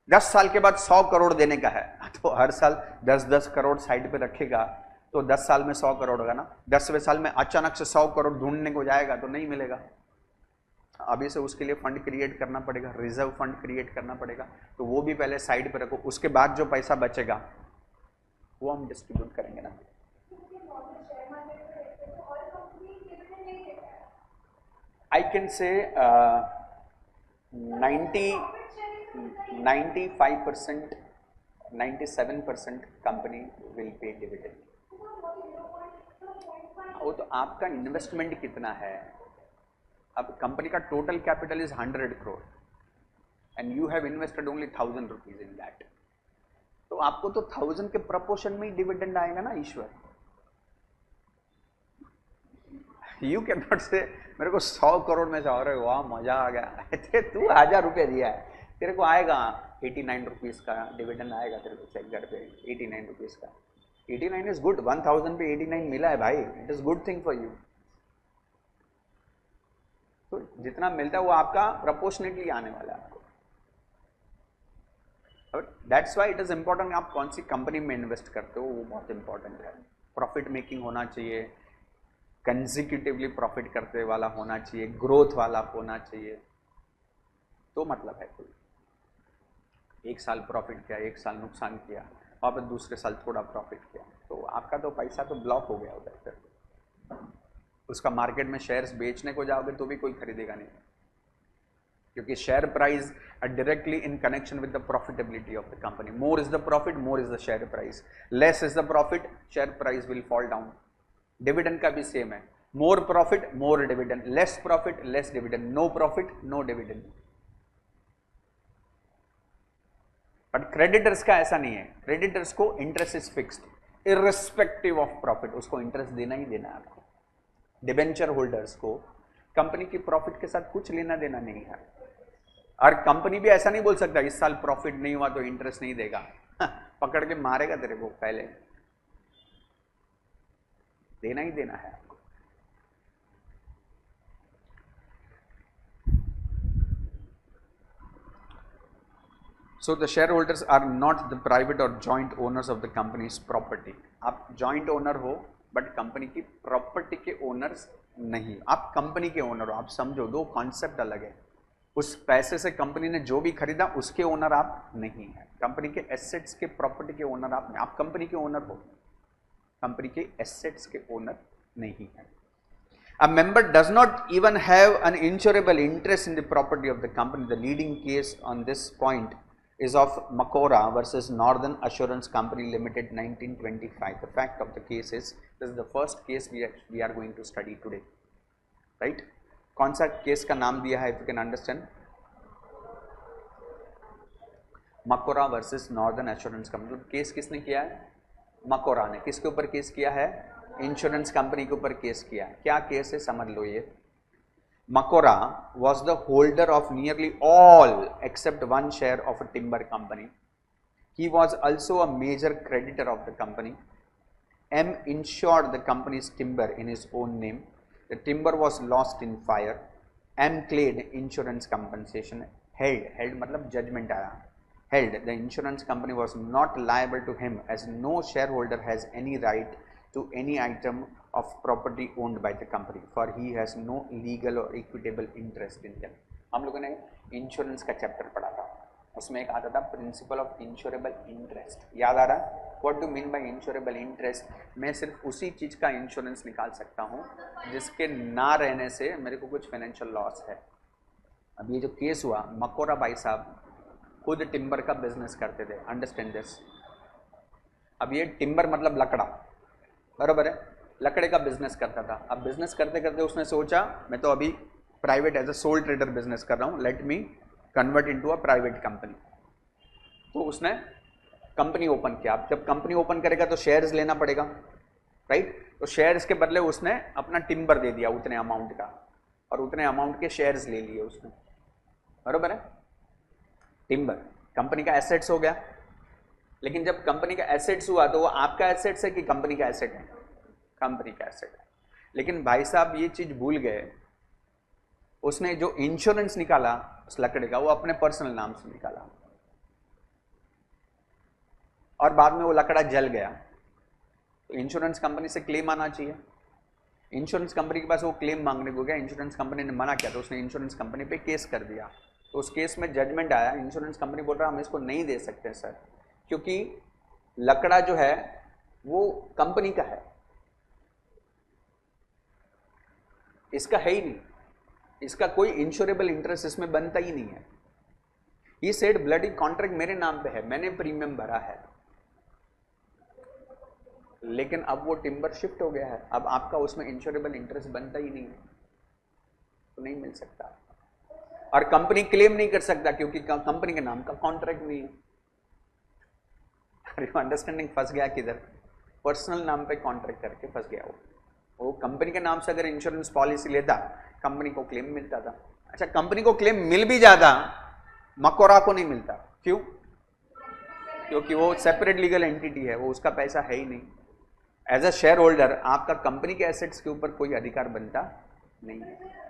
Speaker 1: 10 साल के बाद 100 करोड़ देने का है तो हर साल 10-10 करोड़ साइड पे रखेगा तो 10 साल में 100 करोड़ होगा ना। 10वें साल में अचानक से 100 करोड़ ढूंढने को जाएगा तो नहीं मिलेगा। अभी से उसके लिए फंड क्रिएट करना पड़ेगा, रिजर्व फंड क्रिएट करना पड़ेगा, तो वो भी पहले साइड पे रखो, उसके बाद जो पैसा बचेगा वो हम डिस्ट्रीब्यूट करेंगे ना। I can say 95%, 97% company will pay dividend. वो तो आपका इन्वेस्टमेंट कितना है। अब कंपनी का total capital is 100 crore and you have invested only 1000 rupees in that, तो आपको तो 1000 के प्रपोर्शन में ही डिविडेंड आएगा ना ईश्वर। यू कैन नॉट से मेरे को 100 करोड़ में से और वाह मजा आ गया तू 1000 रुपये दिया है, तेरे को आएगा 89 रुपीज का डिविडेंड आएगा तेरे को चेक घर पे 89 रुपीज का। 89 इज गुड, 1000 पे 89 मिला है भाई, it is good thing for you. तो जितना मिलता है वो आपका प्रपोर्शनेटली आने वाला है आपको। That's why it is important आप कौन सी कंपनी में इन्वेस्ट करते हो, वो बहुत इंपॉर्टेंट है। प्रॉफिट मेकिंग होना चाहिए, कंसेक्यूटिवली प्रॉफिट करते वाला होना चाहिए, ग्रोथ वाला होना चाहिए, तो मतलब है कोई एक साल प्रॉफिट किया, एक साल नुकसान किया और फिर दूसरे साल थोड़ा प्रॉफिट किया, तो आपका तो पैसा तो ब्लॉक हो गया उधर। फिर उसका मार्केट में शेयर्स बेचने को जाओगे तो भी कोई खरीदेगा नहीं, क्योंकि share price are directly in connection with the profitability of the company. More is the profit, more is the share price, less is the profit, share price will fall down. Dividend का भी same है, more profit more dividend, less profit less dividend, no profit no dividend. But creditors का ऐसा नहीं है, creditors को interest is fixed irrespective of profit, उसको interest देना ही देना है आपको। डिबेंचर होल्डर्स को कंपनी की प्रॉफिट के साथ कुछ लेना देना नहीं है, और कंपनी भी ऐसा नहीं बोल सकता इस साल प्रॉफिट नहीं हुआ तो इंटरेस्ट नहीं देगा पकड़ के मारेगा तेरे को, पहले देना ही देना है आपको। So the shareholders are not the private or joint owners of the company's property. आप joint owner हो बट कंपनी की प्रॉपर्टी के ओनर्स नहीं, आप कंपनी के ओनर हो। आप समझो, दो कॉन्सेप्ट अलग है। उस पैसे से कंपनी ने जो भी खरीदा उसके ओनर आप नहीं है, कंपनी के एसेट्स के प्रॉपर्टी के ओनर आप नहीं, आप कंपनी के ओनर हो, कंपनी के एसेट्स के ओनर नहीं है। A member does not even have an insurable interest in the property of the company. The leading case on this point is of Makora versus Northern Assurance Company Limited 1925. The fact of the case is, this is the first case we are going to study today, right? कौन सा case का नाम दिया है, if you can understand? मकोरा versus northern assurance company. Case किसने किया है? मकोरा ने। किसके ऊपर केस किया है? इंश्योरेंस कंपनी के ऊपर केस किया है। क्या केस है समझ लो। ये मकोरा was the holder of nearly all except one share of a timber company. He was also a major creditor of the company. M insured the company's timber in his own name. The timber was lost in fire. M claimed insurance compensation. Held मतलब judgment आया. Held the insurance company was not liable to him as no shareholder has any right to any item of property owned by the company, for he has no legal or equitable interest in them. हम लोगों ने insurance का chapter पढ़ा था, उसमें एक आता था प्रिंसिपल ऑफ इंश्योरेबल इंटरेस्ट. याद आ रहा है? What do mean by insurable interest? मैं सिर्फ उसी चीज़ का इंश्योरेंस निकाल सकता हूँ जिसके ना रहने से मेरे को कुछ फाइनेंशियल लॉस है. अब ये जो केस हुआ, मकोरा भाई साहब खुद टिम्बर का बिजनेस करते थे, अंडरस्टैंड दिस. अब ये टिम्बर मतलब लकड़ा, बराबर है, लकड़े का बिजनेस करता था. अब बिजनेस करते करते उसने सोचा मैं तो अभी private as a sole trader business कर रहा हूँ, let me convert into a private company. तो उसने कंपनी ओपन किया. अब जब कंपनी ओपन करेगा तो शेयर्स लेना पड़ेगा, राइट? तो शेयर्स के बदले उसने अपना टिम्बर दे दिया उतने अमाउंट का, और उतने अमाउंट के शेयर्स ले लिए उसने, बराबर है. टिम्बर कंपनी का एसेट्स हो गया. लेकिन जब कंपनी का एसेट्स हुआ तो वो आपका एसेट्स है कि कंपनी का एसेट है? कंपनी का एसेट है. लेकिन भाई साहब ये चीज भूल गए, उसने जो इंश्योरेंस निकाला उस लकड़े का वो अपने पर्सनल नाम से निकाला, और बाद में वो लकड़ा जल गया. तो इंश्योरेंस कंपनी से क्लेम आना चाहिए. इंश्योरेंस कंपनी के पास वो क्लेम मांगने को गया, इंश्योरेंस कंपनी ने मना किया तो उसने इंश्योरेंस कंपनी पे केस कर दिया. तो उस केस में जजमेंट आया, इंश्योरेंस कंपनी बोल रहा हम इसको नहीं दे सकते सर, क्योंकि लकड़ा जो है वो कंपनी का है, इसका है ही नहीं, इसका कोई इंश्योरेबल इंटरेस्ट इसमें बनता ही नहीं है. ये सेड ब्लडी कॉन्ट्रैक्ट मेरे नाम पे है, मैंने प्रीमियम भरा है, लेकिन अब वो टिम्बर शिफ्ट हो गया है, अब आपका उसमें इंश्योरेबल इंटरेस्ट बनता ही नहीं है, तो नहीं मिल सकता. और कंपनी क्लेम नहीं कर सकता क्योंकि कंपनी के नाम का कॉन्ट्रैक्ट नहीं है. अंडरस्टैंडिंग? फंस गया किधर? पर्सनल नाम पे कॉन्ट्रैक्ट करके फंस गया वो कंपनी के नाम से अगर इंश्योरेंस पॉलिसी लेता कंपनी को क्लेम मिलता था. अच्छा, कंपनी को क्लेम मिल भी जाता, मकोरा को नहीं मिलता. क्यों? क्योंकि वो सेपरेट लीगल एंटिटी है, वो उसका पैसा है ही नहीं. एज अ शेयर होल्डर आपका कंपनी के एसेट्स के ऊपर कोई अधिकार बनता नहीं है.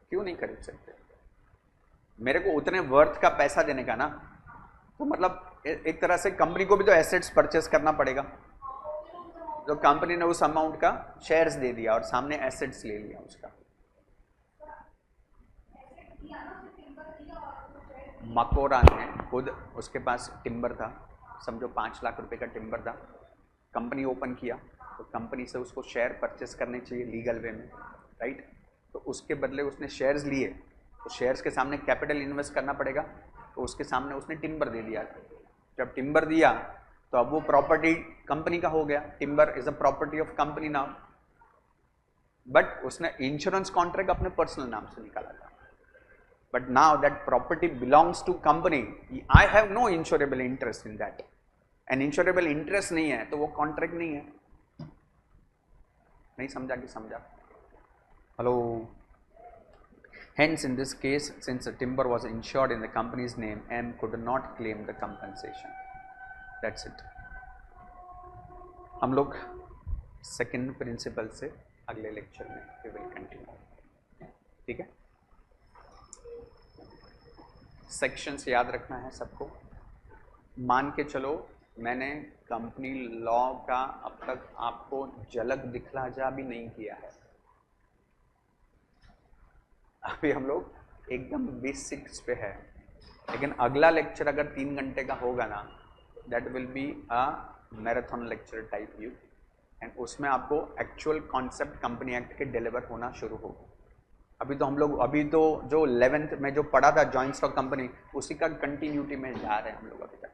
Speaker 1: क्यों नहीं खरीद सकते? मेरे को उतने वर्थ का पैसा देने का ना, तो मतलब एक तरह से कंपनी को भी तो एसेट्स परचेस करना पड़ेगा. तो कंपनी ने उस अमाउंट का शेयर्स दे दिया और सामने एसेट्स ले लिया उसका. मकोरा ने खुद, उसके पास टिम्बर था, समझो 5 लाख रुपए का टिम्बर था, कंपनी ओपन किया तो कंपनी से उसको शेयर परचेस करने चाहिए लीगल वे में, राइट? तो उसके बदले उसने शेयर्स लिए, तो शेयर्स के सामने कैपिटल इन्वेस्ट करना पड़ेगा, तो उसके सामने उसने टिम्बर दे दिया. जब टिम्बर दिया तो अब वो प्रॉपर्टी कंपनी का हो गया. Timber is a property of company now, but उसने इंश्योरेंस कॉन्ट्रैक्ट अपने पर्सनल नाम से निकाला था. But now that property belongs to company, I have no insurable interest in that. And insurable interest नहीं है तो वो कॉन्ट्रैक्ट नहीं है. नहीं समझा कि समझा? Hello. Hence, in this case, since the timber was insured in the company's name, M could not claim the compensation. That's it. हम लोग सेकेंड प्रिंसिपल से अगले लेक्चर में we will continue. ठीक है? सेक्शंस याद रखना है सबको. मान के चलो मैंने कंपनी लॉ का अब तक आपको झलक दिखला जा भी नहीं किया है. अभी हम लोग एकदम बेसिक्स पे है, लेकिन अगला लेक्चर अगर 3 घंटे का होगा ना, that will be a marathon lecture type view, and उसमें आपको एक्चुअल कॉन्सेप्ट कंपनी एक्ट के डिलीवर होना शुरू होगा. अभी तो जो 11th में जो पढ़ा था जॉइंट स्टॉक कंपनी, उसी का कंटिन्यूटी में जा रहे हैं हम लोग अभी तक.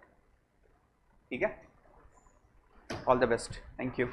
Speaker 1: ठीक है? All the best. Thank you.